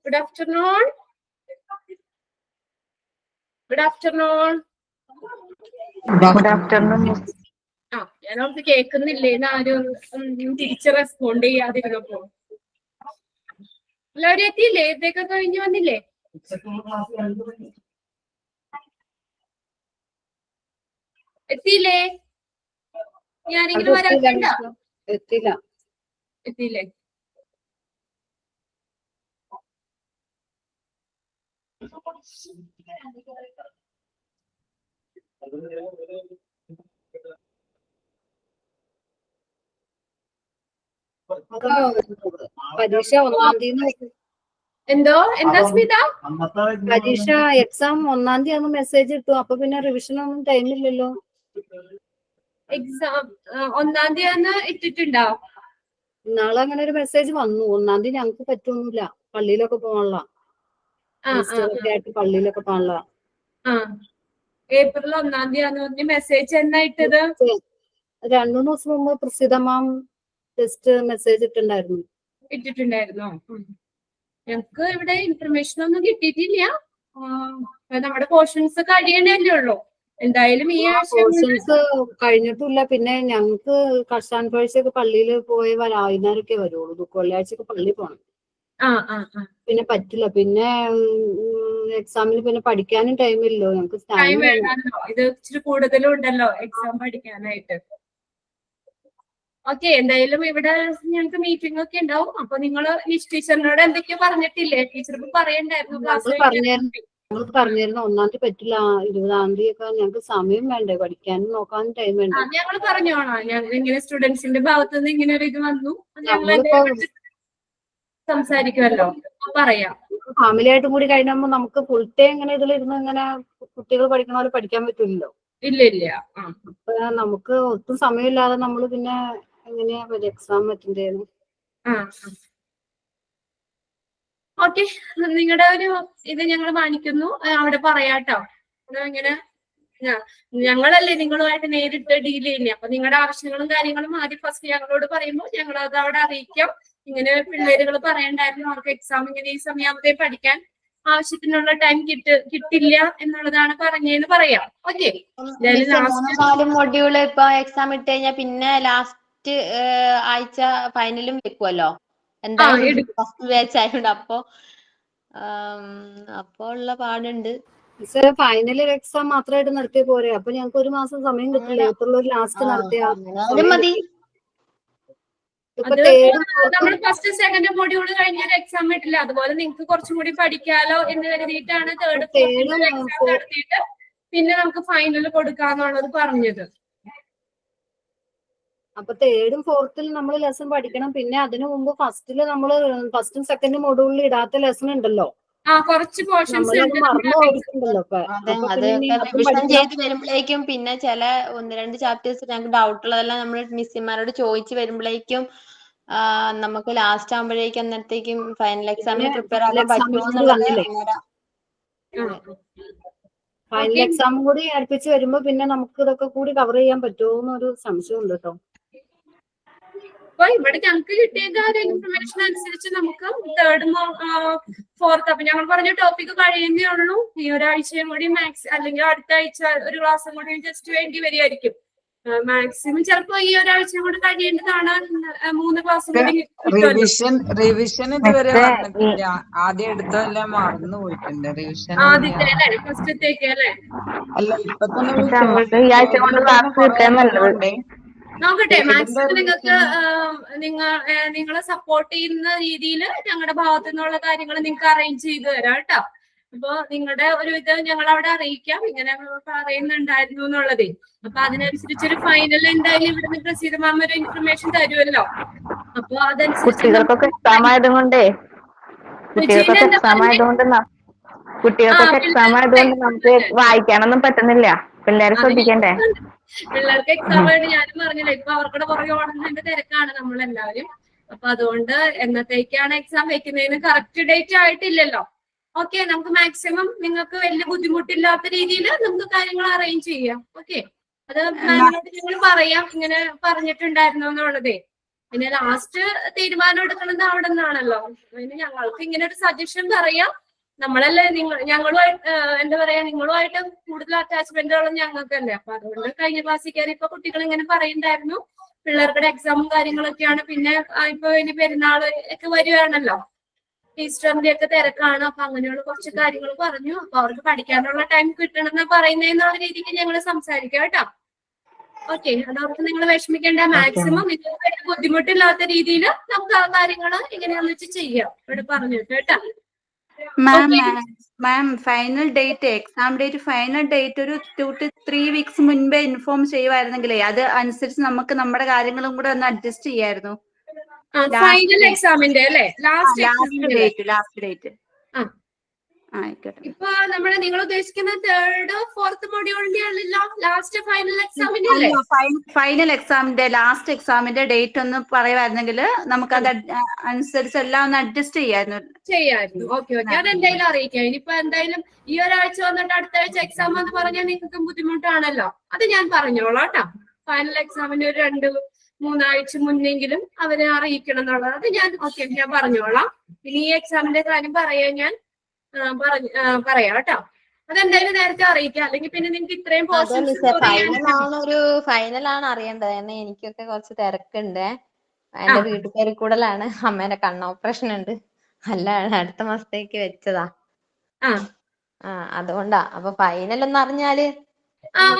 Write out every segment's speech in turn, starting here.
Good afternoon. Good afternoon. Good afternoon, Miss. ഞാനോർത്ത് കേൾക്കുന്നില്ലേന്ന് ആരും തിരിച്ച് respond ചെയ്യാതിരുന്നപ്പോ. എല്ലാവരും എത്തിയില്ലേ? ഇതൊക്കെ കഴിഞ്ഞു വന്നില്ലേ? എത്തിയില്ലേ? ഞാനിങ്ങനെ വരാറുണ്ടോ? എത്തിയില്ലേ? പരീക്ഷ 1-ാം തീയതി. എന്താ സ്മിത? പരീക്ഷ എക്സാം 1-ാം തീയതി മെസ്സേജ് ഇട്ടു. അപ്പൊ പിന്നെ റിവിഷനൊന്നും ടൈമില്ലല്ലോ. എക്സാം 1-ാം തീയതി ഇട്ടിട്ടുണ്ടോ? നാളെ അങ്ങനെ ഒരു മെസ്സേജ് വന്നു. 1-ാം തീയതി ഞങ്ങക്ക് പറ്റൊന്നുമില്ല, പള്ളിയിലൊക്കെ പോകാനുള്ള ആയിട്ട് പള്ളിയിലൊക്കെ പോകാനുള്ള. ഏപ്രിൽ 1-ാം തീയതി മെസ്സേജ് എന്നാ ഇട്ടത്? 2-3 ദിവസം മുമ്പ് പ്രസിദ്ധ മാം ടെസ്റ്റ് മെസ്സേജ് ഇട്ടിട്ടുണ്ടായിരുന്നോ? ഞങ്ങക്ക് ഇവിടെ ഇൻഫർമേഷൻ ഒന്നും കിട്ടിയിട്ടില്ല. നമ്മുടെ പോർഷൻസ് കഴിയണല്ലേ ഉള്ളൂ. എന്തായാലും ഈ ആഴ്ച പോർഷൻസ് കഴിഞ്ഞിട്ടില്ല. പിന്നെ ഞങ്ങക്ക് കർഷാൻ പഴശ്ശൊക്കെ പള്ളിയിൽ പോയി വൈകുന്നേരമൊക്കെ വരുള്ളൂ. വെള്ളിയാഴ്ചക്ക് പള്ളിയിൽ പോകണം. പിന്നെ പറ്റില്ല. പിന്നെ എക്സാമിന് പിന്നെ പഠിക്കാനും ടൈമില്ലല്ലോ. ഞങ്ങക്ക് ടൈം വേണമല്ലോ. ഇത് ഇച്ചിരി കൂടുതലും ഉണ്ടല്ലോ എക്സാം പഠിക്കാനായിട്ട്. ഓക്കെ, എന്തായാലും ഇവിടെ ഞങ്ങൾക്ക് മീറ്റിംഗ് ഒക്കെ ഉണ്ടാവും. അപ്പൊ നിങ്ങള് ടീച്ചറിനോട് എന്തൊക്കെയോ പറഞ്ഞിട്ടില്ലേ? ടീച്ചർക്ക് പറയണ്ടായിരുന്നു ക്ലാസ് ഞങ്ങൾക്ക് പറഞ്ഞിരുന്നു 1-ാം തീയതി പറ്റില്ല, 20-ാം തീയതി ഒക്കെ. ഞങ്ങൾക്ക് സമയം വേണ്ടേ, പഠിക്കാനും നോക്കാനും ടൈം വേണ്ടേ. ഞങ്ങൾ പറഞ്ഞോണോ? ഞങ്ങൾ ഇങ്ങനെ സ്റ്റുഡൻസിന്റെ ഭാഗത്തുനിന്ന് ഇങ്ങനെ ഒരു ഇത് വന്നു, സംസാരിക്കുമല്ലോ, പറയാം. ഫാമിലി ആയിട്ടും കൂടി കഴിഞ്ഞപ്പോ നമുക്ക് ഫുൾ ടൈം ഇങ്ങനെ ഇതിലിരുന്ന് ഇങ്ങനെ കുട്ടികൾ പഠിക്കണ പോലെ പഠിക്കാൻ പറ്റില്ലല്ലോ. ഇല്ല. അപ്പൊ നമുക്ക് ഒട്ടും സമയമില്ലാതെ നമ്മള് പിന്നെ എങ്ങനെയാ എക്സാം അറ്റൻഡ് ചെയ്യുന്നത്? ഓക്കെ, നിങ്ങളുടെ ഒരു ഇത് ഞങ്ങൾ മാനിക്കുന്നു. അവിടെ പറയാട്ടോ. ഇങ്ങനെ ഞങ്ങളല്ലേ നിങ്ങളുമായിട്ട് നേരിട്ട് ഡീൽ ചെയ്യുന്നേ. അപ്പൊ നിങ്ങളുടെ ആവശ്യങ്ങളും കാര്യങ്ങളും ആദ്യം ഫസ്റ്റ് ഞങ്ങളോട് പറയുമ്പോൾ ഞങ്ങൾ അത് അവിടെ അറിയിക്കാം. ഇങ്ങനെ പിള്ളേരുകൾ പറയണ്ടായിരുന്നു, അവർക്ക് എക്സാം ഇങ്ങനെ ഈ സമയത്തെ പഠിക്കാൻ ആവശ്യത്തിനുള്ള ടൈം കിട്ടില്ല എന്നുള്ളതാണ് പറഞ്ഞതെന്ന് പറയാം. ഓക്കെ, 3-4 മൊഡ്യൂള് ഇപ്പൊ എക്സാം ഇട്ട് കഴിഞ്ഞാൽ പിന്നെ ലാസ്റ്റ് ആഴ്ച ഫൈനലും വെക്കുമല്ലോ. എന്തായാലും ഫസ്റ്റ് ബാച്ച് ആയതുകൊണ്ട് അപ്പൊ ഉള്ള പാടുണ്ട്. ഫൈനൽ എക്സാം മാത്രമായിട്ട് നടത്തിയ പോരെ? അപ്പൊ ഞങ്ങൾക്ക് ഒരു മാസം സമയം കിട്ടില്ല. ഏപ്രിൽ ലാസ്റ്റ് നടത്തിയ മതി. നമ്മൾ ഫസ്റ്റ് സെക്കൻഡ് മൊഡ്യൂൾ കഴിഞ്ഞൊരു എക്സാം ഇട്ടില്ല. അതുപോലെ നിങ്ങൾക്ക് കുറച്ചും കൂടി പഠിക്കാലോ എന്ന് കരുതിയിട്ടാണ് തേർഡ് എക്സാം നടത്തിയിട്ട് പിന്നെ നമുക്ക് ഫൈനൽ കൊടുക്കാന്നുള്ളത് പറഞ്ഞത്. അപ്പൊ 3rd-ഉം 4th-ൽ നമ്മൾ ലെസൺ പഠിക്കണം. പിന്നെ അതിനു മുമ്പ് ഫസ്റ്റില് നമ്മള് ഫസ്റ്റും സെക്കൻഡും മൊഡ്യൂളിൽ ഇടാത്ത ലെസൺ ഉണ്ടല്ലോ. കുറച്ച് പോർഷൻസ് മറന്നു പോയിട്ടുണ്ടല്ലോ. റിവിഷൻ ചെയ്ത് വരുമ്പോഴേക്കും പിന്നെ ചില 1-2 ചാപ്റ്റേഴ്സ് ഞങ്ങൾക്ക് ഡൗട്ട് ഉള്ളതെല്ലാം നമ്മൾ മിസ്സിമാരോട് ചോദിച്ചു വരുമ്പോഴേക്കും നമുക്ക് ലാസ്റ്റ് ആകുമ്പോഴേക്കും അന്നേരത്തേക്കും ഫൈനൽ എക്സാമിന് പ്രിപ്പയർ ആക്കാൻ പറ്റുമോ? ഫൈനൽ എക്സാം കൂടി അടുപ്പിച്ച് വരുമ്പോ പിന്നെ നമുക്ക് ഇതൊക്കെ കൂടി കവർ ചെയ്യാൻ പറ്റുമോ എന്നൊരു സംശയം ഉണ്ട് കേട്ടോ. അപ്പൊ ഇവിടെ ഞങ്ങൾക്ക് കിട്ടിയ ഒരു ഇൻഫർമേഷൻ അനുസരിച്ച് നമുക്ക് 3rd-ഉം 4th അപ്പൊ ഞങ്ങൾ പറഞ്ഞ ടോപ്പിക് കഴിയുന്നേ ഉള്ളൂ. ഈ ഒരാഴ്ചയും കൂടി മാത്സ് അല്ലെങ്കിൽ അടുത്ത ആഴ്ച ഒരു ക്ലാസ്സും കൂടി ജസ്റ്റ് വേണ്ടി വരികയായിരിക്കും. മാക്സിമം ചിലപ്പോ ഈ ഒരാഴ്ച കൂടി കഴിയേണ്ടതാണ്. 3 ക്ലാസ് കൂടി റിവിഷൻ ഇതുവരെ വന്നിട്ടില്ല. ആദ്യം എടുത്തതെല്ലാം മറന്നു പോയിട്ടുണ്ട്. റിവിഷൻ ആദ്യത്തെ അല്ലേ, ഫസ്റ്റത്തേക്ക് അല്ലേ? അല്ല, ഇപ്പൊ തന്നെ നോക്കട്ടെ. മാക്സിമം നിങ്ങൾക്ക് നിങ്ങളെ സപ്പോർട്ട് ചെയ്യുന്ന രീതിയിൽ ഞങ്ങളുടെ ഭാഗത്തു നിന്നുള്ള കാര്യങ്ങൾ നിങ്ങൾക്ക് അറേഞ്ച് ചെയ്ത് തരാം കേട്ടോ. അപ്പൊ നിങ്ങളുടെ ഒരു ഇത് ഞങ്ങൾ അവിടെ അറിയിക്കാം, ഇങ്ങനെ പറയുന്നുണ്ടായിരുന്നു എന്നുള്ളതേ. അപ്പൊ അതിനനുസരിച്ചൊരു ഫൈനൽ എന്തായാലും ഇവിടുന്ന് പ്രസീത മാം ഒരു ഇൻഫർമേഷൻ തരുമല്ലോ. അപ്പൊ അതനുസരിച്ച് കുട്ടികൾക്കൊക്കെ എക്സാം ആയതുകൊണ്ട് നമുക്ക് വായിക്കാനൊന്നും പറ്റുന്നില്ല. പിള്ളേരെ ശ്രദ്ധിക്കണ്ടേ? പിള്ളേർക്ക് എക്സാം ആയിട്ട് ഞാനും പറഞ്ഞില്ല, ഇപ്പൊ അവർക്കുടെ പുറകെ ഓടുന്നതിന്റെ തിരക്കാണ് നമ്മളെല്ലാവരും. അപ്പൊ അതുകൊണ്ട് എന്നത്തേക്കാണ് എക്സാം വെക്കുന്നതിന് കറക്റ്റ് ഡേറ്റ് ആയിട്ടില്ലല്ലോ. ഓക്കെ, നമുക്ക് മാക്സിമം നിങ്ങൾക്ക് വലിയ ബുദ്ധിമുട്ടില്ലാത്ത രീതിയിൽ നമുക്ക് കാര്യങ്ങൾ അറേഞ്ച് ചെയ്യാം. ഓക്കെ, അത് മാമിനോട് ഞങ്ങൾ പറയാം, ഇങ്ങനെ പറഞ്ഞിട്ടുണ്ടായിരുന്നു എന്നുള്ളതേ. പിന്നെ ലാസ്റ്റ് തീരുമാനം എടുക്കുന്നത് അവിടെ നിന്നാണല്ലോ. പിന്നെ ഞങ്ങൾക്ക് ഇങ്ങനെ ഒരു സജഷൻ പറയാം. നമ്മളല്ലേ ഞങ്ങളുമായിട്ട് എന്താ പറയാ, നിങ്ങളുമായിട്ട് കൂടുതൽ അറ്റാച്ച്മെന്റുകളും ഞങ്ങൾക്കല്ലേ. അപ്പൊ അതുകൊണ്ട് കഴിഞ്ഞ ക്ലാസ്സിൽ കയറി ഇപ്പൊ കുട്ടികൾ ഇങ്ങനെ പറയുണ്ടായിരുന്നു, പിള്ളേർക്കുടെ എക്സാമും കാര്യങ്ങളൊക്കെയാണ്. പിന്നെ ഇപ്പൊ ഇനി പെരുന്നാൾ ഒക്കെ വരുവാണല്ലോ, ഈസ്റ്ററിന്റെ ഒക്കെ തിരക്കാണ്. അപ്പൊ അങ്ങനെയുള്ള കുറച്ച് കാര്യങ്ങൾ പറഞ്ഞു. അപ്പൊ അവർക്ക് പഠിക്കാനുള്ള ടൈം കിട്ടണം എന്ന് പറയുന്നതെന്നുള്ള രീതിക്ക് ഞങ്ങൾ സംസാരിക്കാം കേട്ടോ. ഓക്കെ, അതവർക്ക് നിങ്ങൾ വിഷമിക്കേണ്ട. മാക്സിമം നിങ്ങൾക്ക് ബുദ്ധിമുട്ടില്ലാത്ത രീതിയിൽ നമുക്ക് ആ കാര്യങ്ങൾ എങ്ങനെയാന്ന് വെച്ച് ചെയ്യാം ഇവിടെ പറഞ്ഞിട്ട് കേട്ടോ. Ma'am final date, exam date, final date ഒരു 2 to 3 weeks മുൻപേ ഇൻഫോം ചെയ്യുമായിരുന്നെങ്കിലേ അത് അനുസരിച്ച് നമുക്ക് നമ്മുടെ കാര്യങ്ങളും കൂടെ ഒന്ന് അഡ്ജസ്റ്റ് ചെയ്യായിരുന്നു. ഫൈനൽ എക്സാമിന്റെ അല്ലേ, ലാസ്റ്റ് ഡേറ്റ്. ആയിക്കോട്ടെ. ഇപ്പൊ നമ്മള് നിങ്ങൾ ഉദ്ദേശിക്കുന്ന 3rd, 4th മൊഡ്യൂളിന്റെ ആണല്ലോ ലാസ്റ്റ് ഫൈനൽ എക്സാമിന്റെ അല്ലേ? ഫൈനൽ എക്സാമിന്റെ ലാസ്റ്റ് എക്സാമിന്റെ ഡേറ്റ് ഒന്ന് പറയുമായിരുന്നെങ്കിൽ നമുക്ക് അത് അനുസരിച്ച് എല്ലാം ഒന്ന് അഡ്ജസ്റ്റ് ചെയ്യായിരുന്നു. ഓക്കെ, അതെന്തായാലും അറിയിക്കാം. ഇനിയിപ്പോ എന്തായാലും ഈ ഒരാഴ്ച വന്നിട്ട് അടുത്ത ആഴ്ച എക്സാം എന്ന് പറഞ്ഞാൽ നിങ്ങൾക്ക് ബുദ്ധിമുട്ടാണല്ലോ. അത് ഞാൻ പറഞ്ഞോളാം കേട്ടോ. ഫൈനൽ എക്സാമിന്റെ ഒരു 2-3 ആഴ്ച മുന്നെങ്കിലും അവരെ അറിയിക്കണം എന്നുള്ളത് അത് ഞാൻ പറഞ്ഞോളാം. ഇനി ഈ എക്സാമിന്റെ കാര്യം പറയാൻ ഞാൻ പറയാം കേട്ടോ. അതെന്തായാലും നേരത്തെ അറിയിക്കാം. അല്ലെങ്കിൽ പിന്നെ നിങ്ങൾക്ക് ഇത്രയും ഫൈനലാണ് അറിയേണ്ടത്. കാരണം എനിക്കൊക്കെ കുറച്ച് തിരക്കുണ്ട്. എന്റെ വീട്ടുകാരി കൂടലാണ്, അമ്മേന്റെ കണ്ണ് ഓപ്പറേഷൻ ഉണ്ട്. അല്ല, അടുത്ത മാസത്തേക്ക് വെച്ചതാ. അതുകൊണ്ടാ. അപ്പൊ ഫൈനൽ ഒന്ന് അറിഞ്ഞാല്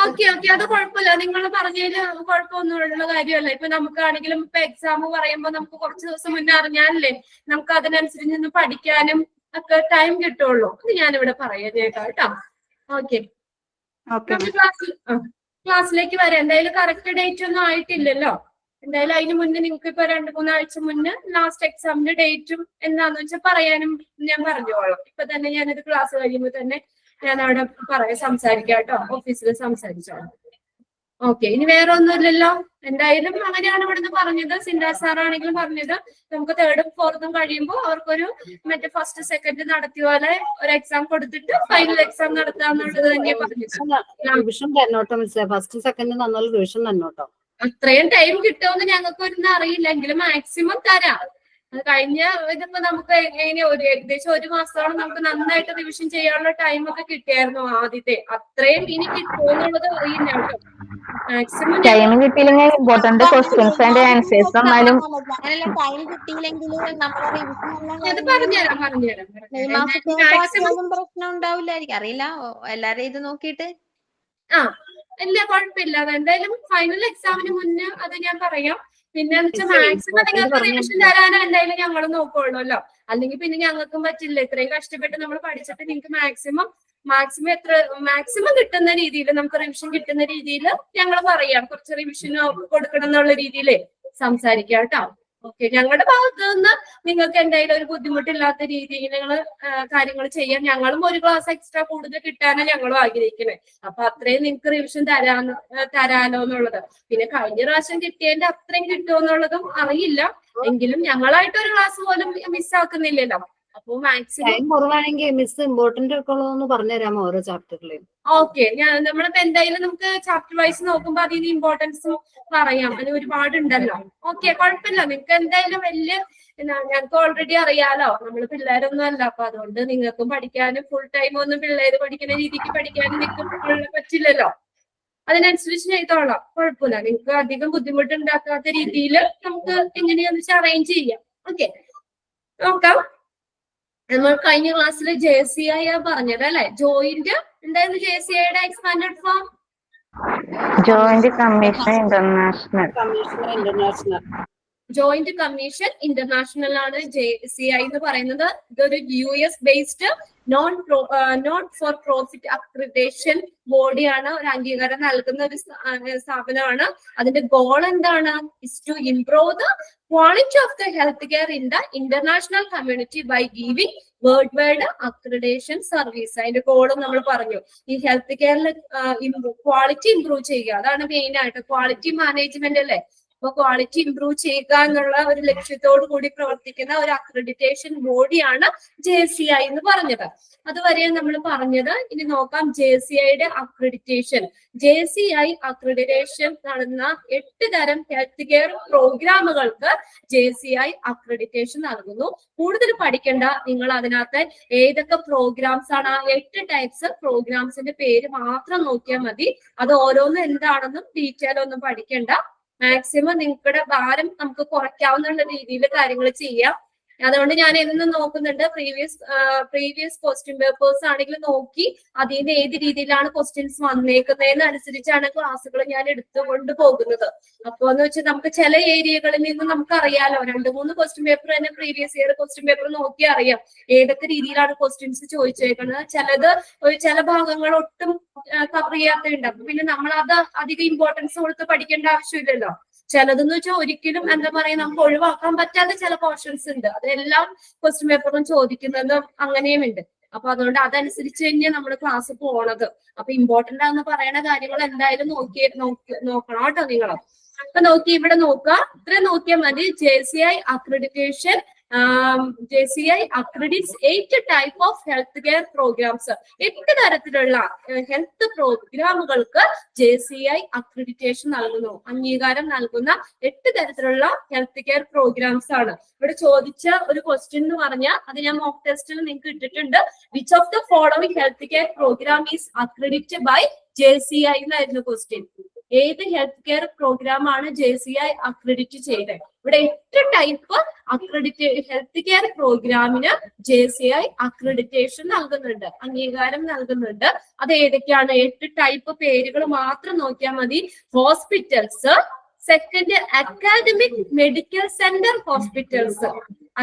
ഓക്കെ, അത് കുഴപ്പമില്ല. നിങ്ങൾ പറഞ്ഞതില് കുഴപ്പമൊന്നുമുള്ള കാര്യമല്ല. ഇപ്പൊ നമുക്കാണെങ്കിലും ഇപ്പൊ എക്സാം പറയുമ്പോ നമുക്ക് കുറച്ച് ദിവസം മുന്നേ അറിഞ്ഞാലല്ലേ നമുക്ക് അതിനനുസരിച്ച് പഠിക്കാനും ഒക്കെ ടൈം കിട്ടുള്ളൂ. അത് ഞാനിവിടെ പറയാനേക്കാം കേട്ടോ. ഓക്കെ, ക്ലാസ്സിലേക്ക് വരാം. എന്തായാലും കറക്റ്റ് ഡേറ്റ് ഒന്നും ആയിട്ടില്ലല്ലോ. എന്തായാലും അതിന് മുന്നേ നിങ്ങൾക്ക് ഇപ്പൊ 2-3 ആഴ്ച മുന്നേ ലാസ്റ്റ് എക്സാമിന്റെ ഡേറ്റും എന്താന്ന് വെച്ചാൽ പറയാനും ഞാൻ പറഞ്ഞോളാം. ഇപ്പൊ തന്നെ ഞാനത് ക്ലാസ് കഴിയുമ്പോ തന്നെ ഞാൻ അവിടെ സംസാരിക്കാം കേട്ടോ. ഓഫീസിൽ സംസാരിച്ചോളാം. ഓക്കെ, ഇനി വേറെ ഒന്നുമില്ലല്ലോ. എന്തായാലും അങ്ങനെയാണ് ഇവിടുന്ന് പറഞ്ഞത്. സിൻഡാ സാറാണെങ്കിലും പറഞ്ഞത് നമുക്ക് 3rd, 4th കഴിയുമ്പോൾ അവർക്കൊരു മറ്റേ 1st, 2nd നടത്തിയ പോലെ ഒരു എക്സാം കൊടുത്തിട്ട് ഫൈനൽ എക്സാം നടത്താന്നുള്ളത് തന്നെ പറഞ്ഞു. 1st, 2nd നന്നാലും revision തന്നോട്ടോ. അത്രയും ടൈം കിട്ടുമെന്ന് ഞങ്ങൾക്ക് ഒന്നും അറിയില്ല, എങ്കിലും മാക്സിമം തരാം. അത് കഴിഞ്ഞ ഇതിപ്പോ നമുക്ക് ഏകദേശം 1 മാസത്തോളം നമുക്ക് നന്നായിട്ട് റിവിഷൻ ചെയ്യാനുള്ള ടൈം ഒക്കെ കിട്ടിയായിരുന്നു ആദ്യത്തെ. അത്രയും ഇനി കിട്ടുമെന്നുള്ളത് അറിയില്ല കേട്ടോ. മാക്സിമം ടൈം കിട്ടിയില്ലെങ്കിൽ ഇമ്പോർട്ടന്റ് ക്വസ്റ്റ്യൻസ് ആൻഡ് ആൻസേഴ്സ് തന്നാലും ടൈം കിട്ടിയില്ലെങ്കിൽ അത് പറഞ്ഞുതരാം. പ്രശ്നം ഉണ്ടാവില്ലായിരിക്കും, അറിയില്ല. എല്ലാരും ഇത് നോക്കിയിട്ട് ഇല്ല, കുഴപ്പമില്ല. അതെന്തായാലും ഫൈനൽ എക്സാമിന് മുന്നേ അത് ഞാൻ പറയാം. പിന്നെ മാക്സിമം നിങ്ങൾക്ക് റിവിഷൻ തരാനോ എന്തായാലും ഞങ്ങൾ നോക്കുള്ളൂല്ലോ. അല്ലെങ്കിൽ പിന്നെ ഞങ്ങൾക്കും പറ്റില്ല. ഇത്രയും കഷ്ടപ്പെട്ട് നമ്മൾ പഠിച്ചിട്ട് നിങ്ങൾക്ക് മാക്സിമം കിട്ടുന്ന രീതിയിൽ നമുക്ക് റിവിഷൻ കിട്ടുന്ന രീതിയിൽ ഞങ്ങൾ പറയാം. കുറച്ച് റിവിഷൻ കൊടുക്കണം എന്നുള്ള രീതിയിൽ സംസാരിക്കാം കേട്ടോ. ഓക്കെ, ഞങ്ങളുടെ ഭാഗത്ത് നിന്ന് നിങ്ങൾക്ക് എന്തായാലും ഒരു ബുദ്ധിമുട്ടില്ലാത്ത രീതിയിൽ നിങ്ങൾ കാര്യങ്ങൾ ചെയ്യാൻ ഞങ്ങളും ഒരു ക്ലാസ് എക്സ്ട്രാ കൂടുതൽ കിട്ടാനാണ് ഞങ്ങളും ആഗ്രഹിക്കുന്നത്. അപ്പൊ അത്രയും നിങ്ങൾക്ക് റിവിഷൻ തരാനോ എന്നുള്ളത്. പിന്നെ കഴിഞ്ഞ പ്രാവശ്യം കിട്ടിയതിന്റെ അത്രയും കിട്ടുമോ എന്നുള്ളതും അറിയില്ല. എങ്കിലും ഞങ്ങളായിട്ട് ഒരു ക്ലാസ് പോലും മിസ്സാക്കുന്നില്ലല്ലോ. അപ്പൊ മാക്സിമം കുറവാണെങ്കിൽ മിസ് ഇമ്പോർട്ടന്റ് എടുക്കുള്ളൂ പറഞ്ഞുതരാമോ ഓരോ ചാപ്റ്ററിലെയും? ഓക്കെ, നമ്മളിപ്പോ എന്തായാലും നമുക്ക് ചാപ്റ്റർ വൈസ് നോക്കുമ്പോ അതിന് ഇമ്പോർട്ടൻസ് പറയാം. അത് ഒരുപാടുണ്ടല്ലോ. ഓക്കെ, കുഴപ്പമില്ല. നിങ്ങൾക്ക് എന്തായാലും ഞങ്ങൾക്ക് ഓൾറെഡി അറിയാലോ, നമ്മള് പിള്ളേരൊന്നും അല്ല. അപ്പൊ അതുകൊണ്ട് നിങ്ങൾക്കും പഠിക്കാനും ഫുൾ ടൈം ഒന്നും പിള്ളേര് പഠിക്കുന്ന രീതിക്ക് പഠിക്കാനും നിങ്ങൾക്ക് പറ്റില്ലല്ലോ. അതിനനുസരിച്ച് ചെയ്തോളാം, കുഴപ്പമില്ല. നിങ്ങൾക്ക് അധികം ബുദ്ധിമുട്ടുണ്ടാക്കാത്ത രീതിയിൽ നമുക്ക് എങ്ങനെയാന്ന് വെച്ചാൽ അറേഞ്ച് ചെയ്യാം. ഓക്കെ, നോക്കാം. നമ്മൾ കഴിഞ്ഞ ക്ലാസ്സിൽ JCI പറഞ്ഞത് അല്ലെ? ജോയിന്റ് എന്തായിരുന്നു JCIയുടെ expanded form? Joint commission international. Joint commission international ആണ് JCI എന്ന് പറയുന്നത്. ഇതൊരു US based not for profit accreditation ബോഡിയാണ്. ഒരു അംഗീകാരം നൽകുന്ന ഒരു സ്ഥാപനമാണ്. അതിന്റെ ഗോൾ എന്താണ്? Is to improve the quality of the health care in the international community by giving world wide accreditation service. അതിന്റെ ഗോളും നമ്മൾ പറഞ്ഞു. ഈ ഹെൽത്ത് കെയറിൽ ക്വാളിറ്റി ഇംപ്രൂവ് ചെയ്യുക, അതാണ് മെയിൻ ആയിട്ട്. ക്വാളിറ്റി മാനേജ്മെന്റ് അല്ലേ? അപ്പൊ ക്വാളിറ്റി ഇംപ്രൂവ് ചെയ്യുക എന്നുള്ള ഒരു ലക്ഷ്യത്തോടു കൂടി പ്രവർത്തിക്കുന്ന ഒരു അക്രഡിറ്റേഷൻ ബോഡിയാണ് JCI എന്ന് പറഞ്ഞത്. അതുവരെ നമ്മൾ പറഞ്ഞത്. ഇനി നോക്കാം JCIയുടെ അക്രഡിറ്റേഷൻ. JCI അക്രഡിറ്റേഷൻ നടന്ന 8 തരം ഹെൽത്ത് കെയർ പ്രോഗ്രാമുകൾക്ക് JCI അക്രഡിറ്റേഷൻ നൽകുന്നു. കൂടുതൽ പഠിക്കേണ്ട, നിങ്ങൾ അതിനകത്ത് ഏതൊക്കെ പ്രോഗ്രാംസ് ആണ്, ആ 8 ടൈപ്സ് പ്രോഗ്രാംസിന്റെ പേര് മാത്രം നോക്കിയാൽ മതി. അത് ഓരോന്നും എന്താണെന്നും ഡീറ്റെയിൽ ഒന്നും പഠിക്കേണ്ട. മാക്സിമം നിങ്ങളുടെ ഭാരം നമുക്ക് കുറയ്ക്കാവുന്ന രീതിയിൽ കാര്യങ്ങൾ ചെയ്യാം. അതുകൊണ്ട് ഞാൻ എന്നും നോക്കുന്നുണ്ട്. പ്രീവിയസ് ക്വസ്റ്റ്യൻ പേപ്പേഴ്സ് ആണെങ്കിൽ നോക്കി അതിൽ നിന്ന് ഏത് രീതിയിലാണ് ക്വസ്റ്റ്യൻസ് വന്നേക്കുന്നതെന്ന് അനുസരിച്ചാണ് ക്ലാസ്സുകൾ ഞാൻ എടുത്തുകൊണ്ട് പോകുന്നത്. അപ്പൊ എന്ന് വെച്ചാൽ നമുക്ക് ചില ഏരിയകളിൽ നിന്ന് നമുക്ക് അറിയാലോ, 2-3 ക്വസ്റ്റ്യൻ പേപ്പർ തന്നെ പ്രീവിയസ് ഇയർ ക്വസ്റ്റ്യൻ പേപ്പർ നോക്കി അറിയാം ഏതൊക്കെ രീതിയിലാണ് ക്വസ്റ്റ്യൻസ് ചോദിച്ചേക്കുന്നത്. ചില ഭാഗങ്ങൾ ഒട്ടും കവർ ചെയ്യാത്തുണ്ട്. അപ്പൊ പിന്നെ നമ്മൾ അത് അധികം ഇമ്പോർട്ടൻസ് കൊടുത്ത് പഠിക്കേണ്ട ആവശ്യമില്ലല്ലോ. ചിലതെന്ന് വെച്ചാൽ ഒരിക്കലും എന്താ പറയാ നമുക്ക് ഒഴിവാക്കാൻ പറ്റാത്ത ചില പോർഷൻസ് ഉണ്ട്. അതെല്ലാം ക്വസ്റ്റ്യൻ പേപ്പറും ചോദിക്കുന്നത് അങ്ങനെയും ഉണ്ട്. അപ്പൊ അതുകൊണ്ട് അതനുസരിച്ച് തന്നെയാണ് നമ്മൾ ക്ലാസ് പോണത്. അപ്പൊ ഇമ്പോർട്ടന്റ് ആണെന്ന് പറയുന്ന കാര്യങ്ങൾ എന്തായാലും നോക്കണം കേട്ടോ നിങ്ങൾ. അപ്പൊ നോക്കി ഇവിടെ നോക്കുക, ഇത്ര നോക്കിയാൽ മതി. JCI accreditation. JCI accredits 8 type of health care programs. 8 തരത്തിലുള്ള ഹെൽത്ത് പ്രോഗ്രാമുകൾക്ക് JCI അക്രഡിറ്റേഷൻ നൽകുന്നു. അംഗീകാരം നൽകുന്ന 8 തരത്തിലുള്ള ഹെൽത്ത് കെയർ പ്രോഗ്രാംസ് ആണ്. ഇവിടെ ചോദിച്ച ഒരു ക്വസ്റ്റ്യൻ എന്ന് പറഞ്ഞാൽ അത് ഞാൻ മോക്ക് ടെസ്റ്റിൽ നിങ്ങൾക്ക് ഇട്ടിട്ടുണ്ട്. Which of the following health care programme is accredited by JCI എന്നായിരുന്നു ക്വസ്റ്റ്യൻ. ഏത് ഹെൽത്ത് കെയർ പ്രോഗ്രാം ആണ് JCI അക്രഡിറ്റ് ചെയ്തത്? ഇവിടെ 8 ടൈപ്പ് ഹെൽത്ത് കെയർ പ്രോഗ്രാമിന് JCI അക്രഡിറ്റേഷൻ നൽകുന്നുണ്ട്, അംഗീകാരം നൽകുന്നുണ്ട്. അത് ഏതൊക്കെയാണ്? 8 ടൈപ്പ് പേരുകൾ മാത്രം നോക്കിയാൽ മതി. Hospitals, second academic medical centre hospitals.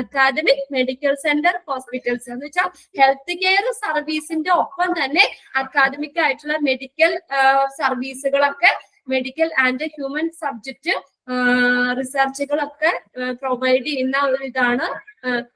Academic medical centre hospitals എന്ന് വെച്ചാൽ ഹെൽത്ത് കെയർ സർവീസിന്റെ ഒപ്പം തന്നെ അക്കാദമിക് ആയിട്ടുള്ള മെഡിക്കൽ സർവീസുകളൊക്കെ, മെഡിക്കൽ ആൻഡ് ഹ്യൂമൻ സബ്ജക്ട് റിസർച്ചുകളൊക്കെ പ്രൊവൈഡ് ചെയ്യുന്ന ഒരു ഇതാണ്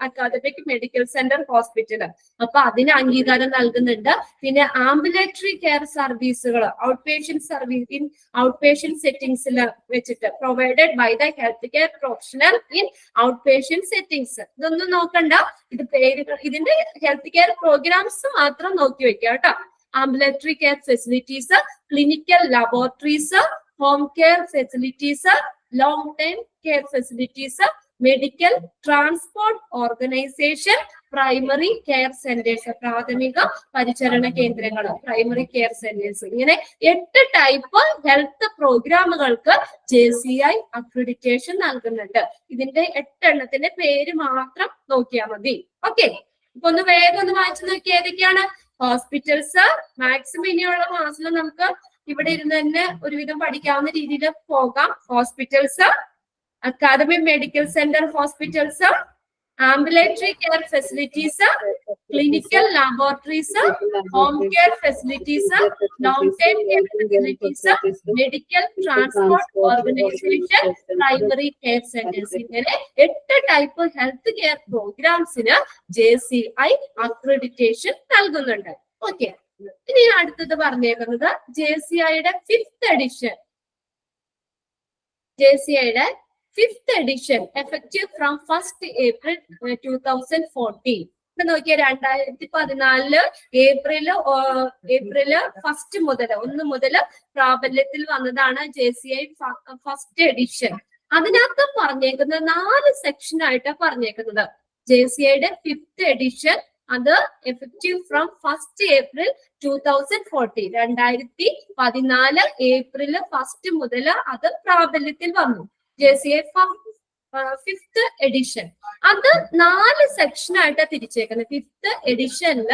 അക്കാദമിക് മെഡിക്കൽ സെന്റർ ഹോസ്പിറ്റൽ. അപ്പൊ അതിന് അംഗീകാരം നൽകുന്നുണ്ട്. പിന്നെ ആംബുലേറ്ററി കെയർ സർവീസുകൾ, out patient service in out patient സെറ്റിംഗ്സിൽ വെച്ചിട്ട് provided by the health care professional in out patient settings. ഇതൊന്നും നോക്കണ്ട, ഇത് പേരുകൾ, ഇതിന്റെ ഹെൽത്ത് കെയർ പ്രോഗ്രാംസ് മാത്രം നോക്കി വെക്കുക കേട്ടോ. Ambulatory care facilities, clinical laboratories, home care facilities, long time care facilities, medical transport organisation, primary care centres, പ്രാഥമിക പരിചരണ കേന്ദ്രങ്ങൾ, പ്രൈമറി കെയർ സെന്റേഴ്സ്. ഇങ്ങനെ 8 ടൈപ്പ് ഹെൽത്ത് പ്രോഗ്രാമുകൾക്ക് JCI അക്രഡിറ്റേഷൻ നൽകുന്നുണ്ട്. ഇതിന്റെ 8 എണ്ണത്തിന്റെ പേര് മാത്രം നോക്കിയാൽ മതി. ഓക്കെ, ഇപ്പൊ ഒന്ന് വേഗം ഒന്ന് വായിച്ചു നോക്കി. ഏതൊക്കെയാണ്? ഹോസ്പിറ്റൽസ്. മാക്സിമം ഇനിയുള്ള ക്ലാസ്സിൽ നമുക്ക് ഇവിടെ ഇരുന്ന് തന്നെ ഒരുവിധം പഠിക്കാവുന്ന രീതിയിൽ പോകാം. Hospitals, academic medical centre hospitals, ambulatory care facilities, clinical laboratories, home care facilities, long time care facilities, medical transport organisation, primary care centres. ഇങ്ങനെ 8 ടൈപ്പ് ഹെൽത്ത് കെയർ പ്രോഗ്രാംസിന് JCI അക്രഡിറ്റേഷൻ നൽകുന്നുണ്ട്. ഓക്കെ, ഇനി അടുത്തത് പറഞ്ഞേക്കുന്നത് JCIയുടെ 5th എഡിഷൻ. JCIയുടെ 5th edition effective from 1st April 2014. നോക്കിയ 2014 April 1 മുതൽ പ്രാബല്യത്തിൽ വന്നതാണ് JCI 1st എഡിഷൻ. അതിനകത്ത് പറഞ്ഞേക്കുന്നത് 4 സെക്ഷൻ ആയിട്ടാണ് പറഞ്ഞേക്കുന്നത്. JCIയുടെ 5th എഡിഷൻ അത് effective from 1st April 2014. 2014 April 1 മുതൽ അത് പ്രാബല്യത്തിൽ വന്നു. JCI 5th എഡിഷൻ അത് 4 സെക്ഷൻ ആയിട്ട് തിരിച്ചേക്കുന്നത്. 5th എഡിഷനിൽ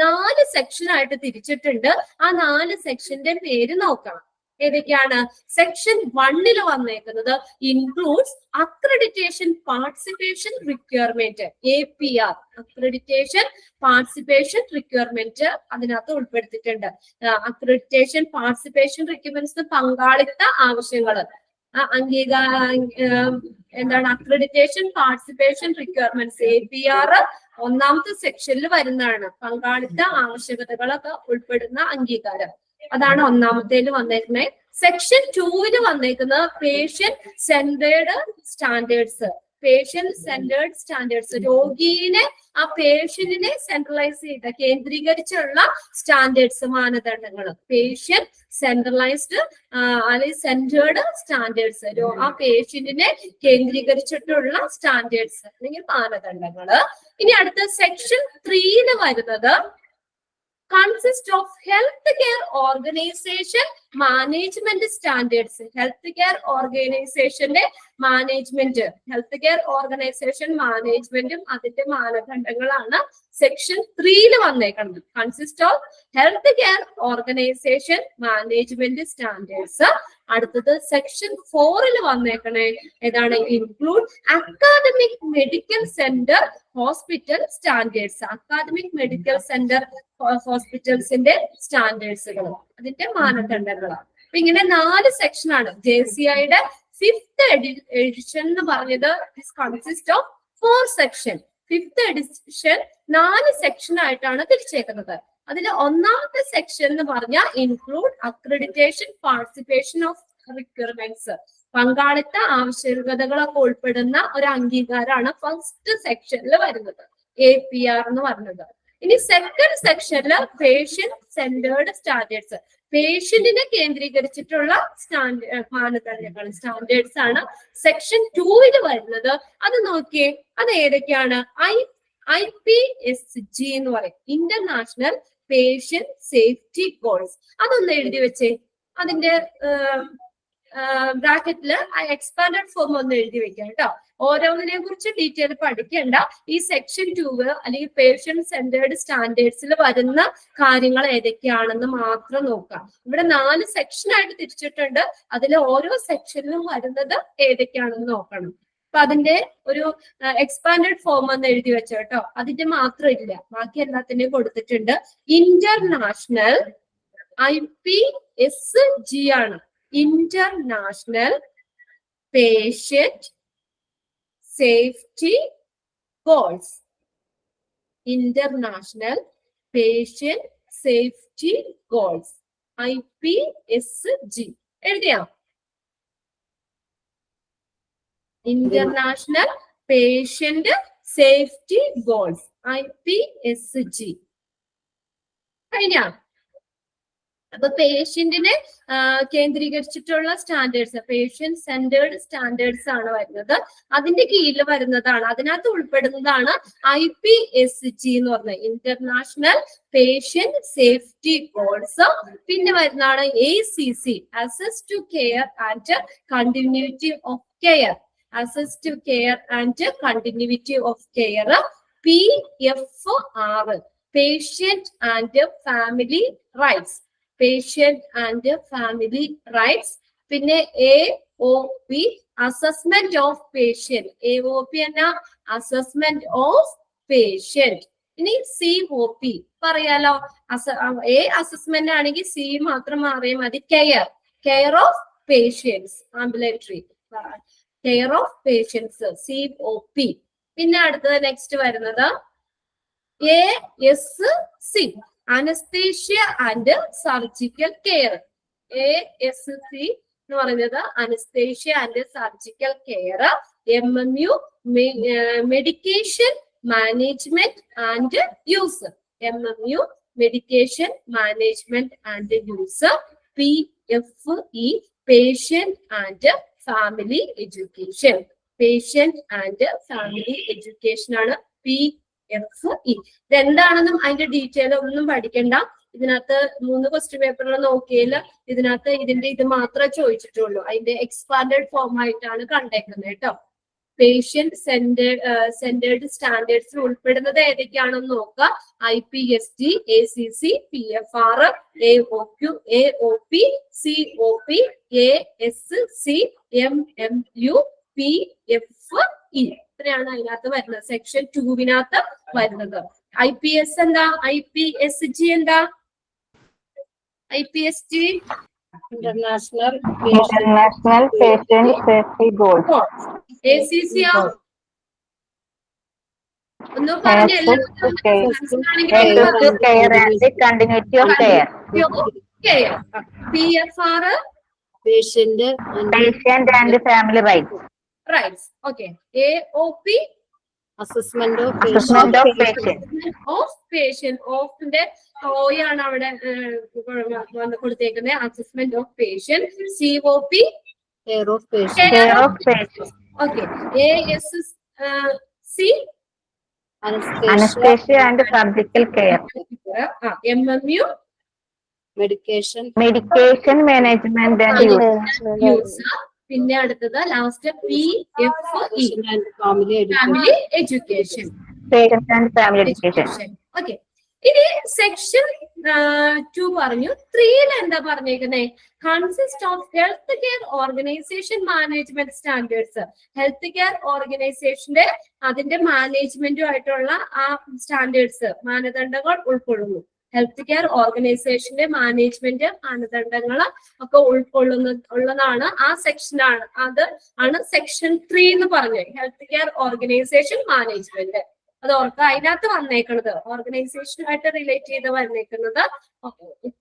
4 സെക്ഷൻ ആയിട്ട് തിരിച്ചിട്ടുണ്ട്. ആ 4 സെക്ഷന്റെ പേര് നോക്കണം. ഏതൊക്കെയാണ്? സെക്ഷൻ 1 വന്നേക്കുന്നത് includes accreditation participation requirement, APR, accreditation participation requirement അതിനകത്ത് ഉൾപ്പെടുത്തിയിട്ടുണ്ട്. അക്രഡിറ്റേഷൻ പാർട്ടിസിപ്പേഷൻ റിക്വയർമെന്റ്സ് പങ്കാളിത്ത ആവശ്യങ്ങള്, എന്താണ് അക്രഡിറ്റേഷൻ പാർട്ടിസിപ്പേഷൻ റിക്വയർമെന്റ്സ് APR 1ാമത്തെ സെക്ഷനിൽ വരുന്നതാണ്. പങ്കാളിത്ത ആവശ്യകതകളൊക്കെ ഉൾപ്പെടുന്ന അംഗീകാരം. അതാണ് ഒന്നാമത്തേൽ വന്നേക്കുന്നത്. സെക്ഷൻ 2 വന്നേക്കുന്നത് patient centred standards. Patient centred standards, രോഗീനെ ആ പേഷ്യന്റിനെ സെൻട്രലൈസ് ചെയ്ത കേന്ദ്രീകരിച്ചുള്ള സ്റ്റാൻഡേർഡ്സ്, മാനദണ്ഡങ്ങൾ. പേഷ്യന്റ് സെൻട്രലൈസ്ഡ് അല്ലെങ്കിൽ സെന്റേർഡ് സ്റ്റാൻഡേർഡ്സ്, ആ പേഷ്യന്റിനെ കേന്ദ്രീകരിച്ചിട്ടുള്ള സ്റ്റാൻഡേർഡ്സ് അല്ലെങ്കിൽ മാനദണ്ഡങ്ങള്. ഇനി അടുത്ത സെക്ഷൻ 3 വരുന്നത് consist of health care organisation management standards. Health care ഓർഗനൈസേഷന്റെ മാനേജ്മെന്റ്, ഹെൽത്ത് കെയർ ഓർഗനൈസേഷൻ മാനേജ്മെന്റും അതിന്റെ മാനദണ്ഡങ്ങളാണ് സെക്ഷൻ 3 വന്നേക്കുന്നത്. Consist of health care organisation management standards. അടുത്തത് സെക്ഷൻ 4 വന്നേക്കണേ ഏതാണ്? Include academic medical centre hospital standards. Academic medical centre ഹോസ്പിറ്റൽസിന്റെ സ്റ്റാൻഡേർഡ്സുകൾ, അതിന്റെ മാനദണ്ഡങ്ങളാണ്. അപ്പൊ ഇങ്ങനെ 4 സെക്ഷനാണ്. JCIയുടെ 5th എഡിഷൻ എന്ന് പറഞ്ഞത് consist of 4 section. 5th edition 4 section ആയിട്ടാണ് തിരിച്ചേക്കുന്നത്. അതിൽ ഒന്നാമത്തെ സെക്ഷൻ എന്ന് പറഞ്ഞാൽ include accreditation participation of requirements, പങ്കാളിത്ത ആവശ്യകതകളൊക്കെ ഉൾപ്പെടുന്ന ഒരു അംഗീകാരമാണ് ഫസ്റ്റ് സെക്ഷനിൽ വരുന്നത്, APR എന്ന് പറഞ്ഞത്. ഇനി സെക്കൻഡ് സെക്ഷനിൽ പേഷ്യന്റ് സെന്റേർഡ് സ്റ്റാൻഡേർഡ്സ്, പേഷ്യന്റിനെ കേന്ദ്രീകരിച്ചിട്ടുള്ള മാനദണ്ഡങ്ങൾ, സ്റ്റാൻഡേർഡ്സ് ആണ് സെക്ഷൻ 2 വരുന്നത്. അത് നോക്കിയേ, അത് ഏതൊക്കെയാണ്? IPSG എന്ന് പറയും, ഇന്റർനാഷണൽ പേഷ്യന്റ് സേഫ്റ്റി ഗോൾസ്. അതൊന്ന് എഴുതി വെച്ചേ. അതിന്റെ ബ്രാക്കറ്റില് എക്സ്പാൻഡഡ് ഫോം ഒന്ന് എഴുതി വെക്കാം കേട്ടോ. ഓരോന്നിനെ കുറിച്ച് ഡീറ്റെയിൽ പഠിക്കേണ്ട. ഈ സെക്ഷൻ 2 അല്ലെങ്കിൽ പേഷ്യന്റ് സെന്റേർഡ് സ്റ്റാൻഡേർഡ്സിൽ വരുന്ന കാര്യങ്ങൾ ഏതൊക്കെയാണെന്ന് മാത്രം നോക്കാം. ഇവിടെ 4 സെക്ഷൻ ആയിട്ട് തിരിച്ചിട്ടുണ്ട്. അതിൽ ഓരോ സെക്ഷനിലും വരുന്നത് ഏതൊക്കെയാണെന്ന് നോക്കണം. അപ്പൊ അതിന്റെ ഒരു എക്സ്പാൻഡഡ് ഫോം ഒന്ന് എഴുതി വെച്ചോ കേട്ടോ. അതിന്റെ മാത്രം ഇല്ല, ബാക്കി എല്ലാത്തിന്റെയും കൊടുത്തിട്ടുണ്ട്. ഇന്റർനാഷണൽ IPSG ആണ്, international patient safety goals. International patient safety goals, IPSG എഴുതിയാ? International patient safety goals, IPSG. കഴിഞ്ഞ? അപ്പൊ പേഷ്യന്റിനെ കേന്ദ്രീകരിച്ചിട്ടുള്ള സ്റ്റാൻഡേർഡ്സ്, പേഷ്യന്റ് സെന്റേർഡ് സ്റ്റാൻഡേർഡ്സ് ആണ് വരുന്നത്. അതിന്റെ കീഴിൽ വരുന്നതാണ്, അതിനകത്ത് ഉൾപ്പെടുന്നതാണ് IPSG എന്ന് പറഞ്ഞത്, ഇന്റർനാഷണൽ പേഷ്യന്റ് സേഫ്റ്റി ഗോൾസ്. പിന്നെ വരുന്നതാണ് ACC, access to care and continuity of care, access to care and continuity of care. PFR, patient and family rights, patient and family rights. പിന്നെ AOP, assessment of patient. AOP എന്ന assessment of patient. ഇനി COP പറയാലോ. Assessment ആണെങ്കിൽ C മാത്രം അറിയാൻ മതി. Care of patients, ambulatory care of patients, COP. പിന്നെ അടുത്തത് നെക്സ്റ്റ് വരുന്നത് ASC, anaesthesia and surgical care. ASC എന്ന് പറയുന്നത് anaesthesia and surgical care. MMU, medication management and use, MMU medication management and use. PFE, patient and family education, patient and family education ആണ് PFE. ഇതെന്താണെന്നും അതിന്റെ detail ഒന്നും പഠിക്കണ്ട. ഇതിനകത്ത് 3 question പേപ്പറിൽ നോക്കിയാൽ ഇതിനകത്ത് ഇതിന്റെ ഇത് മാത്രമേ ചോദിച്ചിട്ടുള്ളൂ. അതിന്റെ എക്സ്പാൻഡഡ് ഫോം ആയിട്ടാണ് കണ്ടേക്കുന്നത് കേട്ടോ. പേഷ്യന്റ് സെന്റേർഡ് സ്റ്റാൻഡേർഡ്സിൽ ഉൾപ്പെടുന്നത് ഏതൊക്കെയാണെന്ന് നോക്കുക. IPSG, ACC, PFR, AOP, COP, ASC, MMU, PFE. ഇത്രയാണ് അതിനകത്ത് വരുന്നത്, സെക്ഷൻ 2 വരുന്നത്. IPS എന്താ? IPSG എന്താ? IPSG international patient safety goals. ACC ഒന്നും പറഞ്ഞ care and continuity of care. Care. PFR patient patient and family rights. Rights. Okay. AOP assessment of assessment of patient. Of patient. ഓഫിന്റെ ഓയാണ് അവിടെ കൊടുത്തേക്കുന്നത്. Assessment of patient. COP care of patient. Care of patient. Okay. ASC anaesthesia and surgical care. MMU medication medication management and use. പിന്നെ അടുത്തത് last PFE family family education. Patient and family education. Okay. ഇനി section 2 പറഞ്ഞു. 3 എന്താ പറഞ്ഞേക്കുന്നത്? Consist of health care organisation management standards. Health care ഓർഗനൈസേഷന്റെ അതിന്റെ മാനേജ്മെന്റുമായിട്ടുള്ള ആ standards മാനദണ്ഡങ്ങൾ ഉൾക്കൊള്ളുന്നു. ഹെൽത്ത് കെയർ ഓർഗനൈസേഷന്റെ മാനേജ്മെന്റ് മാനദണ്ഡങ്ങൾ ഒക്കെ ഉള്ളതാണ് ആ സെക്ഷനാണ്. അത് ആണ് സെക്ഷൻ 3 എന്ന് പറഞ്ഞത്. Health care organisation management. അത് ഓർക്കുക. അതിനകത്ത് വന്നേക്കുന്നത് ഓർഗനൈസേഷനുമായിട്ട് റിലേറ്റ് ചെയ്ത് വന്നേക്കുന്നത്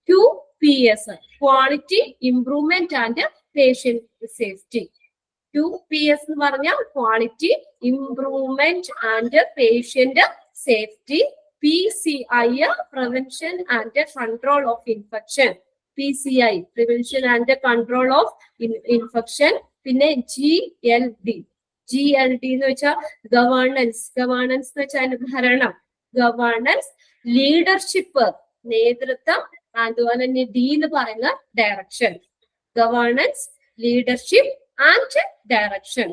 QPS quality improvement and patient safety. QPS എന്ന് പറഞ്ഞാൽ quality improvement and patient safety. PCI prevention and control of infection. PCI prevention and control of infection. പിന്നെ GLD എന്ന് വെച്ചാൽ ഗവേണൻസ്. ഗവേണൻസ് എന്ന് വെച്ചാൽ ഭരണം. ഗവേണൻസ്, ലീഡർഷിപ്പ് നേതൃത്വം, അതുപോലെ തന്നെ D എന്ന് പറയുന്ന direction. Governance, leadership and direction.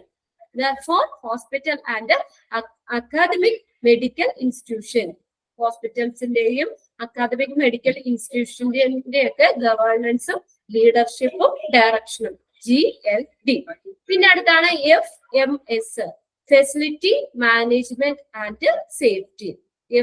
Therefore, hospital and academic medical institution. ഹോസ്പിറ്റൽസിന്റെയും അക്കാദമിക് മെഡിക്കൽ ഇൻസ്റ്റിറ്റ്യൂഷന്റെ ഒക്കെ ഗവേണൻസും ലീഡർഷിപ്പും ഡയറക്ഷനും GLD. പിന്നെ അടുത്താണ് FMS facility management and safety.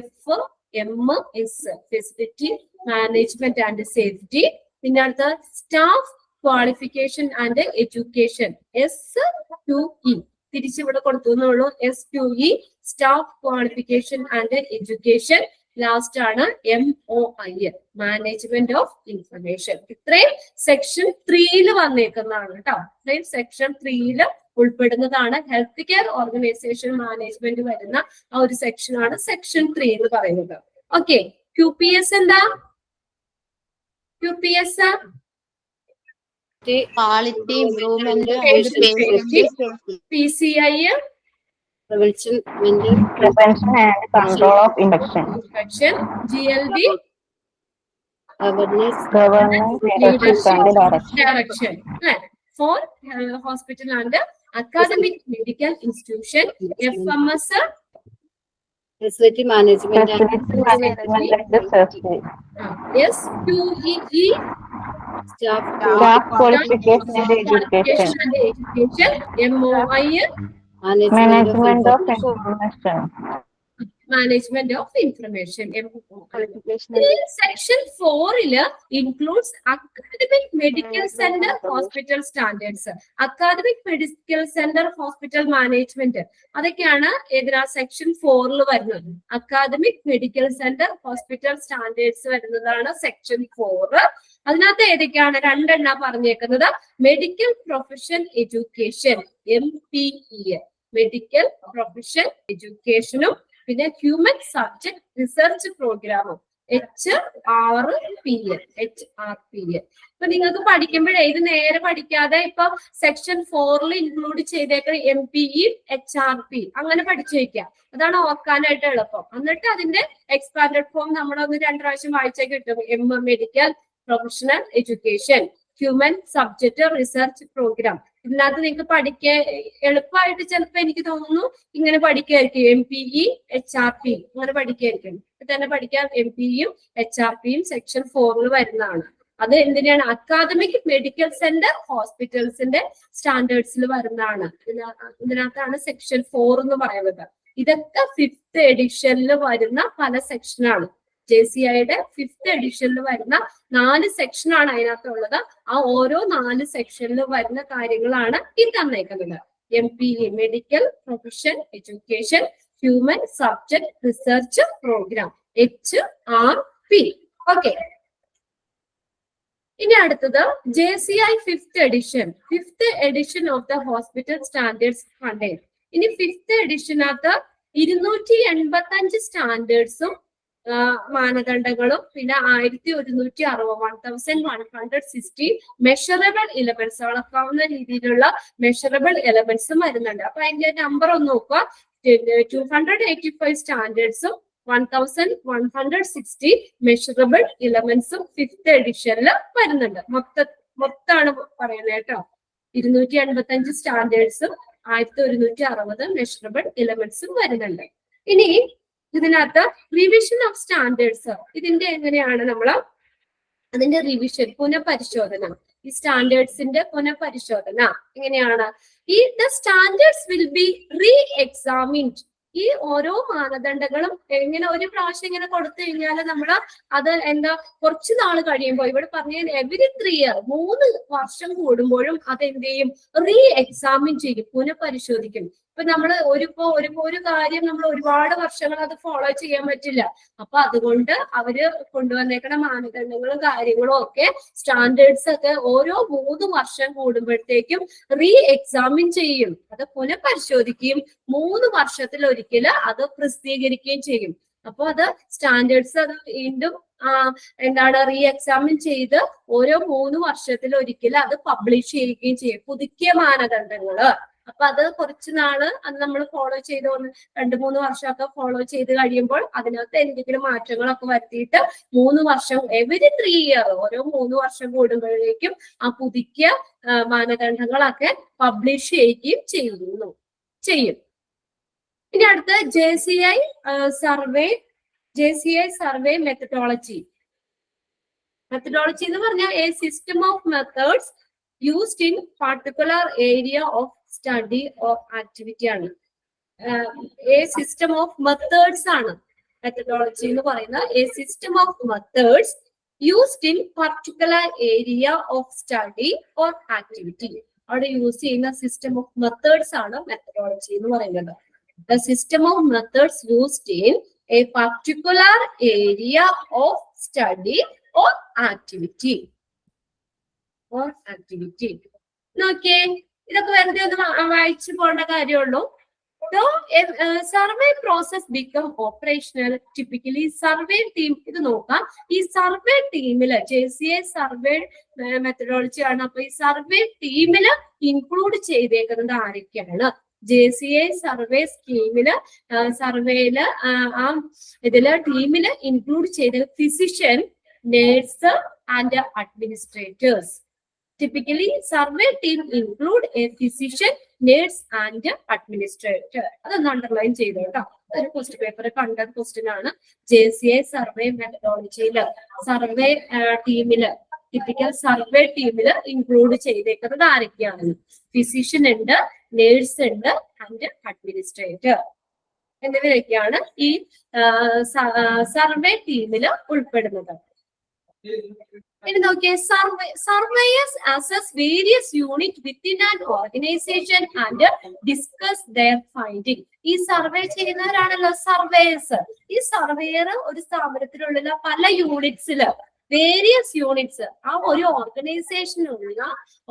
FMS facility management and safety. പിന്നെ അടുത്ത staff qualification and education. SQE തിരിച്ചിവിടെ കൊടുത്തു എന്നുള്ളൂ. SQE staff qualification and education. Last ആണ് MOI മാനേജ്മെന്റ് ഓഫ് ഇൻഫർമേഷൻ. ഇത്രയും സെക്ഷൻ 3 വന്നേക്കുന്നതാണ് കേട്ടോ. ഇത്രയും സെക്ഷൻ 3 ഉൾപ്പെടുന്നതാണ്. ഹെൽത്ത് കെയർ ഓർഗനൈസേഷൻ മാനേജ്മെന്റ് വരുന്ന ആ ഒരു സെക്ഷനാണ് സെക്ഷൻ 3 എന്ന് പറയുന്നത്. ഓക്കെ. QPS എന്താ? QPS quality improvement PCI prevention and control of infection. GLD awareness, Governance, leadership and direction. For hospital and academic medical institution. FMS facility management and safety. SQE staff Staff qualification and education. MOI Management of information. Management of information. Section 4 includes academic medical center hospital standards. Academic medical center hospital management. അതൊക്കെയാണ് ഏതാ section 4 വരുന്നത്. Academic medical centre hospital standards വരുന്നതാണ് section 4. അതിനകത്ത് ഏതൊക്കെയാണ്? 2 എണ്ണം പറഞ്ഞേക്കുന്നത്. Medical profession education MPE medical profession എഡ്യൂക്കേഷനും പിന്നെ ഹ്യൂമൻ സബ്ജക്ട് റിസർച്ച് പ്രോഗ്രാമും HRPL. ഇപ്പൊ നിങ്ങൾക്ക് പഠിക്കുമ്പോഴേ ഇത് നേരെ പഠിക്കാതെ ഇപ്പൊ സെക്ഷൻ 4 ഇൻക്ലൂഡ് ചെയ്തേക്കുന്ന MPE HRP അങ്ങനെ പഠിച്ചു വയ്ക്കുക. അതാണ് ഓർക്കാനായിട്ട് എളുപ്പം. എന്നിട്ട് അതിന്റെ എക്സ്പാൻഡഡ് ഫോം നമ്മളൊന്ന് 2 പ്രാവശ്യം വായിച്ചാൽ കിട്ടും. Medical professional education, human subject research programme. ഇതിനകത്ത് നിങ്ങൾക്ക് പഠിക്കാൻ എളുപ്പമായിട്ട് ചിലപ്പോ എനിക്ക് തോന്നുന്നു ഇങ്ങനെ പഠിക്കായിരിക്കും. MPE HRP അങ്ങനെ പഠിക്കായിരിക്കും. തന്നെ പഠിക്കാം. MPEയും HRPയും സെക്ഷൻ 4 വരുന്നതാണ്. അത് എന്തിനാണ്? അക്കാദമിക് മെഡിക്കൽ സെന്റർ ഹോസ്പിറ്റൽസിന്റെ സ്റ്റാൻഡേർഡ്സിൽ വരുന്നതാണ്. ഇതിനകത്താണ് സെക്ഷൻ 4 എന്ന് പറയുന്നത്. ഇതൊക്കെ 5th എഡിഷനിൽ വരുന്ന പല സെക്ഷനാണ്. JCIയുടെ 5th എഡിഷനിൽ വരുന്ന 4 സെക്ഷനാണ് അതിനകത്തുള്ളത്. ആ ഓരോ 4 സെക്ഷനിൽ വരുന്ന കാര്യങ്ങളാണ് ഈ തന്നേക്കുന്നത്. MPE medical profession education, human subject research programme HRP. Okay. ഇനി അടുത്തത് JCI 5th edition of the hospital standards contain. ഇനി 5th എഡിഷനകത്ത് 285 സ്റ്റാൻഡേർഡ്സും മാനദണ്ഡങ്ങളും പിന്നെ 1160 മെഷറബിൾ എലമെന്റ്സ്, അളക്കാവുന്ന രീതിയിലുള്ള മെഷറബിൾ എലമെന്റ്സും വരുന്നുണ്ട്. അപ്പൊ അതിന്റെ നമ്പർ ഒന്ന് നോക്കുക. 285 സ്റ്റാൻഡേർഡ്സും 1160 മെഷറബിൾ എലമെന്റ്സും 5th എഡിഷനിൽ വരുന്നുണ്ട്. മൊത്തമാണ് പറയുന്നത് കേട്ടോ. 285 സ്റ്റാൻഡേർഡ്സും 1160 മെഷറബിൾ എലമെന്റ്സും വരുന്നുണ്ട്. ഇനി ഇതിനകത്ത് റിവിഷൻ ഓഫ് സ്റ്റാൻഡേർഡ്സ്, ഇതിന്റെ എങ്ങനെയാണ് അതിന്റെ റിവിഷൻ, പുനഃപരിശോധന, ഈ സ്റ്റാൻഡേർഡ്സിന്റെ പുനഃപരിശോധന എങ്ങനെയാണ്? The standards will be re examined. ഈ ഓരോ മാനദണ്ഡങ്ങളും എങ്ങനെ ഒരു പ്രാവശ്യം ഇങ്ങനെ കൊടുത്തു കഴിഞ്ഞാൽ അത് കുറച്ച് നാൾ കഴിയുമ്പോൾ, ഇവിടെ പറഞ്ഞ എവരി 3 year 3 വർഷം കൂടുമ്പോഴും അത് എന്ത് ചെയ്യും? റീ എക്സാമിൻ ചെയ്യും, പുനഃപരിശോധിക്കും. ഇപ്പൊ ഒരു കാര്യം നമ്മൾ ഒരുപാട് വർഷങ്ങൾ അത് ഫോളോ ചെയ്യാൻ പറ്റില്ല. അപ്പൊ അതുകൊണ്ട് അവര് കൊണ്ടുവന്നേക്കുന്ന മാനദണ്ഡങ്ങളും കാര്യങ്ങളും ഒക്കെ, സ്റ്റാൻഡേർഡ്സ് ഒക്കെ ഓരോ 3 വർഷം കൂടുമ്പോഴത്തേക്കും റീ എക്സാമിൻ ചെയ്യും, അത് പുനഃപരിശോധിക്കുകയും 3 വർഷത്തിലൊരിക്കൽ അത് പ്രസിദ്ധീകരിക്കുകയും ചെയ്യും. അപ്പൊ അത് സ്റ്റാൻഡേർഡ്സ് അത് വീണ്ടും റീ എക്സാമിൻ ചെയ്ത് ഓരോ 3 വർഷത്തിലൊരിക്കൽ അത് പബ്ലിഷ് ചെയ്യുകയും ചെയ്യും, പുതുക്കിയ മാനദണ്ഡങ്ങള്. അപ്പൊ അത് കുറച്ച് നാള് അത് നമ്മൾ ഫോളോ ചെയ്ത് 2-3 വർഷമൊക്കെ ഫോളോ ചെയ്ത് കഴിയുമ്പോൾ അതിനകത്ത് എന്തെങ്കിലും മാറ്റങ്ങളൊക്കെ വരുത്തിയിട്ട് 3 വർഷം എവരി 3 year ഓരോ 3 വർഷം കൂടുമ്പോഴേക്കും ആ പുതുക്കിയ മാനദണ്ഡങ്ങളൊക്കെ പബ്ലിഷ് ചെയ്യുകയും ചെയ്യും. ഇനി അടുത്ത JCI സർവേ മെത്തഡോളജി എന്ന് പറഞ്ഞാൽ A system of methods used in particular area of study or activity ആണ്. എ സിസ്റ്റം ഓഫ് മെത്തേഡ്സ് ആണ് മെത്തഡോളജി എന്ന് പറയുന്നത്. A system of methods used in particular area of study or activity. അവിടെ use ചെയ്യുന്ന system of methods ആണ് methodology എന്ന് പറയുന്നത്. The system of methods used in a particular area of study or activity. നോക്കിയേ, ഇതൊക്കെ വെറുതെ ഒന്ന് വായിച്ചു പോകേണ്ട കാര്യമുള്ളൂ. Survey process become operational typically survey team. ഇത് നോക്കാം, ഈ സർവേ ടീമില് JCI സർവേ മെത്തഡോളജി ആണ്. അപ്പൊ ഈ സർവേ ടീമില് ഇൻക്ലൂഡ് ചെയ്തേക്കുന്നത് ആരൊക്കെയാണ്? JCI സർവേ സർവേയില് ടീമില് ഇൻക്ലൂഡ് ചെയ്ത physician, nurse and administrators. Typically survey team include A physician, nurse and administrator. അതൊന്ന് അണ്ടർലൈൻ ചെയ്തു കേട്ടോ. ഒരു ക്വസ്റ്റ്യൻ പേപ്പർ കണ്ട ക്വസ്റ്റ്യൻ ആണ്. JCI സർവേ മെത്തഡോളജിയില് സർവേ ടീമില്, ടിപ്പിക്കൽ സർവേ ടീമില് ഇൻക്ലൂഡ് ചെയ്തേക്കുന്നത് ആരൊക്കെയാണ്? ഫിസിഷ്യൻ ഉണ്ട്, നേഴ്സ് ഉണ്ട് ആൻഡ് അഡ്മിനിസ്ട്രേറ്റർ എന്നിവരൊക്കെയാണ് ഈ സർവേ ടീമില് ഉൾപ്പെടുന്നത്. ഇനി നോക്കിയേ, surveyors assess various unit within an organisation and discuss their finding. ഈ സർവേ ചെയ്യുന്നവരാണല്ലോ സർവേയേഴ്സ്. ഈ സർവേയർ ഒരു സ്ഥാപനത്തിലുള്ള പല യൂണിറ്റ്സില്, വേരിയസ് യൂണിറ്റ്സ്, ആ ഒരു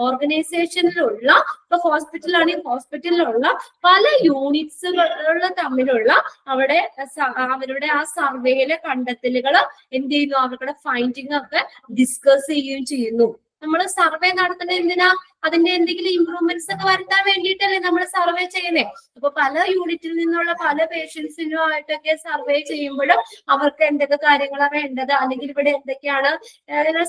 ഓർഗനൈസേഷനിലുള്ള ഇപ്പൊ ഹോസ്പിറ്റലാണെങ്കിൽ ഹോസ്പിറ്റലിലുള്ള പല യൂണിറ്റ്സുകൾ തമ്മിലുള്ള അവരുടെ ആ സർവേയിലെ കണ്ടെത്തലുകൾ എന്ത് ചെയ്യുന്നു? അവരുടെ ഫൈൻഡിങ് ഒക്കെ ഡിസ്കസ് ചെയ്യുകയും ചെയ്യുന്നു. നമ്മൾ സർവേ നടത്തുന്നത് എന്തിനാ? അതിന്റെ എന്തെങ്കിലും ഇംപ്രൂവ്മെന്റ്സ് ഒക്കെ വരുത്താൻ വേണ്ടിയിട്ടല്ലേ നമ്മൾ സർവേ ചെയ്യുന്നേ. അപ്പൊ പല യൂണിറ്റിൽ നിന്നുള്ള പല പേഷ്യൻസിനുമായിട്ടൊക്കെ സർവേ ചെയ്യുമ്പോഴും അവർക്ക് എന്തൊക്കെ കാര്യങ്ങളാണ് വേണ്ടത്, അല്ലെങ്കിൽ ഇവിടെ എന്തൊക്കെയാണ്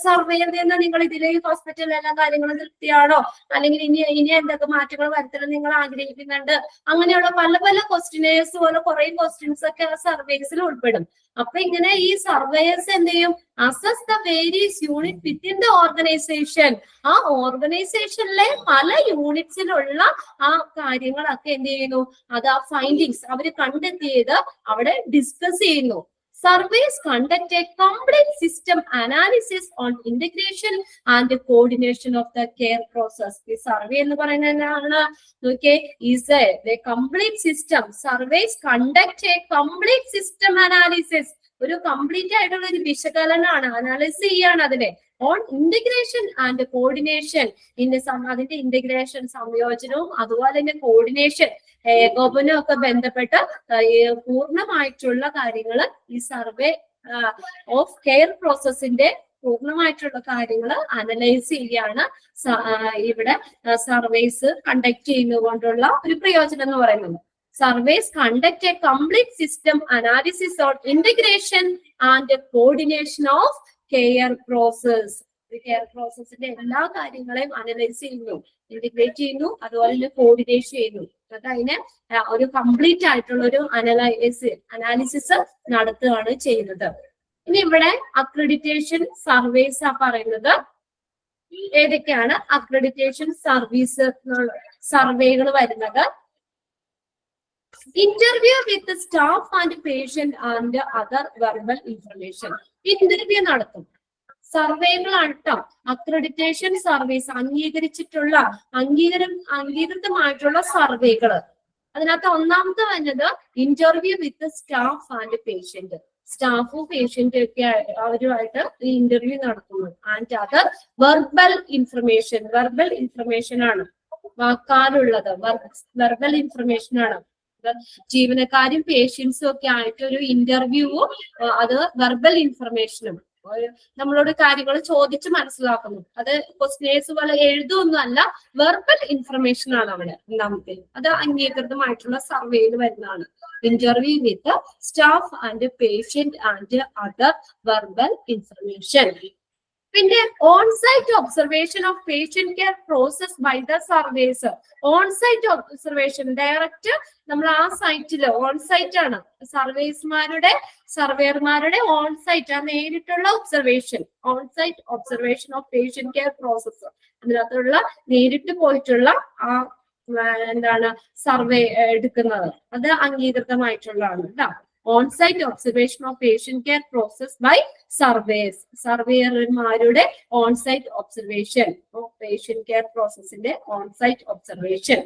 സർവേ ചെയ്യുന്ന, നിങ്ങൾ ഇതിലെ ഹോസ്പിറ്റലിൽ എല്ലാ കാര്യങ്ങളും തൃപ്തിയാണോ, അല്ലെങ്കിൽ ഇനി എന്തൊക്കെ മാറ്റങ്ങൾ വരുത്തണം നിങ്ങൾ ആഗ്രഹിക്കുന്നുണ്ട്, അങ്ങനെയുള്ള പല പല ക്വസ്റ്റ്യനേഴ്സ് പോലെ കുറെ ക്വസ്റ്റ്യൻസ് ഒക്കെ ആ സർവേസിൽ ഉൾപ്പെടും. അപ്പൊ ഇങ്ങനെ ഈ സർവേയേഴ്സ് എന്ത് ചെയ്യും? Assess the various unit within the organisation. ആ ഓർഗനൈസേഷനിലെ പല യൂണിറ്റ്സിലുള്ള ആ കാര്യങ്ങളൊക്കെ എന്ത് ചെയ്യുന്നു? അത് ആ ഫൈൻഡിങ്സ് അവര് കണ്ടെത്തിയത് അവിടെ ഡിസ്കസ് ചെയ്യുന്നു. Surveys conduct a complete system analysis on integration and coordination of the care process. The survey എന്ന് പറയുന്നതാണ് is a complete system. Surveys conduct a complete system analysis. ഒരു കംപ്ലീറ്റ് ആയിട്ടുള്ള ഒരു വിശകലനമാണ്, അനാലിസിസ് ചെയ്യാണ് അതിനെ. ഓൺ ഇന്റഗ്രേഷൻ ആൻഡ് കോർഡിനേഷൻ അതിന്റെ integration സംയോജനവും അതുപോലെ തന്നെ കോർഡിനേഷൻ ഏകോപനവും ഒക്കെ ബന്ധപ്പെട്ട് പൂർണ്ണമായിട്ടുള്ള കാര്യങ്ങൾ ഈ സർവേ ഓഫ് കെയർ പ്രോസസ്സിന്റെ പൂർണ്ണമായിട്ടുള്ള കാര്യങ്ങൾ അനലൈസ് ചെയ്യാണ് ഇവിടെ സർവേസ് കണ്ടക്ട് ചെയ്യുന്നതുകൊണ്ടുള്ള ഒരു പ്രയോജനം എന്ന് പറയുന്നത്. Surveys conduct a complete system analysis on integration and coordination of care process. Care പ്രോസസ്സിന്റെ എല്ലാ കാര്യങ്ങളെയും അനലൈസ് ചെയ്യുന്നു, ഇന്റഗ്രേറ്റ് ചെയ്യുന്നു, അതുപോലെ തന്നെ കോർഡിനേറ്റ് ചെയ്യുന്നു. അതിനെ ഒരു കംപ്ലീറ്റ് ആയിട്ടുള്ള ഒരു അനാലിസിസ് നടത്തുകയാണ് ചെയ്യുന്നത്. ഇനി ഇവിടെ അക്രഡിറ്റേഷൻ സർവേസ് പറയുന്നത് ഏതൊക്കെയാണ് അക്രഡിറ്റേഷൻ സർവേകൾ വരുന്നത്? Interview with staff and patient and other verbal information. Interview നടത്തും, സർവേകളാണ് കേട്ടോ. അക്രഡിറ്റേഷൻ സർവീസ് അംഗീകരിച്ചിട്ടുള്ള അംഗീകൃതമായിട്ടുള്ള സർവേകള്. അതിനകത്ത് ഒന്നാമത്തെ വരുന്നത് interview with staff and patient. സ്റ്റാഫും പേഷ്യന്റും ഒക്കെ അവരുമായിട്ട് ഇന്റർവ്യൂ നടത്തുന്നു. ആൻഡ് അതർ വെർബൽ ഇൻഫർമേഷൻ ആണ്, വാക്കാലുള്ളത് വെർബൽ ഇൻഫർമേഷൻ ആണ്. ജീവനക്കാരും പേഷ്യൻസും ഒക്കെ ആയിട്ട് ഒരു ഇന്റർവ്യൂവും അത് വെർബൽ ഇൻഫർമേഷനും നമ്മളോട് കാര്യങ്ങൾ ചോദിച്ച് മനസ്സിലാക്കുന്നു. അത് ക്വസ്റ്റ്യൻസ് പോലെ എഴുതൊന്നും അല്ല, വെർബൽ ഇൻഫർമേഷൻ ആണ് അവിടെ രണ്ടാമത്തെ. അത് അംഗീകൃതമായിട്ടുള്ള സർവേയിൽ വരുന്നതാണ്. Interview with staff and patient and other verbal information. പിന്നെ onsite observation of patient care process by the surveys. Onsite observation direct നമ്മൾ ആ സൈറ്റില് ഓൺസൈറ്റ് ആണ് സർവേയർമാരുടെ ഓൺസൈറ്റ്, ആ നേരിട്ടുള്ള observation. Onsite observation of patient care process, അതിനകത്തുള്ള നേരിട്ട് പോയിട്ടുള്ള ആ സർവേ എടുക്കുന്നത്, അത് അംഗീകൃതമായിട്ടുള്ളതാണ് കേട്ടോ. Onsite observation of patient care process by surveys. സർവേയർമാരുടെ onsite observation of patient care പ്രോസസ്സിന്റെ ഓൺസൈറ്റ് ഒബ്സർവേഷൻ.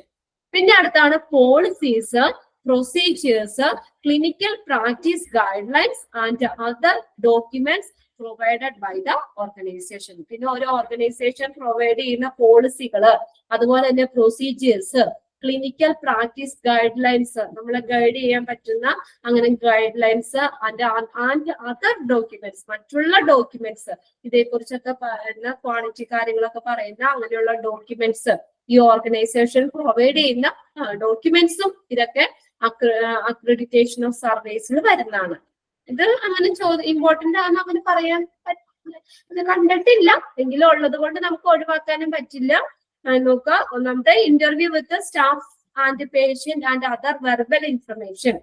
പിന്നെ അടുത്താണ് policies, procedures, clinical practice guidelines and other documents provided by the organisation. പിന്നെ ഒരു ഓർഗനൈസേഷൻ പ്രൊവൈഡ് ചെയ്യുന്ന പോളിസികള്, അതുപോലെ തന്നെ procedures, clinical practice guidelines, നമ്മളെ ഗൈഡ് ചെയ്യാൻ പറ്റുന്ന അങ്ങനെ guidelines and other documents, മറ്റുള്ള ഡോക്യുമെന്റ്സ്, ഇതേക്കുറിച്ചൊക്കെ പറയുന്ന ക്വാളിറ്റി കാര്യങ്ങളൊക്കെ പറയുന്ന അങ്ങനെയുള്ള ഡോക്യുമെന്റ്സ് ഈ ഓർഗനൈസേഷൻ പ്രൊവൈഡ് ചെയ്യുന്ന ഡോക്യുമെന്റ്സും ഇതൊക്കെ അക്രഡിറ്റേഷൻ ഓഫ് സർവേസിൽ വരുന്നതാണ്. ഇത് അങ്ങനെ ഇമ്പോർട്ടന്റ് ആണെന്ന് അങ്ങനെ പറയാൻ ഇത് കണ്ടിട്ടില്ല എങ്കിലും ഉള്ളത് കൊണ്ട് നമുക്ക് ഒഴിവാക്കാനും പറ്റില്ല. നോക്കുക, ഒന്നാമത്തെ interview with staff and patient and other verbal information.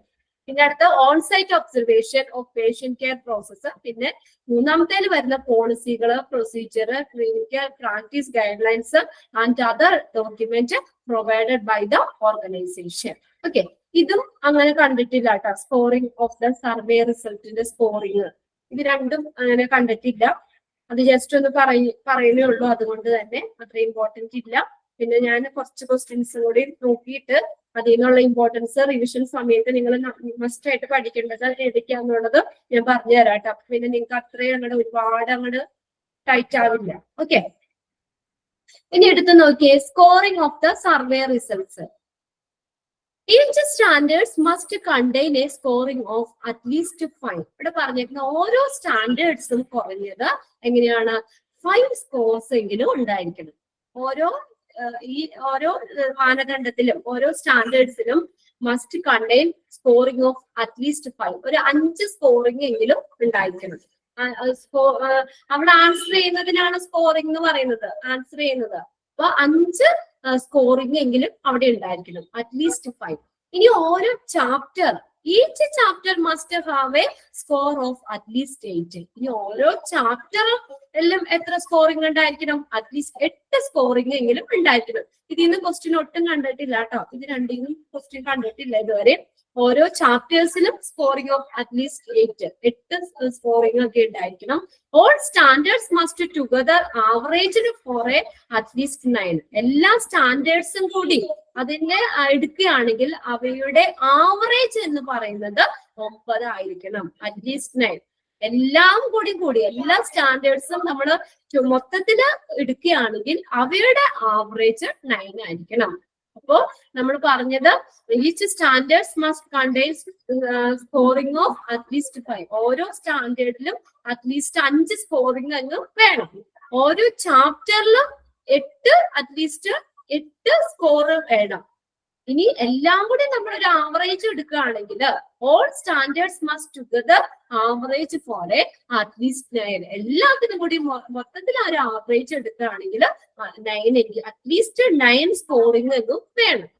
പിന്നെ അടുത്ത onsite observation of patient care process. പിന്നെ മൂന്നാമത്തേൽ വരുന്ന പോളിസികള്, procedure, clinical practice guidelines and other document provided by the organisation. Okay, ഇതും അങ്ങനെ കണ്ടിട്ടില്ല കേട്ടോ. സ്കോറിംഗ് ഓഫ് ദ സർവേ റിസൾട്ടിന്റെ സ്കോറിങ്, ഇത് രണ്ടും അങ്ങനെ കണ്ടിട്ടില്ല. അത് ജസ്റ്റ് ഒന്ന് പറയുന്നേ ഉള്ളൂ, അതുകൊണ്ട് തന്നെ അത്ര ഇമ്പോർട്ടൻറ്റ് ഇല്ല. പിന്നെ ഞാൻ കുറച്ച് ക്വസ്റ്റ്യൻസ് കൂടി നോക്കിയിട്ട് അതിൽ നിന്നുള്ള ഇമ്പോർട്ടൻസ് റിവിഷൻ സമയത്ത് നിങ്ങൾ മസ്റ്റ് ആയിട്ട് പഠിക്കേണ്ടത് ഏതൊക്കെയാന്നുള്ളത് ഞാൻ പറഞ്ഞു തരാം കേട്ടോ. പിന്നെ നിങ്ങൾക്ക് അത്രയും ഒരുപാട് ടൈറ്റ് ആവില്ല. ഓക്കെ, ഇനി എടുത്ത് നോക്കിയേ scoring of the survey results. Each standards must contain a scoring of at least 5. ഇവിടെ പറഞ്ഞിരിക്കുന്ന ഓരോ സ്റ്റാൻഡേർഡ്സും കുറഞ്ഞത് എങ്ങനെയാണ് 5 സ്കോർസ് എങ്കിലും ഉണ്ടായിരിക്കണം. ഓരോ മാനദണ്ഡത്തിലും ഓരോ സ്റ്റാൻഡേർഡ്സിലും must contain scoring of at least 5. ഒരു 5 സ്കോറിംഗ് എങ്കിലും ഉണ്ടായിരിക്കണം. അവിടെ ആൻസർ ചെയ്യുന്നതിനാണ് സ്കോറിംഗ് എന്ന് പറയുന്നത്. ആൻസർ ചെയ്യുന്നത് അപ്പൊ 5 സ്കോറിംഗ് എങ്കിലും അവിടെ ഉണ്ടായിരിക്കണം, അറ്റ്ലീസ്റ്റ് 5. ഇനി ഓരോ chapter, each chapter must have A score of at least 8. ഇനി ഓരോ ചാപ്റ്റർ എല്ലാം എത്ര സ്കോറിംഗ് ഉണ്ടായിരിക്കണം? അറ്റ്ലീസ്റ്റ് 8 സ്കോറിംഗ് എങ്കിലും ഉണ്ടായിരിക്കണം. ഇതിൽ നിന്ന് ക്വസ്റ്റ്യൻ ഒട്ടും കണ്ടിട്ടില്ല കേട്ടോ. ഇത് രണ്ടിനും ക്വസ്റ്റ്യൻ കണ്ടിട്ടില്ല ഇതുവരെ. ഓരോ ചാപ്റ്റേഴ്സിലും സ്കോറിംഗ് ഓഫ് അറ്റ്ലീസ്റ്റ് 8 സ്കോറിംഗ് ഒക്കെ ഉണ്ടായിരിക്കണം. All standards must together average for a at least 9. എല്ലാ സ്റ്റാൻഡേർഡ്സും കൂടി അതിനെ എടുക്കുകയാണെങ്കിൽ അവയുടെ ആവറേജ് എന്ന് പറയുന്നത് 9 ആയിരിക്കണം, അറ്റ്ലീസ്റ്റ് 9. എല്ലാം കൂടി എല്ലാ സ്റ്റാൻഡേർഡ്സും നമ്മൾ മൊത്തത്തില് എടുക്കുകയാണെങ്കിൽ അവയുടെ ആവറേജ് 9 ആയിരിക്കണം. അപ്പോ നമ്മൾ പറഞ്ഞത് each standards must contain scoring of at least 5. ഓരോ സ്റ്റാൻഡേർഡിലും അറ്റ്ലീസ്റ്റ് 5 സ്കോറിംഗ് അങ്ങ് വേണം. ഓരോ ചാപ്റ്ററിലും അറ്റ്ലീസ്റ്റ് 8 സ്കോർ വേണം. ഇനി എല്ലാം കൂടി നമ്മൾ ഒരു ആവറേജ് എടുക്കുകയാണെങ്കിൽ all standards must together average for at least 9. എല്ലാത്തിനും കൂടി മൊത്തത്തിൽ ഒരു ആവറേജ് എടുക്കുകയാണെങ്കിൽ 9 അറ്റ്ലീസ്റ്റ് 9 സ്കോറിംഗ് എന്നും വേണം.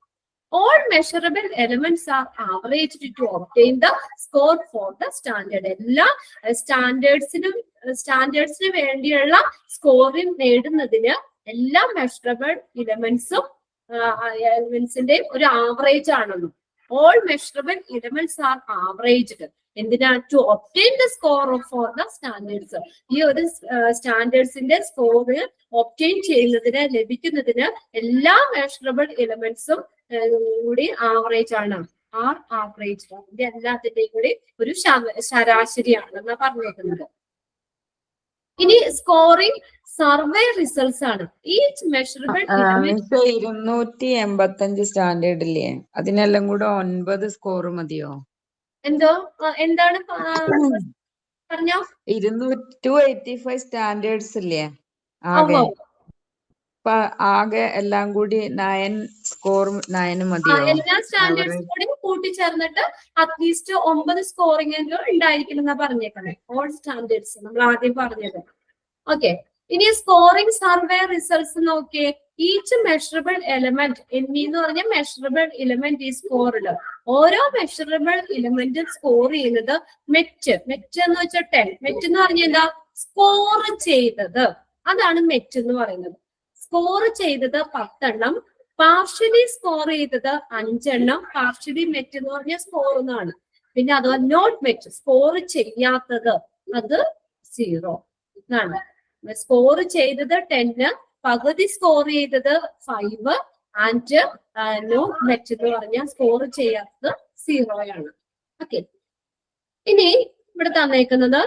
All measurable elements are averaged to obtain the score for the standard. എല്ലാ സ്റ്റാൻഡേർഡ്സിന് വേണ്ടിയുള്ള സ്കോറിംഗ് നേടുന്നതിന് എല്ലാ മെഷറബിൾ എലമെന്റ്സിന്റെ ഒരു ആവറേജ് ആണെന്നും all measurable elements are averaged. എന്തിനാ? To obtain the score for the standards. ഈ ഒരു സ്റ്റാൻഡേർഡ്സിന്റെ സ്കോർ ഒബ്റ്റെയിൻ ചെയ്യുന്നതിന് ലഭിക്കുന്നതിന് എല്ലാ മെഷറബിൾ എലമെന്റ്സും കൂടി ആവറേജ് ആണ്. ആവറേജ് ഇതിന്റെ എല്ലാത്തിന്റെയും കൂടി ഒരു ശരാശരിയാണെന്നാ പറഞ്ഞേക്കുന്നത്. ഇനി സ്കോറിംഗ് സർവേ റിസൾട്ട്സ് ആണ്. ഈച്ച് മെഷറബിൾ 285 സ്റ്റാൻഡേർഡ് ഇല്ലേ, അതിനെല്ലാം കൂടെ 9 സ്കോർ മതിയോ? എന്താണ് പറഞ്ഞോ? 285 സ്റ്റാൻഡേർഡ്സ് ഇല്ലേ ആകെ, ആകെ എല്ലാം കൂടി 9 സ്കോർ 9 മതിയോ? എല്ലാ സ്റ്റാൻഡേർഡ്സും കൂടി കൂട്ടിച്ചേർന്നിട്ട് അറ്റ്ലീസ്റ്റ് 9 സ്കോറിംഗ് എങ്കിലും ഉണ്ടായിരിക്കണം എന്നാ പറഞ്ഞേക്കണേ. ഓൾ സ്റ്റാൻഡേർഡ്സ് നമ്മൾ ആദ്യം പറഞ്ഞത്. ഓക്കെ, ഇനി സ്കോറിംഗ് സർവേ റിസൾട്ട്സ് നോക്കിയേ. ഈച്ച് മെഷറബിൾ എലമെന്റ് എന്ന് പറഞ്ഞ മെഷറബിൾ എലമെന്റ് ഈ സ്കോറിൽ ഓരോ മെഷറബിൾ എലമെന്റും സ്കോർ ചെയ്യുന്നത് മെറ്റ് എന്ന് വെച്ചാൽ 10. മെറ്റ് എന്ന് പറഞ്ഞാൽ എന്താ? സ്കോർ ചെയ്തത്. അതാണ് മെറ്റ് എന്ന് പറയുന്നത്. സ്കോർ ചെയ്തത് 10 എണ്ണം, പാർഷ്യലി സ്കോർ ചെയ്തത് 5 എണ്ണം. പാർഷ്യലി മെറ്റ് എന്ന് പറഞ്ഞാൽ സ്കോർ എന്നാണ്. പിന്നെ അഥവാ നോട്ട് മെറ്റ് സ്കോർ ചെയ്യാത്തത് അത് 0 എന്നാണ്. സ്കോർ ചെയ്തത് 10, പകുതി സ്കോർ ചെയ്തത് 5 ആൻഡ് നോട്ട് മെറ്റ് എന്ന് പറഞ്ഞാൽ സ്കോർ ചെയ്യാത്തത് 0 ആണ്. ഓക്കെ, ഇനി ഇവിടെ തന്നേക്കുന്നത്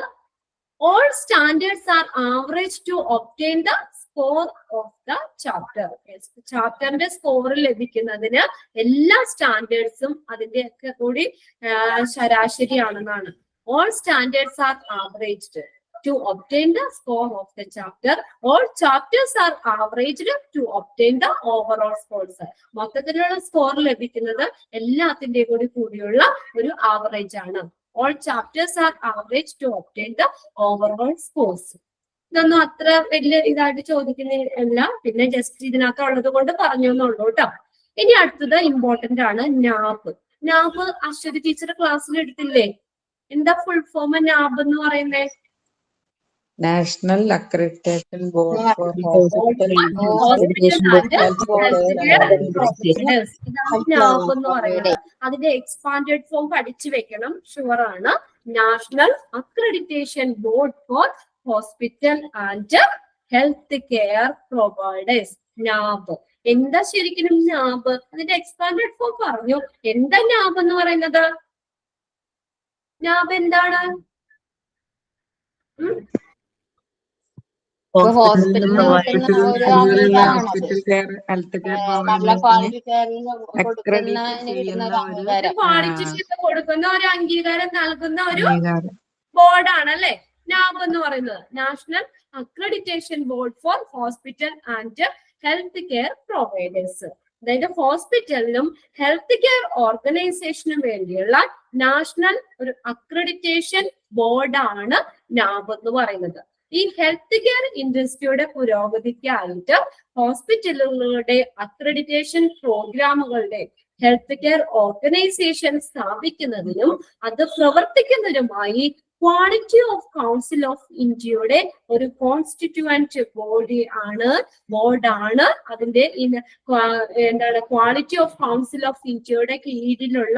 all standards are average to obtain the score of the chapter. ചാപ്റ്ററിന്റെ സ്കോർ ലഭിക്കുന്നതിന് എല്ലാ സ്റ്റാൻഡേർഡ്സും അതിന്റെ ഒക്കെ കൂടി ശരാശരിയാണെന്നാണ്. All standards are averaged to obtain the score of the chapter. All chapters are averaged to obtain the overall scores. മൊത്തത്തിലുള്ള score ലഭിക്കുന്നത് എല്ലാത്തിന്റെ കൂടിയുള്ള ഒരു ആവറേജ് ആണ്. All chapters are average to obtain the overall scores. ഇതൊന്നും അത്ര വലിയ ഇതായിട്ട് ചോദിക്കുന്നില്ല, പിന്നെ ജസ്റ്റ് ഇതിനകത്ത് ഉള്ളത് കൊണ്ട് പറഞ്ഞു എന്നുള്ളൂ കേട്ടോ. ഇനി അടുത്തത് ഇമ്പോർട്ടന്റ് ആണ് നാബ്. നാബ് അശ്വതി ടീച്ചർ ക്ലാസ്സിൽ എടുത്തില്ലേ? എന്താ ഫുൾ ഫോം നാബ് എന്ന് പറയുന്നേ? National accreditation board for NABH എന്ന് പറയുന്നത്. അതിന്റെ എക്സ്പാൻഡഡ് ഫോം പഠിച്ചു വെക്കണം, ഷുവർ ആണ്. National accreditation board for hospital and health care providers. NABH എന്താ ശരിക്കും നാബ്? അതിന്റെ എക്സ്പാൻഡഡ് ഫോം പറഞ്ഞു. എന്താ നാബ് എന്ന് പറയുന്നത്? നാബ് എന്താണ്? ഹോസ്പിറ്റലിന് കിട്ടുന്ന ഒരു അംഗീകാരമാണത്. നല്ല ക്വാളിറ്റി കെയറിന് കൊടുക്കുന്നതിന് കിട്ടുന്ന ഒരു അംഗീകാരം. ക്വാളിറ്റി കൊടുക്കുന്ന ഒരു അംഗീകാരം നൽകുന്ന ഒരു ബോർഡാണ് അല്ലെ നാബ് എന്ന് പറയുന്നത്. National accreditation board for hospital and health care providers. അതായത് ഹോസ്പിറ്റലിനും ഹെൽത്ത് കെയർ ഓർഗനൈസേഷനും വേണ്ടിയുള്ള നാഷണൽ ഒരു അക്രഡിറ്റേഷൻ ബോർഡാണ് നാബ് എന്ന് പറയുന്നത്. ഈ ഹെൽത്ത് കെയർ ഇൻഡസ്ട്രിയുടെ പുരോഗതിക്കായിട്ട് ഹോസ്പിറ്റലുകളുടെ അക്രഡിറ്റേഷൻ പ്രോഗ്രാമുകളുടെ ഹെൽത്ത് കെയർ ഓർഗനൈസേഷൻ സ്ഥാപിക്കുന്നതിനും അത് പ്രവർത്തിക്കുന്നതിനുമായി ക്വാളിറ്റി ഓഫ് കൗൺസിൽ ഓഫ് ഇന്ത്യയുടെ ഒരു കോൺസ്റ്റിറ്റ്യൂവന്റ് ബോർഡാണ് അതിന്റെ എന്താണ് ക്വാളിറ്റി ഓഫ് കൗൺസിൽ ഓഫ് ഇന്ത്യയുടെ കീഴിലുള്ള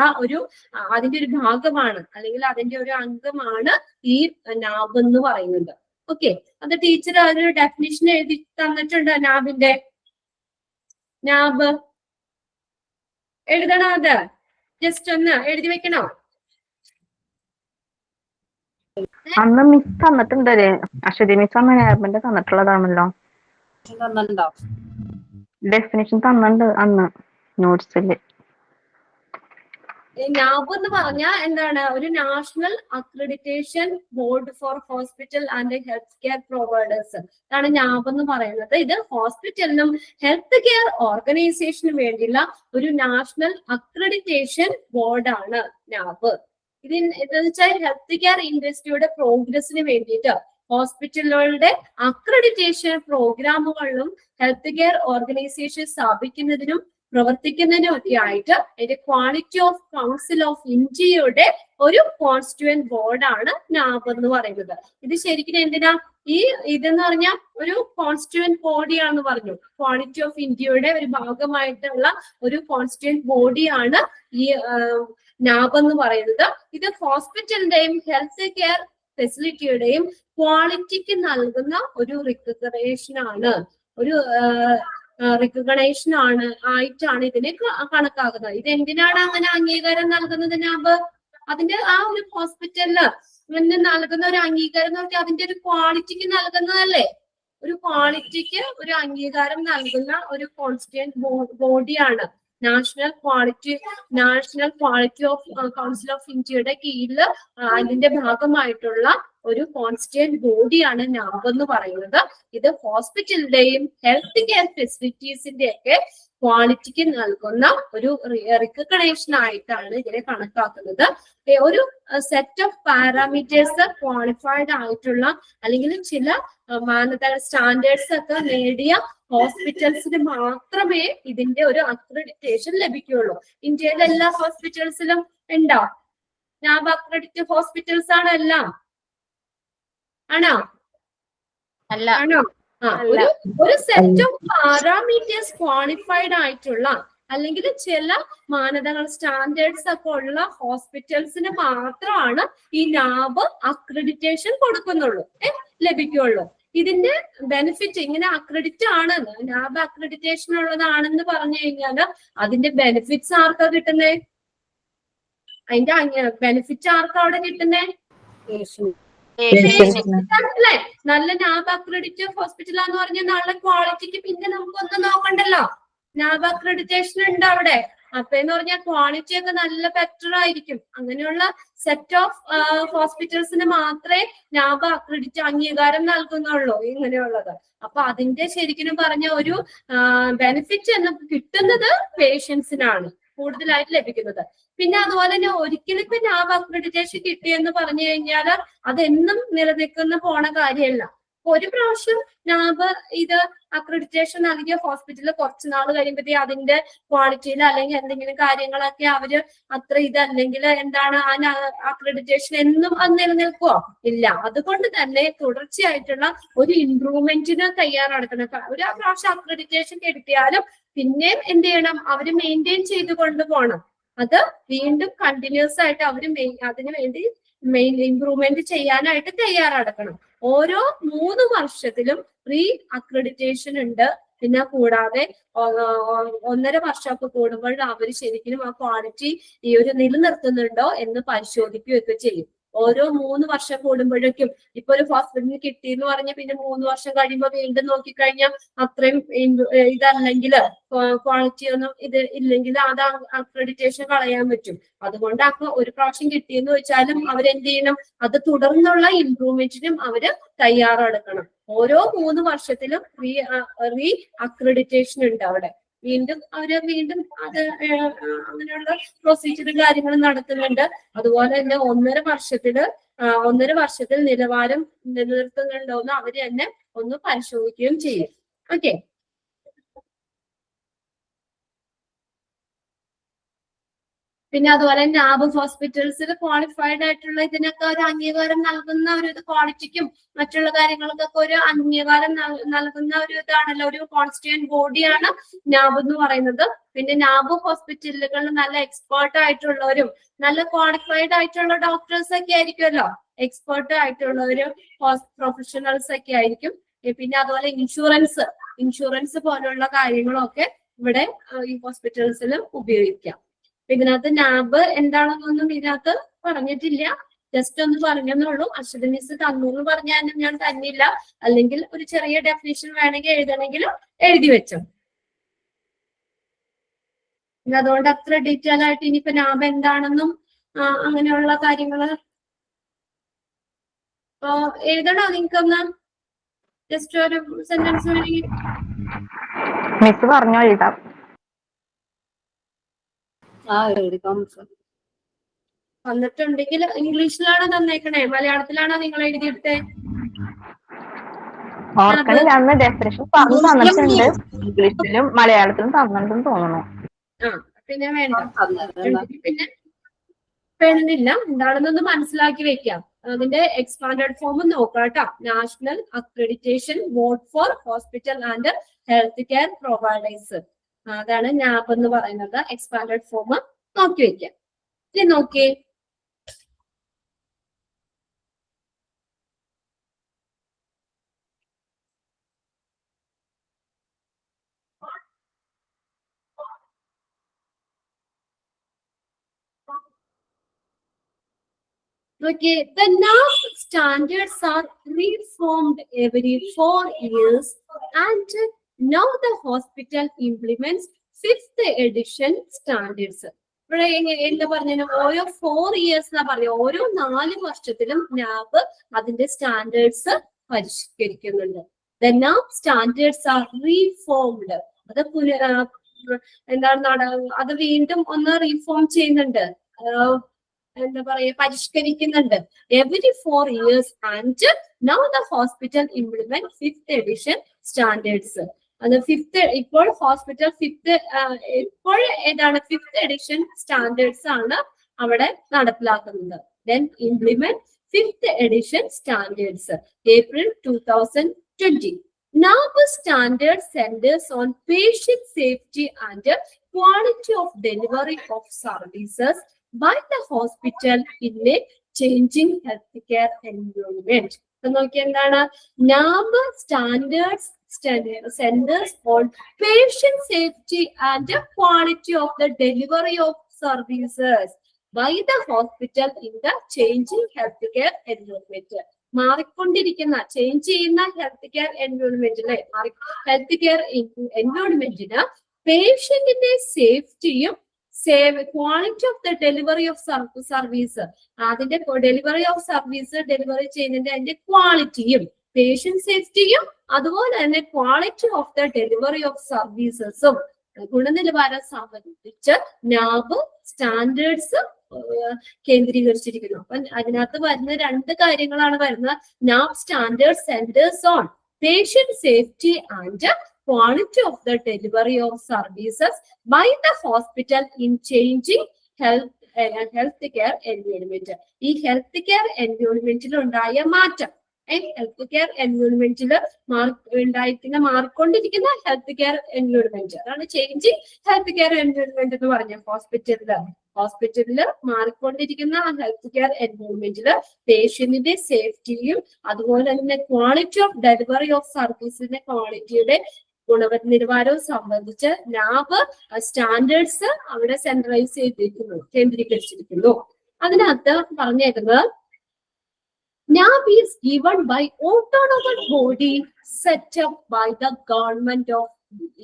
അതിന്റെ ഒരു ഭാഗമാണ്, അല്ലെങ്കിൽ അതിന്റെ ഒരു അംഗമാണ് ഈ നാബ് എന്ന് പറയുന്നത്. ഓക്കെ, അത് ടീച്ചർ ഒരു ഡെഫിനിഷൻ എഴുതി തന്നിട്ടുണ്ട് നാബിന്റെ. നാബ് എഴുതണോ? അത് ജസ്റ്റ് ഒന്ന് എഴുതി വെക്കണോ? അന്ന് മിസ് തന്നിട്ടുണ്ടല്ലേ, അശ്വതി മിസ് അന്ന് ലാബിന്റെ തന്നിട്ടുള്ളതാണല്ലോ, തന്നിട്ടുണ്ടോ? ഡെഫിനിഷൻ തന്നിട്ടുണ്ട് അന്ന് നോട്ട്സിൽ. നാബ് എന്ന് പറഞ്ഞാൽ എന്താണ്? ഒരു national accreditation board for hospital and health care providers. ഇതാണ് നാബ് എന്ന് പറയുന്നത്. ഇത് ഹോസ്പിറ്റലിനും ഹെൽത്ത് കെയർ ഓർഗനൈസേഷനും വേണ്ടിയുള്ള ഒരു നാഷണൽ അക്രഡിറ്റേഷൻ ബോർഡാണ് നാബ്. ഇതെന്ന് വെച്ചാൽ ഹെൽത്ത് കെയർ ഇൻഡസ്ട്രിയുടെ പ്രോഗ്രസിന് വേണ്ടിയിട്ട് ഹോസ്പിറ്റലുകളുടെ അക്രഡിറ്റേഷൻ പ്രോഗ്രാമുകളിലും ഹെൽത്ത് കെയർ ഓർഗനൈസേഷൻ സ്ഥാപിക്കുന്നതിനും പ്രവർത്തിക്കുന്നതിനും ഒക്കെ ആയിട്ട് അതിന്റെ ക്വാളിറ്റി ഓഫ് കൗൺസിൽ ഓഫ് ഇന്ത്യയുടെ ഒരു കോൺസ്റ്റിറ്റ്യൂവന്റ് ബോർഡാണ് നാബ് എന്ന് പറയുന്നത്. ഇത് ശരിക്കും എന്തിനാ ഇതെന്ന് പറഞ്ഞാൽ ഒരു കോൺസ്റ്റിറ്റ്യൂവന്റ് ബോഡിയാണെന്ന് പറഞ്ഞു. ക്വാളിറ്റി ഓഫ് ഇന്ത്യയുടെ ഒരു ഭാഗമായിട്ടുള്ള ഒരു കോൺസ്റ്റിറ്റ്യൂവന്റ് ബോഡിയാണ് ഈ നാബ് എന്ന് പറയുന്നത്. ഇത് ഹോസ്പിറ്റലിന്റെയും ഹെൽത്ത് കെയർ ഫെസിലിറ്റിയുടെയും ക്വാളിറ്റിക്ക് നൽകുന്ന ഒരു റിക്കഗ്നേഷൻ ആണ്, ഒരു റിക്കഗ്നേഷൻ ആയിട്ടാണ് ഇതിനെ കണക്കാക്കുന്നത്. ഇത് എന്തിനാണ് അങ്ങനെ അംഗീകാരം നൽകുന്നത് നാബ്? അതിന്റെ ആ ഒരു ഹോസ്പിറ്റലിന് നൽകുന്ന ഒരു അംഗീകാരം എന്ന് പറഞ്ഞാൽ അതിന്റെ ഒരു ക്വാളിറ്റിക്ക് നൽകുന്നതല്ലേ. ഒരു ക്വാളിറ്റിക്ക് ഒരു അംഗീകാരം നൽകുന്ന ഒരു കോൺസ്റ്റിറ്റ്യൂവന്റ് ബോഡിയാണ് national quality of council of ഇന്ത്യയുടെ കീഴിൽ അതിന്റെ ഭാഗമായിട്ടുള്ള ഒരു കോൺസ്റ്റിറ്റ്യൂവന്റ് ബോഡിയാണ് നാബ് എന്ന് പറയുന്നത്. ഇത് ഹോസ്പിറ്റലിന്റെയും ഹെൽത്ത് കെയർ ഫെസിലിറ്റീസിന്റെ ഒക്കെ ക്വാളിറ്റിക്ക് നൽകുന്ന ഒരു റിക്കഗ്നേഷൻ ആയിട്ടാണ് ഇതിനെ കണക്കാക്കുന്നത്. ഒരു സെറ്റ് ഓഫ് പാരാമീറ്റേഴ്സ് ക്വാളിഫൈഡ് ആയിട്ടുള്ള അല്ലെങ്കിൽ ചില മാനദണ്ഡ സ്റ്റാൻഡേർഡ്സ് ഒക്കെ നേടിയ ഹോസ്പിറ്റൽസിന് മാത്രമേ ഇതിന്റെ ഒരു അക്രഡിറ്റേഷൻ ലഭിക്കുകയുള്ളൂ. ഇന്ത്യയിലെ എല്ലാ ഹോസ്പിറ്റൽസിലും ഉണ്ടോ നാബ് അക്രഡിറ്റഡ് ഹോസ്പിറ്റൽസ് ആണ് എല്ലാം? ആണോ? ആണോ? ഒരു സെറ്റ് ഓഫ് പാരാമീറ്റേഴ്സ് ക്വാളിഫൈഡ് ആയിട്ടുള്ള അല്ലെങ്കിൽ ചില മാനദണ്ഡങ്ങൾ സ്റ്റാൻഡേർഡ്സ് ഒക്കെ ഉള്ള ഹോസ്പിറ്റൽസിന് മാത്രമാണ് ഈ നാബ് അക്രഡിറ്റേഷൻ കൊടുക്കുന്നുള്ളൂ, ലഭിക്കുള്ളൂ. ഇതിന്റെ ബെനിഫിറ്റ് ഇങ്ങനെ അക്രഡിറ്റ് ആണ്, നാബ് അക്രഡിറ്റേഷൻ ഉള്ളതാണെന്ന് പറഞ്ഞു കഴിഞ്ഞാൽ അതിന്റെ ബെനിഫിറ്റ്സ് ആർക്കാ കിട്ടുന്നേ? അതിന്റെ ബെനിഫിറ്റ് ആർക്കാ അവിടെ കിട്ടുന്നേ? അല്ലേ? നല്ല നാബ് അക്രഡിറ്റഡ് ഹോസ്പിറ്റലാന്ന് പറഞ്ഞാൽ നല്ല ക്വാളിറ്റിക്ക് പിന്നെ നമുക്കൊന്നും നോക്കണ്ടല്ലോ. നാബ് അക്രഡിറ്റേഷൻ ഉണ്ട് അവിടെ. അപ്പൊ എന്ന് പറഞ്ഞാൽ ക്വാളിറ്റി ഒക്കെ നല്ല ബെറ്റർ ആയിരിക്കും. അങ്ങനെയുള്ള സെറ്റ് ഓഫ് ഹോസ്പിറ്റൽസിന് മാത്രമേ നാബ് അക്രഡിറ്റ് അംഗീകാരം നൽകുന്നുള്ളൂ ഇങ്ങനെയുള്ളത്. അപ്പൊ അതിന്റെ ശരിക്കും പറഞ്ഞ ഒരു ബെനിഫിറ്റ് എന്ന് കിട്ടുന്നത് പേഷ്യൻസിനാണ് കൂടുതലായിട്ട് ലഭിക്കുന്നത്. പിന്നെ അതുപോലെ തന്നെ ഒരിക്കലും ഇപ്പൊ നാബ് അക്രഡിറ്റേഷൻ കിട്ടിയെന്ന് പറഞ്ഞു കഴിഞ്ഞാൽ അതെന്നും നിലനിൽക്കുന്ന പോണ കാര്യമല്ല. ഒരു പ്രാവശ്യം നാബ് ഇത് അക്രഡിറ്റേഷൻ നൽകിയ ഹോസ്പിറ്റലിൽ കുറച്ച് നാൾ കഴിയുമ്പോഴത്തേ അതിന്റെ ക്വാളിറ്റിയിൽ അല്ലെങ്കിൽ എന്തെങ്കിലും കാര്യങ്ങളൊക്കെ അവര് അത്ര ഇതല്ലെങ്കിൽ എന്താണ് ആ അക്രഡിറ്റേഷൻ എന്നും അത് നിലനിൽക്കുവോ? ഇല്ല. അതുകൊണ്ട് തന്നെ തുടർച്ചയായിട്ടുള്ള ഒരു ഇംപ്രൂവ്മെന്റിന് തയ്യാറെടുക്കണം. ഒരു പ്രാവശ്യം അക്രഡിറ്റേഷൻ കിട്ടിയാലും പിന്നെയും എന്ത് ചെയ്യണം? അവര് മെയിൻറ്റെയിൻ ചെയ്ത് കൊണ്ടുപോകണം. അത് വീണ്ടും കണ്ടിന്യൂസ് ആയിട്ട് അവര് അതിനു വേണ്ടി ഇംപ്രൂവ്മെന്റ് ചെയ്യാനായിട്ട് തയ്യാറെടുക്കണം. ഓരോ 3 വർഷത്തിലും റീ അക്രഡിറ്റേഷൻ ഉണ്ട്. പിന്നെ കൂടാതെ 1.5 വർഷമൊക്കെ കൂടുമ്പോൾ അവർ ശരിക്കും ആ ക്വാളിറ്റി ഈ ഒരു നിലനിർത്തുന്നുണ്ടോ എന്ന് പരിശോധിക്കുകയൊക്കെ ചെയ്യും. ഓരോ 3 വർഷം കൂടുമ്പോഴേക്കും ഇപ്പൊ ഒരു ഹോസ്പിറ്റലിന് കിട്ടി എന്ന് പറഞ്ഞ് പിന്നെ 3 വർഷം കഴിയുമ്പോൾ വീണ്ടും നോക്കിക്കഴിഞ്ഞാൽ അത്രയും ഇതല്ലെങ്കിൽ ക്വാളിറ്റി ഒന്നും ഇത് ഇല്ലെങ്കിൽ അത് അക്രഡിറ്റേഷൻ കളയാൻ പറ്റും. അതുകൊണ്ട് ഒരു പ്രാവശ്യം കിട്ടിയെന്ന് വെച്ചാലും അവരെന്ത് ചെയ്യണം? അത് തുടർന്നുള്ള ഇംപ്രൂവ്മെന്റിനും അവര് തയ്യാറെടുക്കണം. ഓരോ 3 വർഷത്തിലും റീ അക്രഡിറ്റേഷൻ ഉണ്ട് അവിടെ. അവര് വീണ്ടും അത് അങ്ങനെയുള്ള പ്രൊസീജിയറും കാര്യങ്ങളും നടത്തുന്നുണ്ട്. അതുപോലെ തന്നെ 1.5 വർഷത്തിൽ നിലവാരം നിലനിർത്തുന്നുണ്ടോ എന്ന് അവര് തന്നെ ഒന്ന് പരിശോധിക്കുകയും ചെയ്യും. ഓക്കെ. പിന്നെ അതുപോലെ നാബ് ഹോസ്പിറ്റൽസിൽ ക്വാളിഫൈഡ് ആയിട്ടുള്ള ഇതിനൊക്കെ ഒരു അംഗീകാരം നൽകുന്ന ഒരു ക്വാളിറ്റിക്കും മറ്റുള്ള കാര്യങ്ങൾക്കൊക്കെ ഒരു അംഗീകാരം നൽകുന്ന ഒരു ഇതാണല്ലോ, ഒരു കോൺസ്റ്റിറ്റ്യൂവന്റ് ബോഡിയാണ് നാബ് എന്ന് പറയുന്നത്. പിന്നെ നാബ് ഹോസ്പിറ്റലുകളിൽ നല്ല എക്സ്പേർട്ട് ആയിട്ടുള്ളവരും നല്ല ക്വാളിഫൈഡ് ആയിട്ടുള്ള ഡോക്ടേഴ്സ് ഒക്കെ ആയിരിക്കുമല്ലോ, എക്സ്പേർട്ട് ആയിട്ടുള്ളവര് പ്രൊഫഷണൽസ് ഒക്കെ ആയിരിക്കും. പിന്നെ അതുപോലെ ഇൻഷുറൻസ് പോലുള്ള കാര്യങ്ങളൊക്കെ ഇവിടെ ഈ ഹോസ്പിറ്റൽസിൽ ഉപയോഗിക്കാം. ഇതിനകത്ത് നാബ് എന്താണെന്നൊന്നും ഇതിനകത്ത് പറഞ്ഞിട്ടില്ല. ജസ്റ്റ് ഒന്ന് പറഞ്ഞെന്നുള്ളൂ. അശ്വതി മിസ് തന്നൂന്ന് പറഞ്ഞാലും ഞാൻ തന്നില്ല. അല്ലെങ്കിൽ ഒരു ചെറിയ ഡെഫിനിഷൻ വേണമെങ്കിൽ എഴുതണമെങ്കിലും എഴുതി വെച്ചോ. അതുകൊണ്ട് അത്ര ഡീറ്റെയിൽ ആയിട്ട് ഇനിയിപ്പോ നാം എന്താണെന്നും അങ്ങനെയുള്ള കാര്യങ്ങള് എഴുതണോ നിങ്ങൾക്കൊന്ന്? ജസ്റ്റ് ഒരു സെന്റൻസ് വേണമെങ്കിൽ മിസ് പറഞ്ഞോ എഴുതാം. എടുക്കാം. വന്നിട്ടുണ്ടെങ്കിൽ ഇംഗ്ലീഷിലാണോ തന്നേക്കണേ, മലയാളത്തിലാണോ നിങ്ങൾ എഴുതിയെടുത്തേ? ഓർക്കണില്ല, അന്ന് ഡെഫിനേഷൻ പറഞ്ഞു തന്നിട്ടുണ്ട്, ഇംഗ്ലീഷിലും മലയാളത്തിലും തന്നിട്ടുണ്ടെന്ന് തോന്നുന്നു. പിന്നെ വേണ്ട, പിന്നെ വേണമെന്നില്ല. എന്താണെന്നൊന്ന് മനസ്സിലാക്കി വെക്കാം. അതിന്റെ എക്സ്പാൻഡഡ് ഫോം നോക്കാം കേട്ടോ. National accreditation board for hospital and health care providers, അതാണ് നാബ് എന്ന് പറയുന്നത്. എക്സ്പാൻഡഡ് ഫോം നോക്കി വെക്കാം. ഇനി നോക്കിയേ, okay, the NAB standards are reformed every 4 years and now the hospital implements 5th edition standards. ഇവിടെ എന്താ പറഞ്ഞ ഓരോ 4 years എന്നാ പറയുക, ഓരോ 4 വർഷത്തിലും നാബ് അതിന്റെ standards പരിഷ്കരിക്കുന്നുണ്ട്. The NAB standards are reformed. അത് എന്താണ്, അത് വീണ്ടും ഒന്ന് റീഫോം ചെയ്യുന്നുണ്ട്, എന്താ പറയാ, പരിഷ്കരിക്കുന്നുണ്ട്. Every 4 years and now the hospital implement 5th edition standards. അത് ഇപ്പോൾ ഹോസ്പിറ്റൽ ഇപ്പോൾ ഏതാണ് 5th എഡിഷൻ സ്റ്റാൻഡേർഡ്സ് ആണ് അവിടെ നടപ്പിലാക്കുന്നത്. Then implement 5th edition standards April 2020. NAB standard centers on patient safety and quality of delivery of services by the hospital in a changing healthcare environment. നോക്കിയ എന്താണ്, NAB standards centers on patient safety and quality of the delivery of services by the hospital in the changing healthcare environment. മാറിക്കൊണ്ടിരിക്കുന്ന, change ചെയ്യുന്ന health care എൻവയോൺമെന്റിലെ health care എൻവയോൺമെന്റിന് പേഷ്യന്റിന്റെ സേഫ്റ്റിയും quality of the delivery of service, അതിന്റെ delivery of service delivery ചെയ്യുന്നതിന്റെ അതിന്റെ ക്വാളിറ്റിയും, പേഷ്യന്റ് സേഫ്റ്റിയും അതുപോലെ തന്നെ quality of the delivery of സർവീസസും ഗുണനിലവാരം സംബന്ധിച്ച് നാബ് സ്റ്റാൻഡേർഡ്സ് കേന്ദ്രീകരിച്ചിരിക്കുന്നു. അപ്പൊ അതിനകത്ത് വരുന്ന 2 കാര്യങ്ങളാണ് വരുന്നത്. NABH standard centres on patient safety and quality of the delivery of services by the hospital in changing health care environment. ഈ ഹെൽത്ത് കെയർ എൻവയോൺമെന്റിൽ ഉണ്ടായ മാറ്റം, ഹെൽത്ത് കെയർ എൻവയോൺമെന്റിൽ മാറിക്കൊണ്ടിരിക്കുന്ന ഹെൽത്ത് കെയർ എൻവയോൺമെന്റ്, അതാണ് ചേഞ്ചിങ് ഹെൽത്ത് കെയർ എൻവയോൺമെന്റ് എന്ന് പറഞ്ഞ ഹോസ്പിറ്റലില് മാറിക്കൊണ്ടിരിക്കുന്ന health care എൻവയോൺമെന്റില് പേഷ്യന്റിന്റെ സേഫ്റ്റിയും അതുപോലെ തന്നെ ക്വാളിറ്റി ഓഫ് ഡെലിവറി ഓഫ് സർവീസിന്റെ ക്വാളിറ്റിയുടെ ഗുണനിലവാരവും സംബന്ധിച്ച് നാബ് സ്റ്റാൻഡേർഡ്സ് അവിടെ സെൻട്രലൈസ് ചെയ്തിരിക്കുന്നു, കേന്ദ്രീകരിച്ചിരിക്കുന്നു. അതിനകത്ത് പറഞ്ഞേക്കുന്നത് NAB is given by autonomous body set up by the government of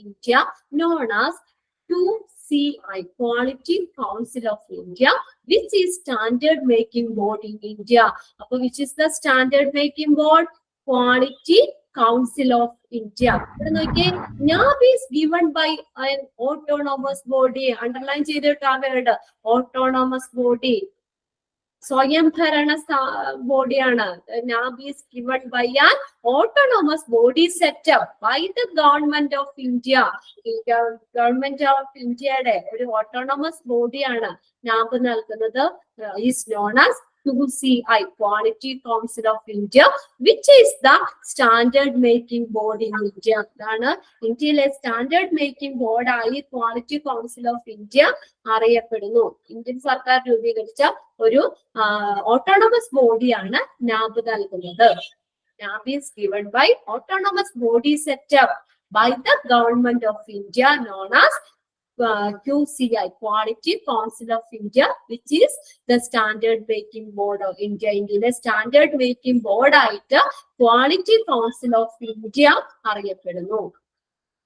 India known as 2CI, Quality Council of India, which is standard making board in India. Appo which is the standard making board? Quality Council of India. NAB is given by an autonomous body. Underline ചെയ്തിട്ട് ആ word autonomous body. സ്വയംഭരണ ബോഡിയാണ്. NAB is given by an autonomous body set up by the government of India. Government of ഇന്ത്യയുടെ ഒരു autonomous ബോഡിയാണ് NAB നൽകുന്നത്. is known as 2CI, Quality Council of India, which is the standard making board in India. അതാണ് ഇന്ത്യയിലെ standard making board ആയി quality Council of India അറിയപ്പെടുന്നു. Indian സർക്കാർ രൂപീകരിച്ച ഒരു ഓട്ടോണമസ് ബോഡിയാണ് NAB നൽകുന്നത്. NAB is given by autonomous body set up by the government of India known as QCI, Quality Council of India, which is the standard breaking board of India. ഇന്ത്യയിലെ standard making board ആയിട്ട് quality Council of India അറിയപ്പെടുന്നു.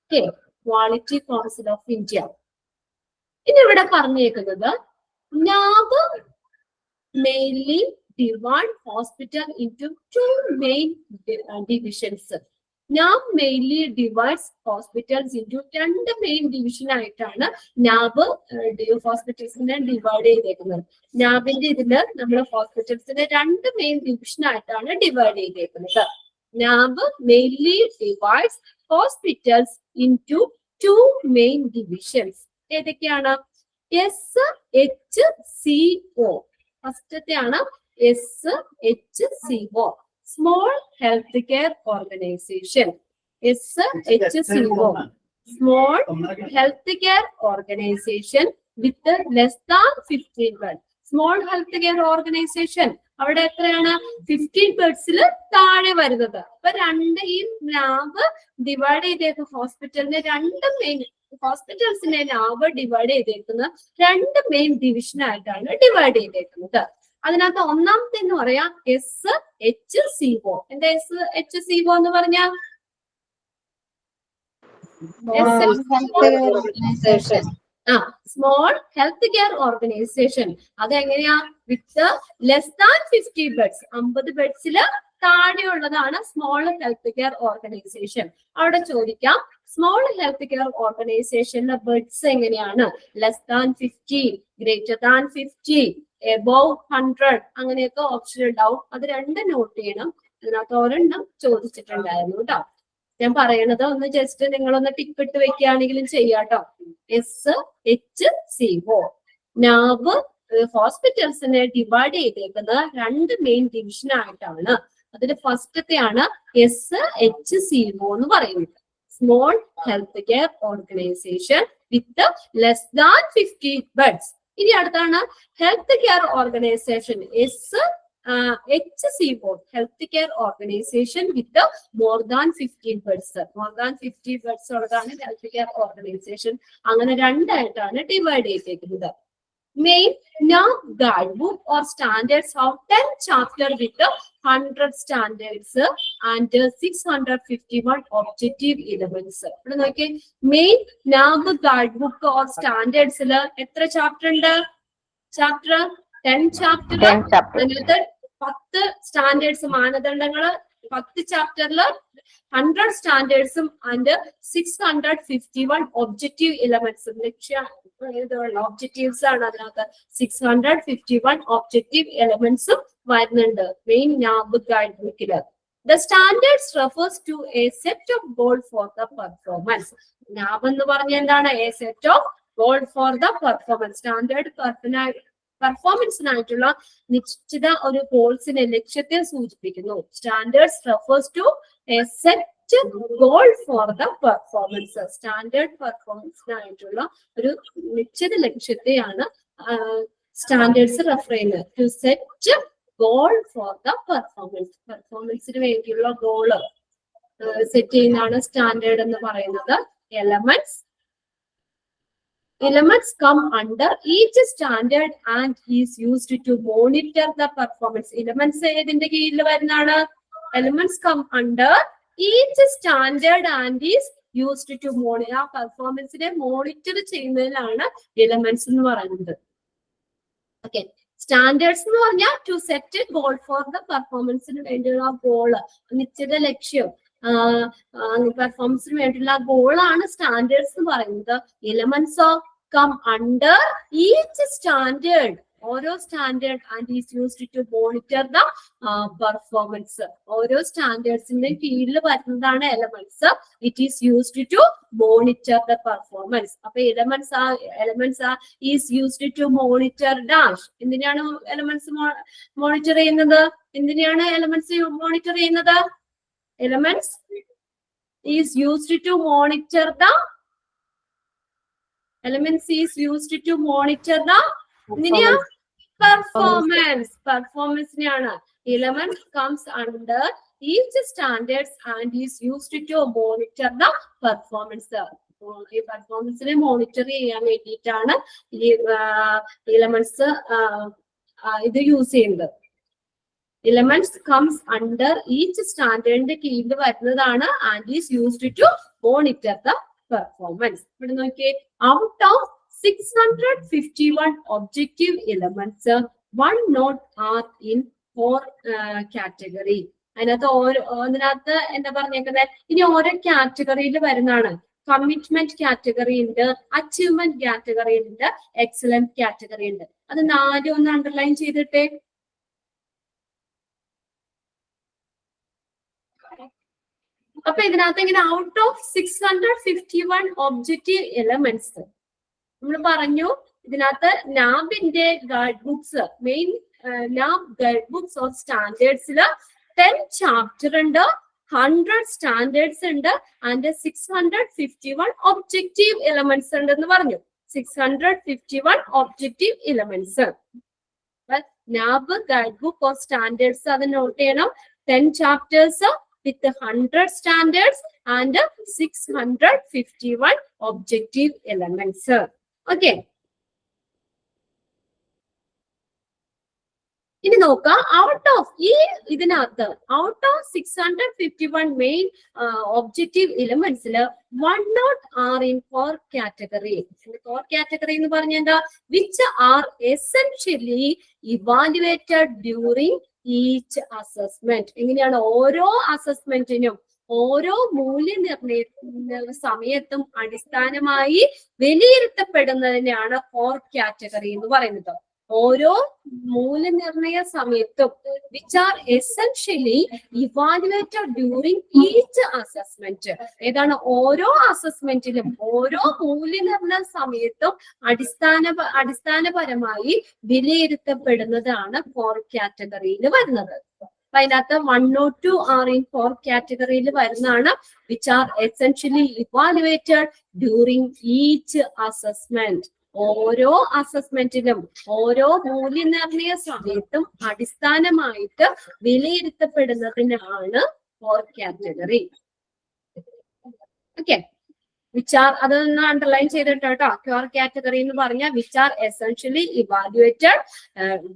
Okay, quality Council of India. ഇനി ഇവിടെ പറഞ്ഞേക്കുന്നത് NAB mainly divide hospital into two main divisions. NAB mainly divides hospitals into രണ്ട് main division ആയിട്ടാണ് NAB ഹോസ്പിറ്റൽസിനെ divide ചെയ്തേക്കുന്നത്. NABിന്റെ ഇതില് നമ്മൾ ഹോസ്പിറ്റൽസിനെ രണ്ട് മെയിൻ ഡിവിഷൻ ആയിട്ടാണ് ഡിവൈഡ് ചെയ്തേക്കുന്നത്. NAB mainly divides hospitals into two main divisions. ഏതൊക്കെയാണ്? SHCO. ഫസ്റ്റത്തെയാണ് SHCO, small health care organisation. SHCO, small health care organisation വിത്ത് less than 15 bed. Small health care organisation അവിടെ എത്രയാണ്? 15 ബെഡ്സിൽ താഴെ വരുന്നത്. അപ്പൊ രണ്ട് ഈ NAB ഡിവൈഡ് ചെയ്തേക്കുന്ന ഹോസ്പിറ്റലിന് രണ്ട് മെയിൻ ഹോസ്പിറ്റൽസിനെ NAB ഡിവൈഡ് ചെയ്തേക്കുന്ന രണ്ട് മെയിൻ ഡിവിഷൻ ആയിട്ടാണ് ഡിവൈഡ് ചെയ്തേക്കുന്നത്. അതിനകത്ത് ഒന്നാമത്തെ എന്ന് പറയാം SHCO. എന്താ SHCO എന്ന് പറഞ്ഞാൽ? Small health care organisation. അതെങ്ങനെയാ? വിത്ത് ലെസ് ദാൻ 50 ബെഡ്സ്, 50 ബെഡ്സില് താഴെയുള്ളതാണ് സ്മോൾ ഹെൽത്ത് കെയർ ഓർഗനൈസേഷൻ. അവിടെ ചോദിക്കാം സ്മോൾ ഹെൽത്ത് കെയർ ഓർഗനൈസേഷനിലെ ബെഡ്സ് എങ്ങനെയാണ്? Less than 50, greater than 50, above 100 അങ്ങനെയൊക്കെ ഓപ്ഷൻ ഉണ്ടാവും. അത് രണ്ട് നോട്ട് ചെയ്യണം. അതിനകത്ത് ഒരെണ്ണം ചോദിച്ചിട്ടുണ്ടായിരുന്നു കേട്ടോ. ഞാൻ പറയണത് ഒന്ന് ജസ്റ്റ് നിങ്ങളൊന്ന് ടിക്ക് ഇട്ട് വെക്കുകയാണെങ്കിലും ചെയ്യാട്ടോ. SHCO. NAB ഹോസ്പിറ്റൽസിനെ ഡിവൈഡ് ചെയ്തേക്കുന്നത് രണ്ട് മെയിൻ ഡിവിഷൻ ആയിട്ടാണ്. അതിൽ ഫസ്റ്റത്തെയാണ് SHCO എന്ന് പറയുന്നത്, സ്മോൾ ഹെൽത്ത് കെയർ ഓർഗനൈസേഷൻ വിത്ത് ലെസ് ദാൻ 50 ബെഡ്സ്. ഇനി അടുത്താണ് health care organisation HCO, health care organisation with more than 15 beds. More than 50 beds ഉള്ളതാണ് ഹെൽത്ത് കെയർ ഓർഗനൈസേഷൻ. അങ്ങനെ രണ്ടായിട്ടാണ് ഡിവൈഡ് ചെയ്തേക്കുന്നത്. Main NAB guidebook or standards of 10 chapter with 100 standards and 651 objective elements. ഇവിടെ നോക്കിയേ, main NAB guidebook or standards എത്ര chapter ഉണ്ട്? Chapter 10 chapter. അതിനകത്ത് 10 standards മാനദണ്ഡങ്ങള് 10 ചാപ്റ്ററില് 100 സ്റ്റാൻഡേർഡ്സും and 651 objective എലമെന്റ്സും objectives ആണ് അതിനകത്ത്. 651 ഒബ്ജക്റ്റീവ് എലമെന്റ്സും വരുന്നുണ്ട് മെയിൻ NAB ഗൈഡ് ബുക്കില്. The standards refers to a set of goals for the performance. NAB എന്ന് പറഞ്ഞ എന്താണ്? A set of goal for the performance. Standard പെർഫോമൻസിനായിട്ടുള്ള നിശ്ചിത ഒരു ഗോൾസിനെ, ലക്ഷ്യത്തെ സൂചിപ്പിക്കുന്നു. Standards refers to a set goal for the performance. Standard പെർഫോമൻസിനായിട്ടുള്ള ഒരു നിശ്ചിത ലക്ഷ്യത്തെയാണ് സ്റ്റാൻഡേർഡ്സ് റെഫർ ചെയ്യുന്നത്. To set goal for the performance. പെർഫോമൻസിന് വേണ്ടിയുള്ള ഗോള് സെറ്റ് ചെയ്യുന്നതാണ് സ്റ്റാൻഡേർഡ് എന്ന് പറയുന്നത്. Elements come under each standard and is used to monitor the performance. Elements ഏതിന്റെ കീഴിൽ വരുന്നതാണ്? Elements come under each standard and is used to monitor. ആ പെർഫോമൻസിനെ monitor ചെയ്യുന്നതിലാണ് elements എന്ന് പറയുന്നത്. ഓക്കെ, സ്റ്റാൻഡേർഡ്സ് എന്ന് പറഞ്ഞാൽ to set goal for the പെർഫോമൻസിന് വേണ്ടിയുള്ള ഗോള്, നിശ്ചിത ലക്ഷ്യം, പെർഫോമൻസിന് വേണ്ടിയുള്ള ഗോളാണ് സ്റ്റാൻഡേർഡ്സ് എന്ന് പറയുന്നത്. Elements of come under each standard, ഓരോ standard and is used to monitor the performance. ഓരോ സ്റ്റാൻഡേർഡ്സിന്റെ കീഴിൽ വരുന്നതാണ് elements. It is used to monitor the performance. അപ്പൊ elements is used to monitor dash. എന്തിനാണ് എലമെന്റ്സ് മോണിറ്റർ ചെയ്യുന്നത്? എന്തിനാണ് എലമെന്റ്സ് മോണിറ്റർ ചെയ്യുന്നത്? Elements is used to monitor the performance. Performance-നെയാണ്. Elements comes under each standards and is used to monitor the performance. ഈ പെർഫോമൻസിനെ monitor ചെയ്യാൻ വേണ്ടിയിട്ടാണ് ഈ എലമെന്റ്സ് ഇത് യൂസ് ചെയ്യുന്നത്. എലമെന്റ്സ് കംസ് അണ്ടർ ഈച്ച് സ്റ്റാൻഡേർഡിന്റെ കീഴിൽ വരുന്നതാണ് and is used to monitor the performance. ഇവിടെ നോക്കിയേ, out of 651 objective elements 1 note are in 4 category. അതിനകത്ത് എന്താ പറഞ്ഞേക്കുന്നത്, ഇനി ഓരോ കാറ്റഗറിയിൽ വരുന്നതാണ്. കമ്മിറ്റ്മെന്റ് കാറ്റഗറി ഉണ്ട്, അച്ചീവ്മെന്റ് കാറ്റഗറി ഉണ്ട്, എക്സലന്റ് കാറ്റഗറി ഉണ്ട്. അത് 4 ഒന്ന് അണ്ടർലൈൻ ചെയ്തിട്ടേ. അപ്പൊ ഇതിനകത്ത് ഇങ്ങനെ ഔട്ട് ഓഫ് 651 ഒബ്ജക്റ്റീവ് എലമെന്റ്സ് നമ്മൾ പറഞ്ഞു. ഇതിനകത്ത് നാബിന്റെ guide books, main NABH guide books of സ്റ്റാൻഡേർഡ്സിൽ 10 ചാപ്റ്റർ ഉണ്ട്, 100 സ്റ്റാൻഡേർഡ്സ് ഉണ്ട്, ആൻഡ് 651 ഒബ്ജക്റ്റീവ് എലമെന്റ്സ് ഉണ്ടെന്ന് പറഞ്ഞു. 651 objective elements. നാബ് guide book of standards അത് നോട്ട് ചെയ്യണം. 10 chapters with 100 standards and 651 objective elements. Okay. ഇനി നോക്കാം, ഔട്ട് ഓഫ് ഇതിനകത്ത് ഔട്ട് ഓഫ് 651 മെയിൻ ഒബ്ജക്റ്റീവ് എലിമെന്റ്സിൽ 1 note are in 4 category. 4 category എന്ന് പറഞ്ഞാൽ എന്താ, which are essentially evaluated during each assessment. എങ്ങനെയാണ് ഓരോ അസസ്മെന്റിനും ഓരോ മൂല്യനിർണയ സമയത്തും അടിസ്ഥാനമായി വിലയിരുത്തപ്പെടുന്നതിനെയാണ് 4 കാറ്റഗറി എന്ന് പറയുന്നത്. ഓരോ മൂല്യനിർണയ സമയത്തും which are essentially evaluated during each assessment. ഏതാണ്, ഓരോ അസസ്മെന്റിലും ഓരോ മൂല്യനിർണയ സമയത്തും അടിസ്ഥാനപരമായി വിലയിരുത്തപ്പെടുന്നതാണ് 4 കാറ്റഗറിയിൽ വരുന്നത്. അപ്പൊ അതിനകത്ത് 102 ആർ ഇൻ 4 കാറ്റഗറിയിൽ വരുന്നതാണ് which are essentially evaluated during each assessment. ഓരോ അസസ്മെന്റിലും ഓരോ മൂല്യനിർണയ സമയത്തും അടിസ്ഥാനമായിട്ട് വിലയിരുത്തപ്പെടുന്നതിനാണ് 4 കാറ്റഗറി. ഓക്കെ, വിച്ച് ആർ അതൊന്ന് അണ്ടർലൈൻ ചെയ്തിട്ടോ കേട്ടോ. 4 കാറ്റഗറി എന്ന് പറഞ്ഞാൽ which are essentially evaluated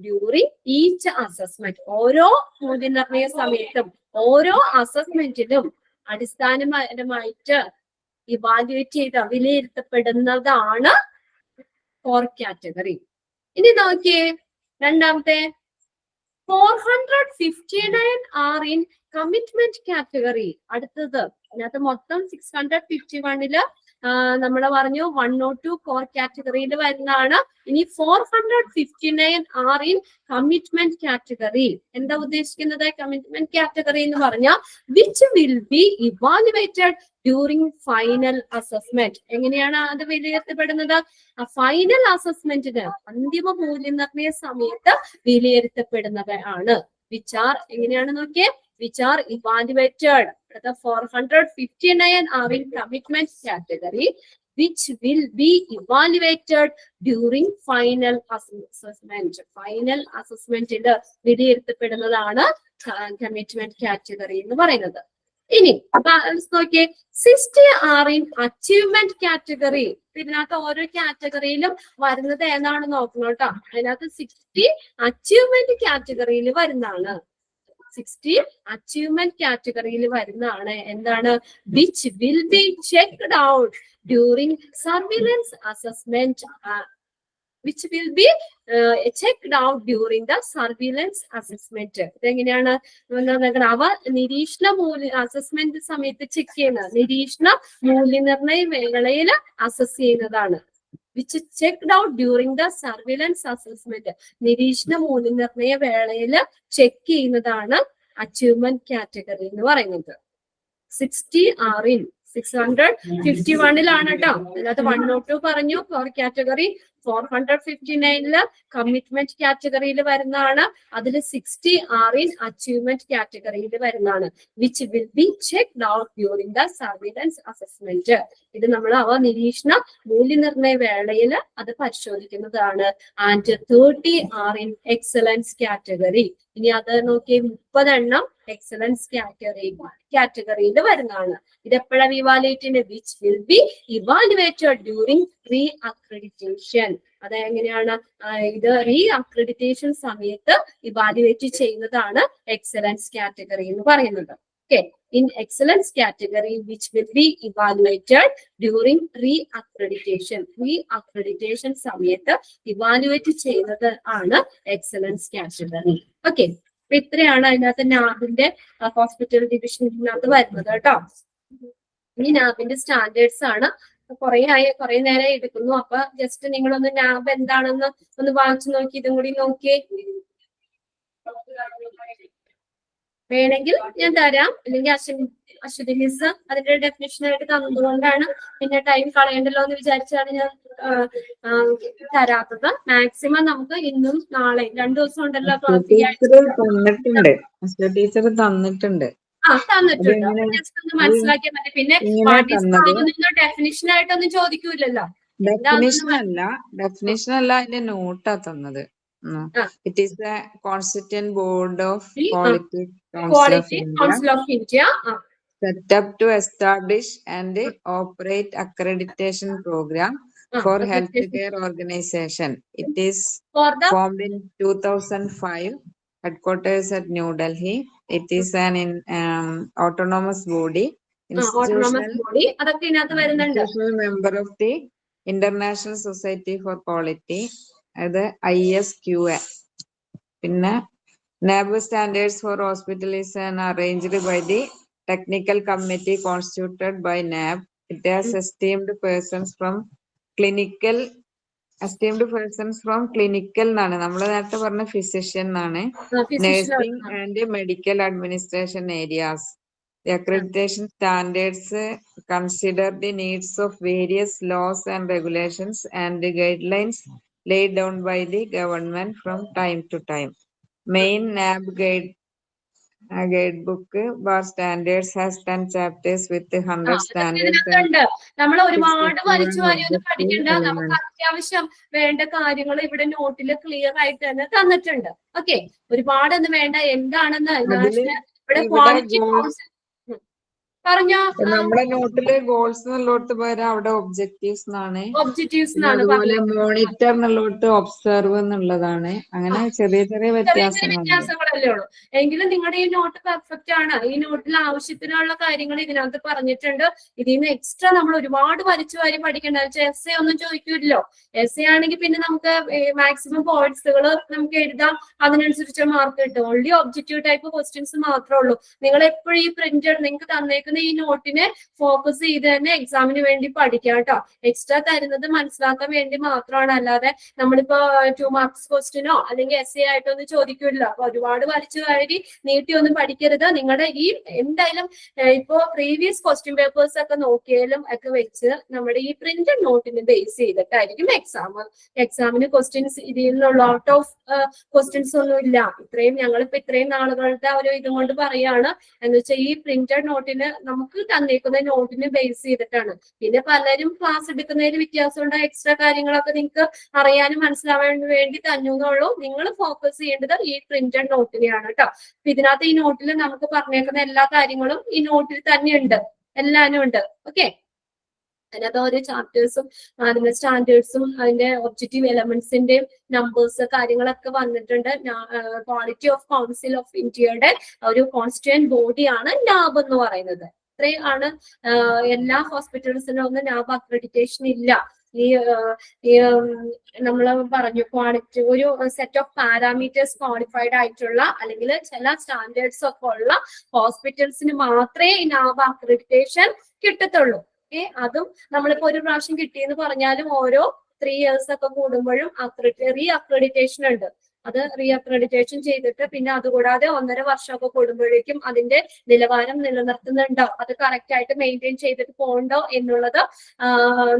during each assessment. ഓരോ മൂല്യനിർണയ സമയത്തും ഓരോ അസസ്മെന്റിലും അടിസ്ഥാനപരമായിട്ട് ഇവാലുവേറ്റ് ചെയ്ത് വിലയിരുത്തപ്പെടുന്നതാണ് 4 കാറ്റഗറി. ഇനി നോക്കിയേ, രണ്ടാമത്തെ 459 ആർ ഇൻ കമ്മിറ്റ്മെന്റ് കാറ്റഗറി. അടുത്തത് ഇതിനകത്ത് മൊത്തം 651 നമ്മൾ പറഞ്ഞു 102 4 കാറ്റഗറിയിൽ വരുന്നതാണ്. ഇനി 459 ആർ ഇൻ കമ്മിറ്റ്മെന്റ് കാറ്റഗറി. എന്താ ഉദ്ദേശിക്കുന്നത് കമ്മിറ്റ്മെന്റ് കാറ്റഗറി എന്ന് പറഞ്ഞാൽ which will B evaluated during final assessment. എങ്ങനെയാണ് അത് വിലയിരുത്തപ്പെടുന്നത്? ഫൈനൽ അസസ്മെന്റിന് അന്തിമ മൂല്യനിർണയ സമയത്ത് വിലയിരുത്തപ്പെടുന്നവയാണ്. വിച്ച് ആർ എങ്ങനെയാണ് നോക്കിയേ, which are evaluated. The 459 are in commitment category, which will be evaluated during final assessment. Final assessment വിലയിരുത്തപ്പെടുന്നതാണ് കമ്മിറ്റ്മെന്റ് കാറ്റഗറി എന്ന് പറയുന്നത്. ഇനി നോക്കിയേ, 60 ആർ ഇൻ അച്ചീവ്മെന്റ് കാറ്റഗറി. ഇതിനകത്ത് ഓരോ കാറ്റഗറിയിലും വരുന്നത് ഏതാണ് നോക്കണം കേട്ടോ. അതിനകത്ത് 60 അച്ചീവ്മെന്റ് കാറ്റഗറിയിൽ വരുന്നതാണ്. 60 അച്ചീവ്മെന്റ് കാറ്റഗറിയിൽ വരുന്നതാണ്. എന്താണ്? Which will be checked out during surveillance assessment. Which will be checked out during the surveillance assessment. ഇതെങ്ങനെയാണ്? അവ നിരീക്ഷണ അസസ്മെന്റ് സമയത്ത് ചെക്ക് ചെയ്യുന്നത്, നിരീക്ഷണ മൂല്യനിർണയ വേളയിൽ അസസ് ചെയ്യുന്നതാണ്. Which checked out during the surveillance assessment. നിരീക്ഷണ മൂല്യനിർണയ വേളയിൽ ചെക്ക് ചെയ്യുന്നതാണ് അച്ചീവ്മെന്റ് കാറ്റഗറി എന്ന് പറയുന്നത്. 60 ആർ ഇൻ 651 കേട്ടോ. അതിനകത്ത് 102 പറഞ്ഞു 4 കാറ്റഗറി, 459 കമ്മിറ്റ്മെന്റ് കാറ്റഗറിയിൽ വരുന്നതാണ്. അതിൽ 60 are in അച്ചീവ്മെന്റ് കാറ്റഗറിയിൽ വരുന്നതാണ്. Which will be checked out during the surveillance assessment. ഇത് നമ്മൾ നിരീക്ഷണ മൂല്യനിർണ്ണയ വേളയിൽ അത് പരിശോധിക്കുന്നതാണ്. And 30 are in excellence category. ഇനി അത് നോക്കി 30 എക്സലൻസ് കാറ്റഗറിയിൽ വരുന്നതാണ്. ഇത് എപ്പോഴാണ് ഇവാലുവേറ്റ് ചെയ്യുന്നത്? Which will B evaluated during re accreditation. അത് എങ്ങനെയാണ്? ഇത് റീ അക്രഡിറ്റേഷൻ സമയത്ത് ഇവാലുവേറ്റ് ചെയ്യുന്നതാണ് എക്സലൻസ് കാറ്റഗറി എന്ന് പറയുന്നത്. Okay, in excellence category which will B evaluated during re accreditation സമയത്ത് ഇവാലുവേറ്റ് ചെയ്യുന്നത് ആണ് എക്സലൻസ് കാറ്റഗറി. ഓക്കെ, അപ്പൊ ഇത്രയാണ് അതിനകത്ത് നാബിന്റെ ഹോസ്പിറ്റൽ ഡിവിഷനകത്ത് വരുന്നത് കേട്ടോ. ഇനി നാബിന്റെ സ്റ്റാൻഡേർഡ്സ് ആണ്. കുറെ നേരം എടുക്കുന്നു. അപ്പൊ ജസ്റ്റ് നിങ്ങളൊന്ന് നാബ് എന്താണെന്ന് ഒന്ന് വായിച്ചു നോക്കി, ഇതും കൂടി നോക്കിയേ. വേണമെങ്കിൽ ഞാൻ തരാം, അല്ലെങ്കിൽ അശ്വതി മിസ് അതിന്റെ ഡെഫിനേഷൻ ആയിട്ട് തന്നതുകൊണ്ടാണ്, പിന്നെ ടൈം കളയണ്ടല്ലോ എന്ന് വിചാരിച്ചാണ് ഞാൻ തരാത്തത്. മാക്സിമം നമുക്ക് ഇന്നും നാളെ 2 ദിവസം ഉണ്ടല്ലോ ക്ലാസ്. ടീച്ചർ തന്നിട്ടുണ്ട്. തന്നിട്ടുണ്ട്. ജസ്റ്റ് ഒന്ന് മനസ്സിലാക്കിയാൽ മതി. പിന്നെ ഡെഫിനിഷൻ ആയിട്ടൊന്നും ചോദിക്കൂലല്ലോ. ഡെഫിനേഷൻ അല്ല, അതിന്റെ നോട്ടാ തന്നത്. It is the Constituent Board of Quality Council of India set up to establish and operate accreditation program for healthcare organization. It is formed in 2005. Headquarters at New Delhi. It is an autonomous body, institutional member of the International Society for Quality, അത് ISQA. പിന്നെ NAB standards for hospital is arranged by the technical committee constituted by NAB. It has esteemed persons from clinical എന്നാണ്, നമ്മൾ നേരത്തെ പറഞ്ഞ physician എന്നാണ്, nursing and medical administration areas. The accreditation standards consider the needs of various laws and regulations and the guidelines laid down by the government from time to time. Main NAB guidebook bar standards has 10 chapters with 100 standards. നമ്മൾ ഒരുപാട് വലിച്ചു വാരിയൊന്നും പഠിക്കണ്ട. നമുക്ക് അത്യാവശ്യം വേണ്ട കാര്യങ്ങൾ ഇവിടെ നോട്ടിൽ ക്ലിയർ ആയിട്ട് തന്നെ തന്നിട്ടുണ്ട്. ഓക്കെ, ഒരുപാടൊന്നും വേണ്ട. എന്താണെന്ന് ഇവിടെ ക്വാളിറ്റി പറഞ്ഞോ. നമ്മുടെ നോട്ടില് ഗോൾസ് എന്നുള്ളടത്ത് പകരം അവിടെ ഒബ്ജക്റ്റീവ്സ് എന്നാണ്. അതുപോലെ മോണിറ്റർ എന്നുള്ളടത്ത് ഒബ്സർവ് എന്നുള്ളതാണ്. അങ്ങനെ ചെറിയ ചെറിയ വ്യത്യാസങ്ങളല്ലേ ഉള്ളൂ. എങ്കിലും നിങ്ങളുടെ ഈ നോട്ട് പെർഫെക്റ്റ് ആണ്. ഈ നോട്ടിൽ ആവശ്യത്തിനുള്ള കാര്യങ്ങൾ ഇതിനകത്ത് പറഞ്ഞിട്ടുണ്ട്. ഇതിൽ നിന്ന് എക്സ്ട്രാ നമ്മൾ ഒരുപാട് വലിച്ചു വാരി പഠിക്കേണ്ട. എസ് എ ഒന്നും ചോദിക്കൂല്ലോ. എസ് എ ആണെങ്കിൽ പിന്നെ നമുക്ക് മാക്സിമം പോയിന്റ്സുകൾ നമുക്ക് എഴുതാം, അതിനനുസരിച്ച് മാർക്ക് കിട്ടും. ഓൺലി ഒബ്ജക്റ്റീവ് ടൈപ്പ് ക്വസ്റ്റ്യൻസ് മാത്രമേ ഉള്ളൂ. നിങ്ങൾ എപ്പോഴും ഈ പ്രിന്റഡ് നിങ്ങൾക്ക് തന്നേക്കുന്ന ഈ നോട്ടിനെ ഫോക്കസ് ചെയ്ത് തന്നെ എക്സാമിന് വേണ്ടി പഠിക്കാം കേട്ടോ. എക്സ്ട്രാ തരുന്നത് മനസ്സിലാക്കാൻ വേണ്ടി മാത്രമാണ്. അല്ലാതെ നമ്മളിപ്പോ 2 മാർക്സ് ക്വസ്റ്റ്യനോ അല്ലെങ്കിൽ എസ് എ ആയിട്ടോ ഒന്നും ചോദിക്കില്ല. അപ്പൊ ഒരുപാട് വലിച്ചു വാരി നീട്ടിയൊന്നും പഠിക്കരുത്. നിങ്ങളുടെ ഈ എന്തായാലും ഇപ്പോ പ്രീവിയസ് ക്വസ്റ്റ്യൻ പേപ്പേഴ്സ് ഒക്കെ നോക്കിയാലും ഒക്കെ വെച്ച് നമ്മുടെ ഈ പ്രിന്റഡ് നോട്ടിന് ബേസ് ചെയ്തിട്ടായിരിക്കും എക്സാമിന് ക്വസ്റ്റ്യൻസ്. ഇതിൽ നിന്നുള്ള ഔട്ട് ഓഫ് ക്വസ്റ്റ്യൻസ് ഒന്നും ഇല്ല. ഞങ്ങളിപ്പോ ഇത്രയും നാളുകളുടെ ഒരു ഇതും കൊണ്ട് പറയാണ് എന്ന് വെച്ചാൽ ഈ പ്രിന്റഡ് നോട്ടിന് നമുക്ക് തന്നേക്കുന്ന നോട്ടിന് ബേസ് ചെയ്തിട്ടാണ്. പിന്നെ പലരും ക്ലാസ് എടുക്കുന്നതിൽ വ്യത്യാസമുണ്ട്. എക്സ്ട്രാ കാര്യങ്ങളൊക്കെ നിങ്ങൾക്ക് അറിയാനും മനസ്സിലാവാൻ വേണ്ടി തന്നുള്ളൂ. നിങ്ങൾ ഫോക്കസ് ചെയ്യേണ്ടത് ഈ പ്രിന്റഡ് നോട്ടിനെയാണ് കേട്ടോ. അപ്പൊ ഇതിനകത്ത് ഈ നോട്ടിൽ നമുക്ക് പറഞ്ഞേക്കുന്ന എല്ലാ കാര്യങ്ങളും ഈ നോട്ടിൽ തന്നെ ഉണ്ട്, എല്ലാനും ഉണ്ട്. ഓക്കെ, അതിനകത്ത് ഓരോ ചാപ്റ്റേഴ്സും അതിന്റെ സ്റ്റാൻഡേർഡ്സും അതിന്റെ ഒബ്ജക്റ്റീവ് എലമെന്റ്സിന്റെയും നമ്പേഴ്സ് കാര്യങ്ങളൊക്കെ വന്നിട്ടുണ്ട്. ക്വാളിറ്റി ഓഫ് കൗൺസിൽ ഓഫ് ഇന്ത്യയുടെ ഒരു കോൺസ്റ്റിറ്റ്യൂന്റ് ബോഡിയാണ് നാബ് എന്ന് പറയുന്നത്. ഇത്രയാണ്. എല്ലാ ഹോസ്പിറ്റൽസിനും ഒന്നും നാബ് അക്രഡിറ്റേഷൻ ഇല്ല. ഈ നമ്മൾ പറഞ്ഞു ക്വാളിറ്റി ഒരു സെറ്റ് ഓഫ് പാരാമീറ്റേഴ്സ് ക്വാളിഫൈഡ് ആയിട്ടുള്ള അല്ലെങ്കിൽ ചില സ്റ്റാൻഡേർഡ്സ് ഒക്കെ ഉള്ള ഹോസ്പിറ്റൽസിന് മാത്രമേ ഈ നാബ് അക്രഡിറ്റേഷൻ കിട്ടത്തുള്ളൂ. അതും നമ്മളിപ്പോ ഒരു പ്രാവശ്യം കിട്ടിയെന്ന് പറഞ്ഞാലും ഓരോ 3 years ഒക്കെ കൂടുമ്പോഴും റീ അക്രഡിറ്റേഷൻ ഉണ്ട്. അത് റീ അക്രഡിറ്റേഷൻ ചെയ്തിട്ട് പിന്നെ അതുകൂടാതെ 1.5 വർഷമൊക്കെ കൂടുമ്പോഴേക്കും അതിന്റെ നിലവാരം നിലനിർത്തുന്നുണ്ടോ, അത് കറക്റ്റ് ആയിട്ട് മെയിൻറ്റെയിൻ ചെയ്തിട്ട് പോകണ്ടോ എന്നുള്ളത്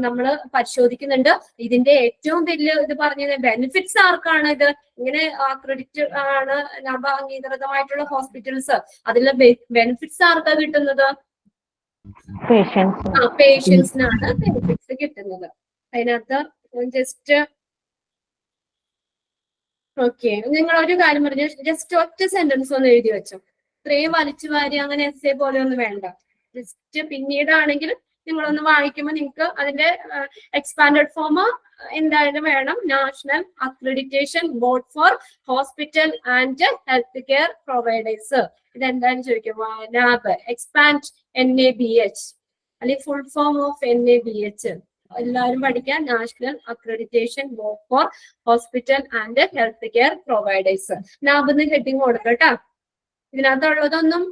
നമ്മൾ പരിശോധിക്കുന്നുണ്ട്. ഇതിന്റെ ഏറ്റവും വലിയ ഇത് പറഞ്ഞത് ബെനിഫിറ്റ്സ് ആർക്കാണ്? ഇത് ഇങ്ങനെ അക്രഡിറ്റ് ആണ് നബ അംഗീകൃതമായിട്ടുള്ള ഹോസ്പിറ്റൽസ്, അതിലെ ബെനിഫിറ്റ്സ് ആർക്കാ കിട്ടുന്നത്? പേഷ്യൻസിനാണ് ബെനിഫിറ്റ്സ് കിട്ടുന്നത്. അതിനകത്ത് ജസ്റ്റ് ഓക്കെ, നിങ്ങൾ ഒരു കാര്യം പറഞ്ഞു, ജസ്റ്റ് ഒറ്റ സെന്റൻസ് ഒന്ന് എഴുതി വെച്ചോ. ഇത്രയും വലിച്ചു വാരി അങ്ങനെ എസ്സേ പോലെ ഒന്നും വേണ്ട. ജസ്റ്റ് പിന്നീടാണെങ്കിൽ നിങ്ങളൊന്ന് വായിക്കുമ്പോൾ നിങ്ങൾക്ക് അതിന്റെ എക്സ്പാൻഡഡ് ഫോം എന്തായാലും വേണം. National accreditation board for hospital and health care Providers. ഇതെന്തായാലും ചോദിക്കും. നാബ് എക്സ്പാൻഡ് NABH അല്ലെങ്കിൽ ഫുൾ ഫോം ഓഫ് NABH എല്ലാവരും പഠിക്കാൻ. National accreditation board for hospital and health care Providers. നാബിന്ന് ഹെഡിങ് കൊടുക്കട്ടോ. ഇതിനകത്തുള്ളതൊന്നും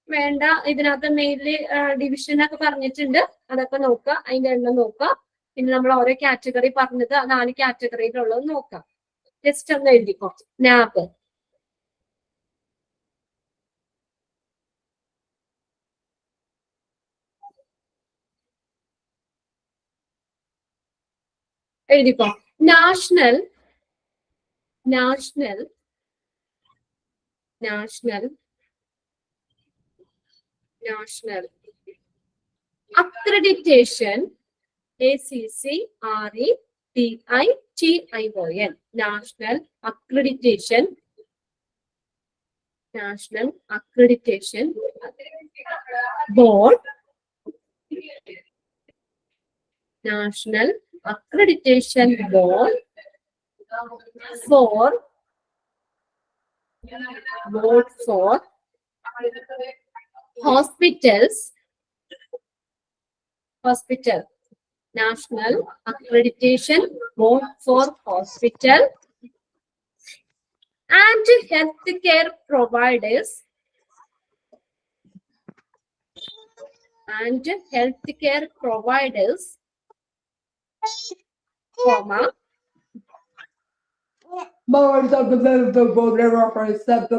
വേണ്ട. ഇതിനകത്ത് മെയിൻലി ഡിവിഷൻ ഒക്കെ പറഞ്ഞിട്ടുണ്ട്, അതൊക്കെ നോക്കുക, അതിന്റെ എണ്ണം നോക്കുക. പിന്നെ നമ്മൾ ഓരോ കാറ്റഗറി പറഞ്ഞത് 4 കാറ്റഗറിയിലുള്ളത് നോക്കാം. ജസ്റ്റ് ഒന്ന് എഴുതിക്കോ. നാബ് എഴുതിക്കോ. National Accreditation ACCREDITION National accreditation Board National Accreditation Board for hospitals. National Accreditation Board for Hospital and Healthcare Providers comma Boards of the board represent the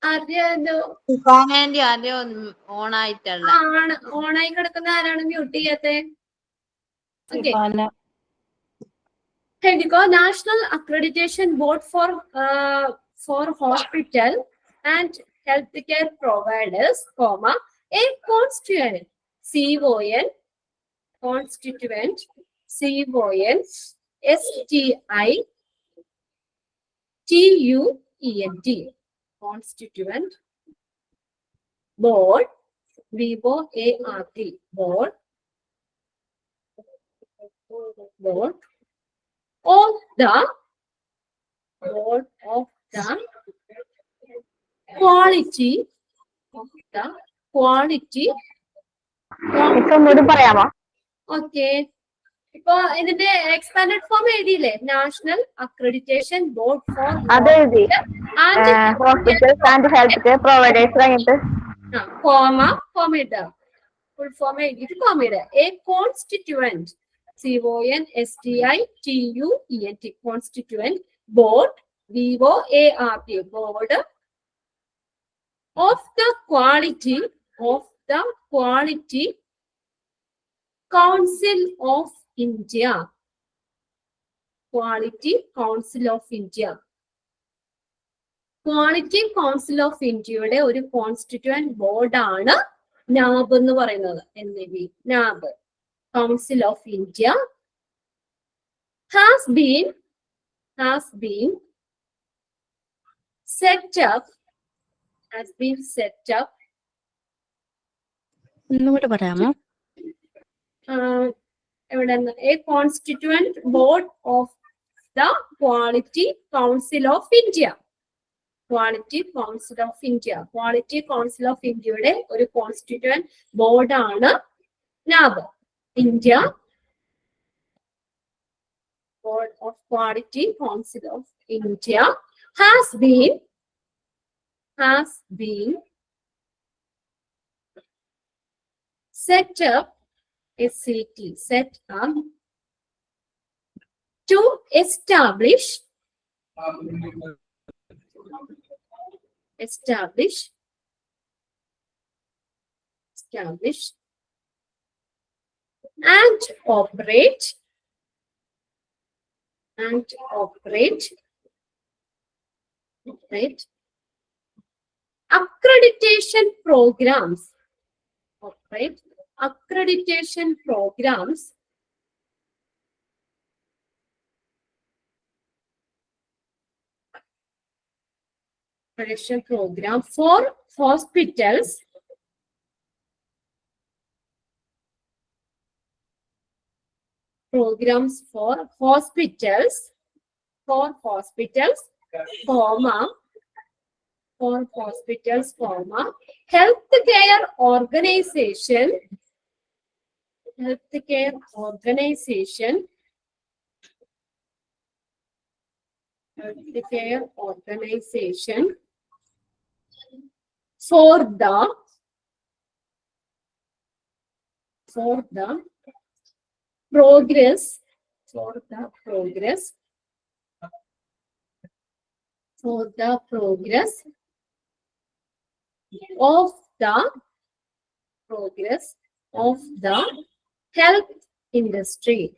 അറിയാലോ. ഓണായിട്ടുള്ള ആണ് ഓണായി കിടക്കുന്ന ആരാണ് മ്യൂട്ട് ചെയ്യാത്തെ? National accreditation board for hospital and health care Providers comma a constituent CON STITUENT Constituent Board BOARD Board of the quality ഒന്നുകൂടി പറയാമോ? Okay. ഇപ്പൊ ഇതിന്റെ എക്സ്പാൻഡഡ് ഫോം എഴുതിയില്ലേ? നാഷണൽ അക്രഡിറ്റേഷൻ ബോർഡ് ഫോർ അതെഴുതി. Hospitals and health care Providers കഴിഞ്ഞിട്ട് comma ഇടുക. Full form എഴുതിയിട്ട് comma ഇടുക. A constituent CONSTITUENT constituent board BOARD board of the Quality Council of India. Quality Council of ഇന്ത്യയുടെ ഒരു constituent ബോർഡാണ് NABH എന്ന് പറയുന്നത്. NABH Council of India has been set up ഒന്നുകൂടെ പറയാമോ? a constituent board of the Quality Council of India. Quality Council of Indiaയുടെ ഒരു constituent ബോർഡാണ് NABH. India Board of Quality Council of India has been set up to establish and operate accreditation programs. Program for hospitals healthcare organization for the progress of the health industry.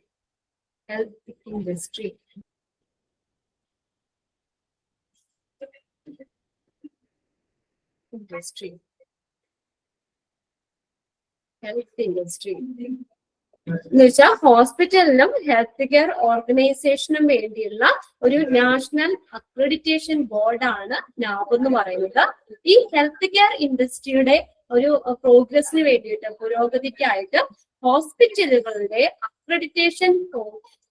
എന്നുവെച്ചാൽ ഹോസ്പിറ്റലിനും health care ഓർഗനൈസേഷനും വേണ്ടിയുള്ള ഒരു national accreditation ബോർഡാണ് NABH എന്ന് പറയുന്നത്. ഈ health care ഇൻഡസ്ട്രിയുടെ ഒരു പ്രോഗ്രസിന് വേണ്ടിയിട്ട്, പുരോഗതിക്കായിട്ട് ഹോസ്പിറ്റലുകളുടെ അക്രഡിറ്റേഷൻ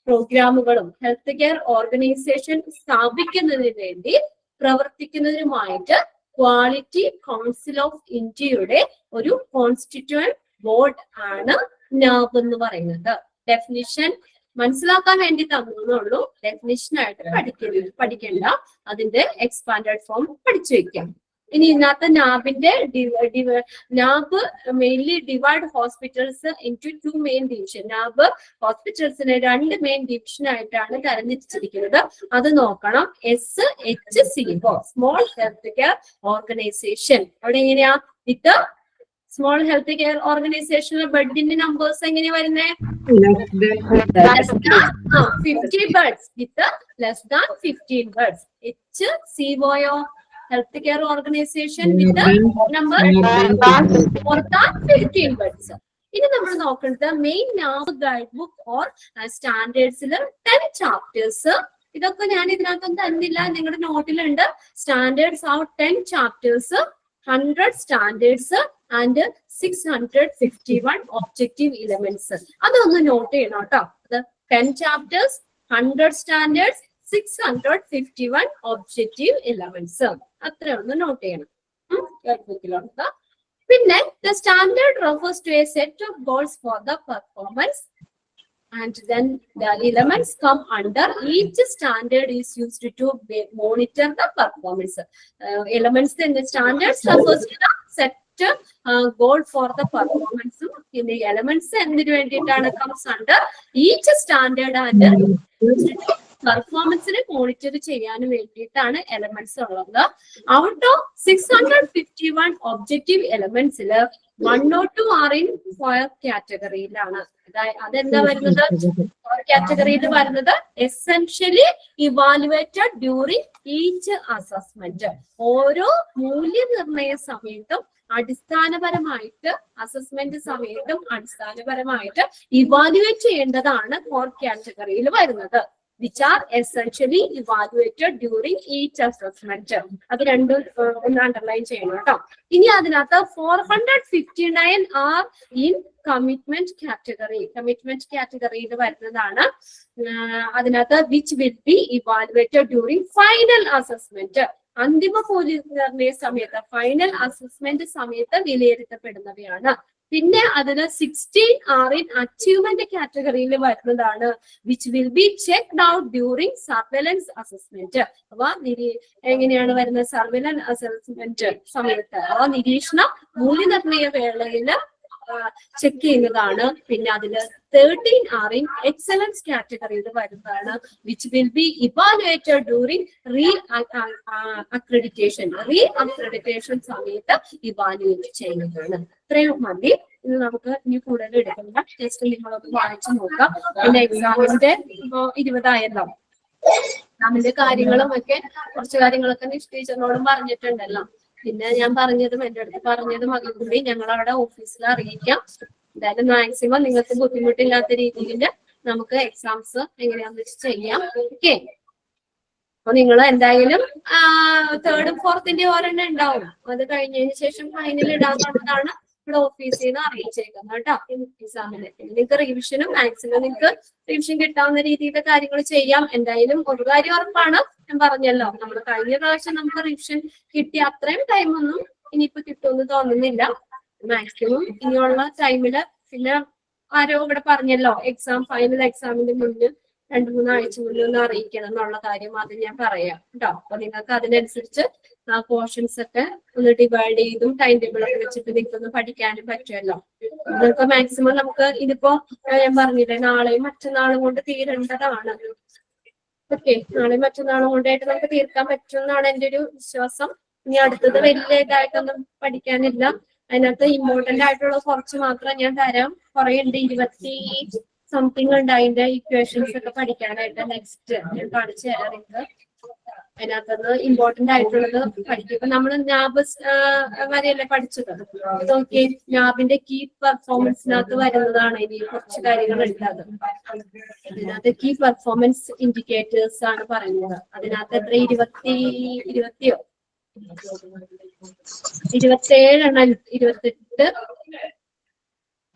പ്രോഗ്രാമുകളും ഹെൽത്ത് കെയർ ഓർഗനൈസേഷൻ സ്ഥാപിക്കുന്നതിന് വേണ്ടി പ്രവർത്തിക്കുന്നതിനുമായിട്ട് ക്വാളിറ്റി കൗൺസിൽ ഓഫ് ഇന്ത്യയുടെ ഒരു കോൺസ്റ്റിറ്റ്യൂവന്റ് ബോർഡ് ആണ് നാബ് എന്ന് പറയുന്നത്. ഡെഫിനിഷൻ മനസ്സിലാക്കാൻ വേണ്ടി തന്നുള്ളൂ, ഡെഫിനിഷൻ ആയിട്ട് പഠിക്കേണ്ട. അതിന്റെ എക്സ്പാൻഡഡ് ഫോം പഠിച്ചു വെക്കാം. ഇനി ഇതിനകത്ത് നാബിന്റെ NABH mainly divide hospitals into 2 main division. NABH ഹോസ്പിറ്റൽസിനെ 2 മെയിൻ ഡിവിഷൻ ആയിട്ടാണ് തരംതിരിച്ചിരിക്കുന്നത്. അത് നോക്കണം. SHCO, small health care organisation. അവിടെ എങ്ങനെയാ വിത്ത് സ്മോൾ ഹെൽത്ത് കെയർ ഓർഗനൈസേഷനിലെ ബെഡിന്റെ നമ്പേഴ്സ് എങ്ങനെയാ വരുന്നത്? 50 beds with less than 15 beds. HCO health care organisation with number more than 15 beds. ഇനി നമ്മൾ നോക്കുന്നത് main NABH guide book or സ്റ്റാൻഡേർഡ്സിൽ 10 ചാപ്റ്റേഴ്സ്. ഇതൊക്കെ ഞാൻ ഇതിനകത്തൊന്നും തന്നില്ല, നിങ്ങളുടെ നോട്ടിലുണ്ട്. Standards of 10 chapters, 100 standards and 651 objective elements. അതൊന്ന് നോട്ട് ചെയ്യണം കേട്ടോ. അത് 10 ചാപ്റ്റേഴ്സ്, 100 സ്റ്റാൻഡേർഡ്സ്, 651 ഒബ്ജക്റ്റീവ് എലമെന്റ്സ്. അത്ര ഒന്ന് നോട്ട് ചെയ്യണം. ബുക്കിലുണ്ട്. പിന്നെ the standard refers to a set of goals for the performance, and then the elements come under each standard is used to monitor the performance. Elements in the standards refers to the set goal for the performance. In the elements എന്തിനു വേണ്ടിയിട്ടാണ് comes under each standard and പെർഫോമൻസിനെ monitor ചെയ്യാനും വേണ്ടിയിട്ടാണ് elements ഉള്ളത്. Out of 651 objective എലമെന്റ്സിൽ 102 are in fire കാറ്റഗറിയിലാണ്. അതെന്താ വരുന്നത്? ഫയർ കാറ്റഗറിയിൽ വരുന്നത് essentially evaluated during each assessment. ഓരോ മൂല്യനിർണയ സമയത്തും അടിസ്ഥാനപരമായിട്ട്, അസസ്മെന്റ് സമയത്തും അടിസ്ഥാനപരമായിട്ട് ഇവാലുവേറ്റ് ചെയ്യേണ്ടതാണ് ഫോർ കാറ്റഗറിയിൽ വരുന്നത്. which are essentially evaluated during each assessment. അത് രണ്ടും ഒന്ന് അണ്ടർലൈൻ ചെയ്യണം കേട്ടോ. ഇനി അതിനകത്ത് 459 are in commitment category. Commitment കാറ്റഗറിയിൽ വരുന്നതാണ്. അതിനകത്ത് which will B evaluated during final assessment. അന്തിമ മൂല്യനിർണയ സമയത്ത്, ഫൈനൽ അസസ്മെന്റ് സമയത്ത് വിലയിരുത്തപ്പെടുന്നവയാണ്. പിന്നെ അതിൽ 16 are in അച്ചീവ്മെന്റ് കാറ്റഗറിയിൽ വരുന്നതാണ്, which will be checked out during surveillance assessment. അപ്പൊ എങ്ങനെയാണ് വരുന്നത്? സർവൈലൻസ് അസസ്മെന്റ് സമയത്ത് നിരീക്ഷണ മൂല്യനിർണ്ണയ വേളയിൽ ചെക്ക് ചെയ്യുന്നതാണ്. പിന്നെ അതില് 13 are in എക്സലൻസ് കാറ്റഗറിയിൽ വരുന്നതാണ്, which will B evaluated during re accreditation സമയത്ത് ഇവാലുവേറ്റ് ചെയ്യുന്നതാണ്. ഇത്രയും മതി. ഇത് നമുക്ക് ഇനി കൂടുതൽ എടുക്കണ്ട, ജസ്റ്റ് നിങ്ങളൊന്ന് വായിച്ചു നോക്കാം. പിന്നെ എക്സാമിന്റെ 20 ആയല്ലോ, എക്സാമിന്റെ കാര്യങ്ങളും ഒക്കെ കുറച്ച് കാര്യങ്ങളൊക്കെ ടീച്ചറിനോടും പറഞ്ഞിട്ടുണ്ടല്ലോ. പിന്നെ ഞാൻ പറഞ്ഞതും എന്റെ അടുത്ത് പറഞ്ഞതും അതും കൂടി ഞങ്ങൾ അവിടെ ഓഫീസിൽ അറിയിക്കാം. എന്തായാലും മാക്സിമം നിങ്ങൾക്ക് ബുദ്ധിമുട്ടില്ലാത്ത രീതിയിൽ നമുക്ക് എക്സാംസ് എങ്ങനെയാന്ന് വെച്ച് ചെയ്യാം. ഓക്കെ, അപ്പൊ നിങ്ങൾ എന്തായാലും 3rd ഉം 4th ഒരെണ്ണം ഉണ്ടാവും. അത് കഴിഞ്ഞതിന് ശേഷം ഫൈനൽ ഇടാന്നുള്ളതാണ് ഇവിടെ ഓഫീസിൽ നിന്ന് അറിയിച്ചേക്കുന്നത് കേട്ടോ. എക്സാമിന് നിങ്ങൾക്ക് റിവിഷനും മാക്സിമം നിങ്ങൾക്ക് റിവിഷൻ കിട്ടാവുന്ന രീതിയിലെ കാര്യങ്ങൾ ചെയ്യാം. എന്തായാലും ഒരു കാര്യം ഉറപ്പാണ്, ഞാൻ പറഞ്ഞല്ലോ, നമ്മൾ കഴിഞ്ഞ പ്രാവശ്യം നമുക്ക് റിവിഷൻ കിട്ടിയ അത്രയും ടൈമൊന്നും ഇനിയിപ്പോ കിട്ടുമെന്ന് തോന്നുന്നില്ല. മാക്സിമം ഇനിയുള്ള ടൈമില് പിന്നെ ആരോ ഇവിടെ പറഞ്ഞല്ലോ, ഫൈനൽ എക്സാമിന്റെ മുന്നിൽ 2-3 ആഴ്ച മുന്നേ ഒന്ന് അറിയിക്കണം എന്നുള്ള കാര്യം, അത് ഞാൻ പറയാം കേട്ടോ. അപ്പൊ നിങ്ങൾക്ക് അതിനനുസരിച്ച് ആ പോർഷൻസ് ഒക്കെ ഒന്ന് ഡിവൈഡ് ചെയ്തും ടൈം ടേബിൾ ഒക്കെ വെച്ചിട്ട് നിങ്ങൾക്കൊന്ന് പഠിക്കാനും പറ്റുമല്ലോ. നിങ്ങൾക്ക് മാക്സിമം നമുക്ക് ഇതിപ്പോ ഞാൻ പറഞ്ഞില്ലേ, നാളെയും മറ്റന്നാളും കൊണ്ട് തീരേണ്ടതാണ്. ഓക്കെ, നാളെയും മറ്റന്നാളും കൊണ്ടായിട്ട് നമുക്ക് തീർക്കാൻ പറ്റുമെന്നാണ് എന്റെ ഒരു വിശ്വാസം. ഇനി അടുത്തത് വലിയ ഇതായിട്ടൊന്നും പഠിക്കാനില്ല. അതിനകത്ത് ഇമ്പോർട്ടന്റ് ആയിട്ടുള്ള കുറച്ച് മാത്രം ഞാൻ തരാം. കുറെ ഉണ്ട്, 20 സംതിങ് ഉണ്ട് അതിന്റെ ഇക്വേഷൻസ് ഒക്കെ പഠിക്കാനായിട്ട്. നെക്സ്റ്റ് ഞാൻ കാണിച്ചു തരാം നിങ്ങൾക്ക്. അതിനകത്ത് ഇമ്പോർട്ടന്റ് ആയിട്ടുള്ളത് പഠിക്കും. ഇപ്പൊ നമ്മൾ നാബ് വരെയല്ലേ പഠിച്ചത്. നോക്കി, നാബിന്റെ കീ പെർഫോമൻസിനകത്ത് വരുന്നതാണ് ഇനി കുറച്ച് കാര്യങ്ങൾ ഉള്ളത്. അതിനകത്ത് കീ പെർഫോമൻസ് ഇൻഡിക്കേറ്റേഴ്സ് ആണ് പറയുന്നത്. അതിനകത്ത് എത്ര 27 എണ്ണം 28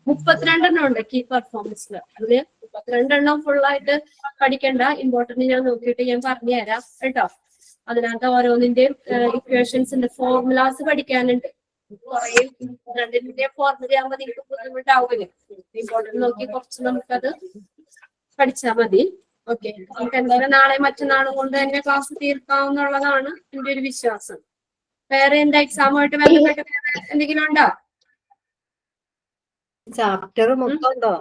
32 ഉണ്ട് കീ പെർഫോമൻസിൽ. അതില് 32 ഫുള്ളായിട്ട് പഠിക്കണ്ട, ഇമ്പോർട്ടന്റ് ഞാൻ നോക്കിയിട്ട് ഞാൻ പറഞ്ഞു തരാം കേട്ടോ. അതിനകത്ത് ഓരോന്നിന്റെയും ഇക്വേഷൻസിന്റെ ഫോർമുലാസ് പഠിക്കാനുണ്ട്. കുറെ 2ന്റെ ഫോർമുല ആകുമ്പോൾ നിങ്ങൾക്ക് ബുദ്ധിമുട്ടാവില്ല. ഇമ്പോർട്ടന്റ് നോക്കി കുറച്ച് നമുക്കത് പഠിച്ചാൽ മതി. ഓക്കെ, നമുക്ക് എന്തായാലും നാളെ മറ്റന്നാളും കൊണ്ട് തന്നെ ക്ലാസ് തീർക്കാവുന്നുള്ളതാണ് എന്റെ ഒരു വിശ്വാസം. വേറെ എന്താ എക്സാമുമായിട്ട് ബന്ധപ്പെട്ട് എന്തെങ്കിലും ഉണ്ടോ? ചാപ്റ്റർ മൊത്തം ഉണ്ടോ?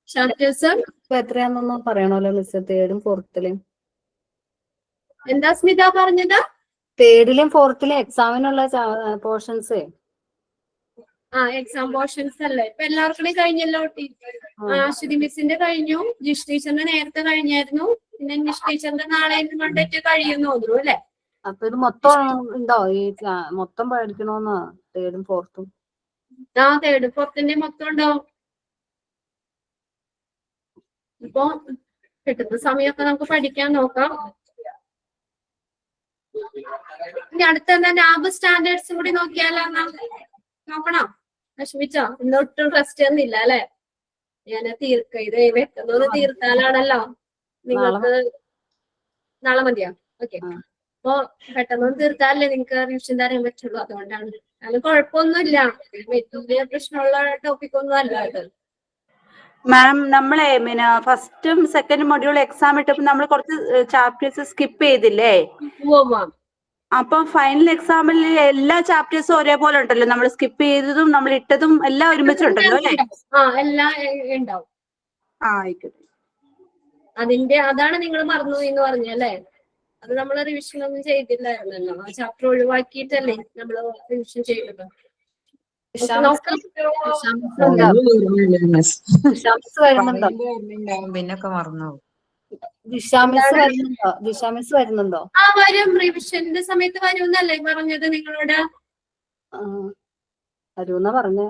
ചാപ്റ്റേഴ്സ് ഇപ്പൊ എത്രയാണെന്നൊന്നും പറയണല്ലോ മിസ്. 3rd ഉം 4th എന്താ സ്മിത പറഞ്ഞത്? 3rd ലും 4th ലും എക്സാമിനുള്ള പോർഷൻസ്. എക്സാം പോർഷൻസ് അല്ലേ ഇപ്പൊ എല്ലാവർക്കും കഴിഞ്ഞല്ലോ. അശ്വതി മിസ്സിന്റെ കഴിഞ്ഞു, ജിഷ് ടീച്ചറിന്റെ നേരത്തെ കഴിഞ്ഞായിരുന്നു. പിന്നെ നിഷ് ടീച്ചറിന്റെ നാളെ കൊണ്ടിട്ട് കഴിയുന്നു തോന്നുന്നു അല്ലെ? അപ്പൊ ഇത് മൊത്തം ഉണ്ടോ? ഈ മൊത്തം പഠിക്കണോന്ന് 3rd ഉം 4th ഉം? 3rd 4th മൊത്തം ഉണ്ടാവും. ഇപ്പൊ കിട്ടുന്ന സമയമൊക്കെ നമുക്ക് പഠിക്കാൻ നോക്കാം. ഇനി അടുത്ത എന്താ നാബ് സ്റ്റാൻഡേർഡ്സ് കൂടി നോക്കിയാലോ? നോക്കണോ? വിഷമിച്ചോ? ഇന്നൊട്ടും റെസ്റ്റ് ഒന്നുമില്ല അല്ലെ? ഞാൻ ഇത് വെക്കുന്നൊന്ന് തീർത്താലാണല്ലോ നിങ്ങൾക്ക്. നാളെ മതിയോ? ഓക്കെ, അപ്പൊ പെട്ടെന്നൊന്നും തീർത്താലല്ലേ നിങ്ങൾക്ക് റിവിഷൻ തരാൻ പറ്റുള്ളൂ. അതുകൊണ്ടാണ്. അത് കുഴപ്പമൊന്നുമില്ല, വലിയ പ്രശ്നമുള്ള ടോപ്പിക് ഒന്നും അല്ല അത്. മാം, നമ്മളെ പിന്നെ 1st ഉം 2nd മൊഡ്യൂൾ എക്സാം ഇട്ടപ്പോ നമ്മൾ കുറച്ച് ചാപ്റ്റേഴ്സ് സ്കിപ്പ് ചെയ്തില്ലേ? അപ്പൊ ഫൈനൽ എക്സാമിൽ എല്ലാ ചാപ്റ്റേഴ്സും ഒരേപോലെ ഉണ്ടല്ലോ? നമ്മൾ സ്കിപ്പ് ചെയ്തതും നമ്മൾ ഇട്ടതും എല്ലാം ഒരുമിച്ചുണ്ടല്ലോ അല്ലേ? എല്ലാം ഉണ്ടാവും. ആയിക്കോട്ടെ. അതാണ് നിങ്ങൾ മറന്നു എന്ന് പറഞ്ഞല്ലേ? അത് നമ്മൾ റിവിഷൻ ഒന്നും ചെയ്തില്ലായിരുന്നല്ലോ. ആ ചാപ്റ്റർ ഒഴിവാക്കിയിട്ടല്ലേ നമ്മള് റിവിഷൻ ചെയ്തത്. പിന്നൊക്കെ മറന്നു. വരുന്നുണ്ടോ? വരും, റിവിഷന്റെ സമയത്ത് വരുമെന്നല്ലേ പറഞ്ഞത് നിങ്ങളോട്? വരുമെന്നാ പറഞ്ഞേ.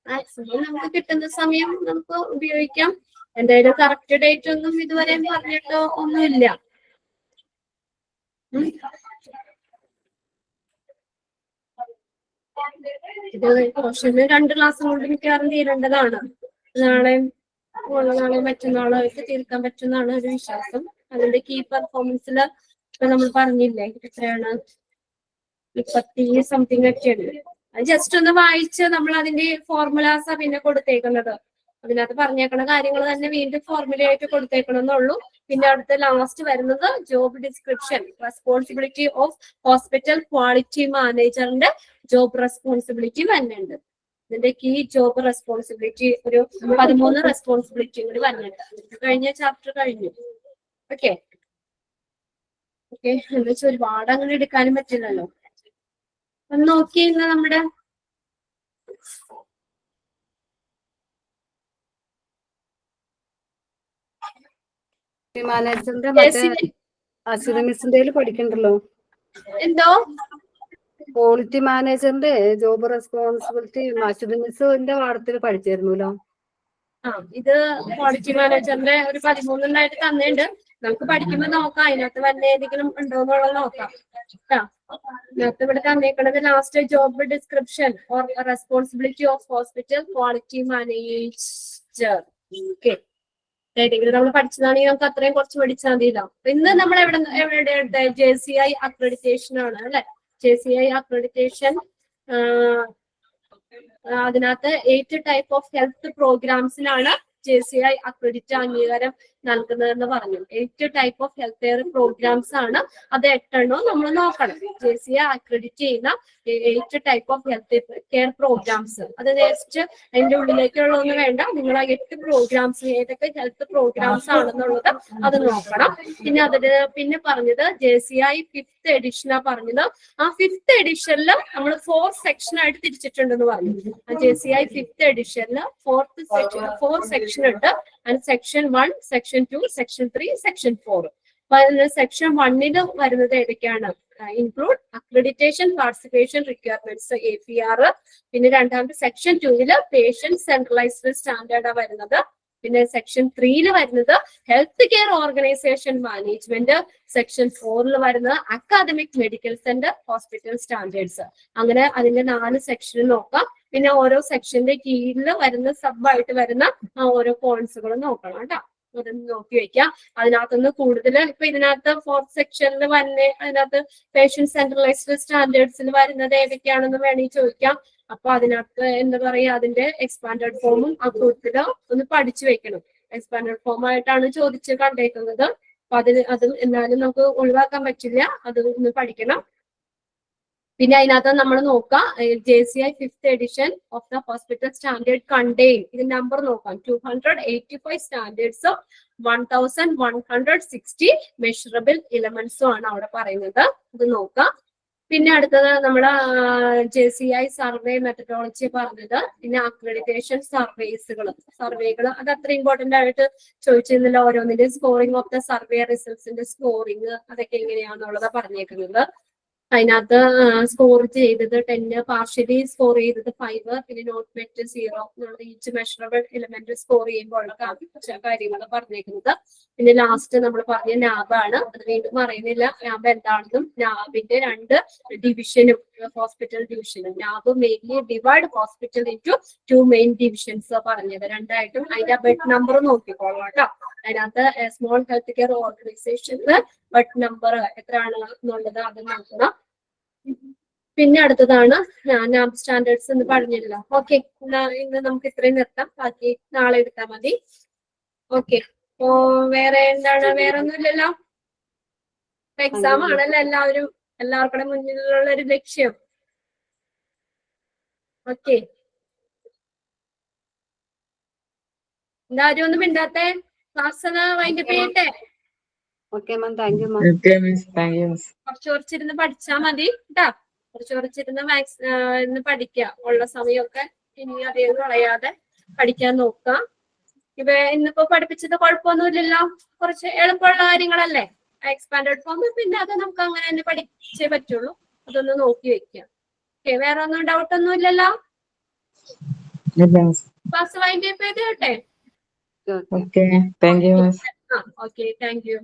മാക്സിമം നമുക്ക് കിട്ടുന്ന സമയം നമുക്ക് ഉപയോഗിക്കാം. എന്തായാലും കറക്റ്റ് ഡേറ്റ് ഒന്നും ഇതുവരെ പറഞ്ഞിട്ടോ ഒന്നുമില്ല. ഇത് പോർഷന് 2 ക്ലാസ് കൊണ്ട് മിക്കവാറും തീരേണ്ടതാണ്. നാളെ മറ്റന്നാളായിട്ട് തീർക്കാൻ പറ്റുന്നതാണ് ഒരു വിശ്വാസം. അതിന്റെ കീ പെർഫോമൻസിൽ ഇപ്പൊ നമ്മൾ പറഞ്ഞില്ലേ എത്രയാണ്? 30 സംതിങ് ഒക്കെ ഉണ്ട്. അത് ജസ്റ്റ് ഒന്ന് വായിച്ച് നമ്മൾ അതിന്റെ ഫോർമുലാസാ പിന്നെ കൊടുത്തേക്കുന്നത്. അതിനകത്ത് പറഞ്ഞേക്കുന്ന കാര്യങ്ങൾ തന്നെ വീണ്ടും ഫോർമുലയായിട്ട് കൊടുത്തേക്കണമെന്നുള്ളൂ. പിന്നെ അടുത്ത ലാസ്റ്റ് വരുന്നത് job description, responsibility of hospital quality മാനേജറിന്റെ ജോബ് റെസ്പോൺസിബിലിറ്റി വരുന്നുണ്ട്. ഇതിന്റെ കീ ജോബ് റെസ്പോൺസിബിലിറ്റി ഒരു 13 റെസ്പോൺസിബിലിറ്റി കൂടി വരുന്നുണ്ട്. കഴിഞ്ഞ ചാപ്റ്റർ കഴിഞ്ഞു. ഓക്കെ ഓക്കെ, എന്താ വെച്ചാൽ ഒരുപാട് അങ്ങനെ എടുക്കാനും പറ്റില്ലല്ലോ. ഒന്ന് നോക്കിയിരുന്ന നമ്മുടെ മാനേജറിന്റെ മറ്റേ അശ്വതി മിസ്സിന്റെ പഠിക്കണ്ടല്ലോ. എന്തോ ക്വാളിറ്റി മാനേജറിന്റെ ജോബ് റെസ്പോൺസിബിലിറ്റി അശ്വതി മിസ്സിന്റെ പാഠത്തിൽ പഠിച്ചായിരുന്നല്ലോ. ഇത് ക്വാളിറ്റി മാനേജറിന്റെ ഒരു 13 തന്നിട്ടുണ്ട്. നമുക്ക് പഠിക്കുമ്പോ നോക്കാം അതിനകത്ത് വല്ല ഏതെങ്കിലും ഉണ്ടോ എന്നുള്ളത് നോക്കാം. ഇതിനകത്ത് ഇവിടെ തന്നേക്കുന്നത് last job description or responsibility of hospital quality manager. Okay, ഏതെങ്കിലും നമ്മൾ പഠിച്ചതാണെങ്കിൽ നമുക്ക് അത്രയും കുറച്ച് പഠിച്ചാൽ മതിയല്ലോ. ഇന്ന് നമ്മൾ എവിടെ JCI അക്രഡിറ്റേഷൻ ആണ് അല്ലെ. JCI അക്രഡിറ്റേഷൻ അതിനകത്ത് 8 ടൈപ്പ് ഓഫ് ഹെൽത്ത് പ്രോഗ്രാംസിനാണ് JCI അക്രഡിറ്റ് അംഗീകാരം നൽകുന്നതെന്ന് പറഞ്ഞു. 8 type of health care programmes ആണ്. അത് 8 എണ്ണവും നമ്മൾ നോക്കണം. JCI അക്രഡിറ്റ് ചെയ്യുന്ന 8 type of health care programmes. അത് നെക്സ്റ്റ് അതിന്റെ ഉള്ളിലേക്കുള്ളതൊന്നും വേണ്ട, നിങ്ങൾ ആ 8 പ്രോഗ്രാംസ് ഏതൊക്കെ ഹെൽത്ത് പ്രോഗ്രാംസ് ആണെന്നുള്ളത് അത് നോക്കണം. പിന്നെ പറഞ്ഞത് JCI 5th എഡിഷനാ പറഞ്ഞത്. ആ 5th എഡിഷനിൽ നമ്മൾ 4 സെക്ഷൻ ആയിട്ട് തിരിച്ചിട്ടുണ്ടെന്ന് പറഞ്ഞു. JCI 5th എഡിഷനിൽ 4 സെക്ഷൻ ഉണ്ട്. And section 1, section 2, section 3, section 4. Section 1 വരുന്നത് ഏതൊക്കെയാണ്? Include accreditation participation requirements APR. പിന്നെ രണ്ടാമത്തെ സെക്ഷൻ 2 പേഷ്യന്റ് സെൻട്രലൈസ്ഡ് സ്റ്റാൻഡേർഡാ വരുന്നത്. പിന്നെ സെക്ഷൻ 3 വരുന്നത് health care organisation management. Section 4 വരുന്നത് academic medical centre hospital standards. അങ്ങനെ അതിന്റെ 4 സെക്ഷൻ നോക്കാം. പിന്നെ ഓരോ സെക്ഷന്റെ കീഴിൽ വരുന്ന സബായിട്ട് വരുന്ന ഓരോ പോയിന്റ്സുകളും നോക്കണം കേട്ടോ. അതൊന്ന് നോക്കി വെക്കാം. അതിനകത്തുനിന്ന് കൂടുതൽ ഇപ്പൊ ഇതിനകത്ത് 4th സെക്ഷനിൽ അതിനകത്ത് പേഷ്യന്റ് സെൻട്രലൈസ്ഡ് സ്റ്റാൻഡേർഡ്സിൽ വരുന്നത് ഏതൊക്കെയാണെന്ന് വേണമെങ്കിൽ ചോദിക്കാം. അപ്പൊ അതിനകത്ത് എന്താ പറയാ, അതിന്റെ എക്സ്പാൻഡഡ് ഫോമും ആ കൂട്ടത്തില് ഒന്ന് പഠിച്ചു വെക്കണം. എക്സ്പാൻഡഡ് ഫോം ആയിട്ടാണ് ചോദിച്ച് കണ്ടേക്കുന്നത്. അപ്പൊ അതും എന്നാലും നമുക്ക് ഒഴിവാക്കാൻ പറ്റില്ല, അത് ഒന്ന് പഠിക്കണം. പിന്നെ അതിനകത്ത് നമ്മൾ നോക്കാം JCI 5th edition of the hospital standard contain, ഇത് നമ്പർ നോക്കാം 285 സ്റ്റാൻഡേർഡ്സ് 1160 മെഷറബിൾ എലമെന്റ്സും ആണ് അവിടെ പറയുന്നത്. ഇത് നോക്കാം. പിന്നെ അടുത്തത് നമ്മുടെ JCI സർവേ മെത്തഡോളജി പറഞ്ഞത്. പിന്നെ അക്രഡിറ്റേഷൻ സർവേകൾ അത് അത്ര ഇമ്പോർട്ടന്റ് ആയിട്ട് ചോദിച്ചിരുന്നില്ല. ഓരോന്നിന്റെ സ്കോറിംഗ് ഓഫ് ദ സർവേ റിസൾട്ട്സിന്റെ സ്കോറിംഗ് അതൊക്കെ എങ്ങനെയാണെന്നുള്ളതാ പറഞ്ഞേക്കുന്നത്. അതിനകത്ത് സ്കോർ ചെയ്തത് 10, പാർഷ്യലി സ്കോർ ചെയ്തത് 5, പിന്നെ നോട്ട് മെറ്റ് 0 എന്നുള്ള ഈച്ച് മെഷറബിൾ എലിമെന്റ് സ്കോർ ചെയ്യുമ്പോൾ ഉള്ള കാര്യങ്ങൾ പറഞ്ഞേക്കുന്നത്. പിന്നെ ലാസ്റ്റ് നമ്മൾ പറഞ്ഞ നാബ് ആണ്. അത് വീണ്ടും പറയുന്നില്ല നാബ് എന്താണെന്നും. നാബിന്റെ 2 ഡിവിഷനും ഹോസ്പിറ്റൽ ഡിവിഷനും. NABH mainly divide hospital into 2 main divisions പറഞ്ഞത്. രണ്ടായിട്ടും അതിന്റെ ബെഡ് നമ്പർ നോക്കിക്കോളാം കേട്ടോ. അതിനകത്ത് സ്മോൾ ഹെൽത്ത് കെയർ ഓർഗനൈസേഷനിൽ ബെഡ് നമ്പർ എത്രയാണ് എന്നുള്ളത് അത് നോക്കണം. പിന്നെ അടുത്തതാണ് നാബ് സ്റ്റാൻഡേർഡ്സ് എന്ന് പറഞ്ഞില്ല. ഓക്കെ, ഇന്ന് നമുക്ക് ഇത്രയും നിർത്താം. ബാക്കി നാളെ എടുത്താൽ മതി. ഓക്കെ, അപ്പോ വേറെ എന്താണ്? വേറെ ഒന്നുമില്ലല്ലോ. എക്സാം ആണല്ലോ എല്ലാവർക്കും മുന്നിലുള്ള ഒരു ലക്ഷ്യം. ഓക്കെ, എന്തായാലും ഒന്നും മിണ്ടാത്തെ? ക്ലാസ് വൈൻഡപ്പ് ചെയ്യട്ടെ? Okay ma'am, thank you ma'am. കുറച്ചിരുന്ന് പഠിച്ചാ മതി കേട്ടാ. കുറച്ചിരുന്ന് ഇന്ന് പഠിക്കുക. ഉള്ള സമയമൊക്കെ ഇനി അധികം കളയാതെ പഠിക്കാൻ നോക്കാം. ഇന്നിപ്പോ പഠിപ്പിച്ചത് കുഴപ്പമൊന്നുമില്ലല്ലോ. കുറച്ച് എളുപ്പമുള്ള കാര്യങ്ങളല്ലേ. എക്സ്പാൻഡഡ് ഫോം പിന്നെ അത് നമുക്ക് അങ്ങനെ തന്നെ പഠിച്ചേ പറ്റുള്ളൂ. അതൊന്ന് നോക്കി വെക്കാം. ഓക്കെ, വേറെ ഒന്നും ഡൗട്ട് ഒന്നും ഇല്ലല്ലോ. ക്ലാസ് വൈൻഡപ്പ് ചെയ്ത് കേട്ടെ? Okay, thank you. Okay, thank you.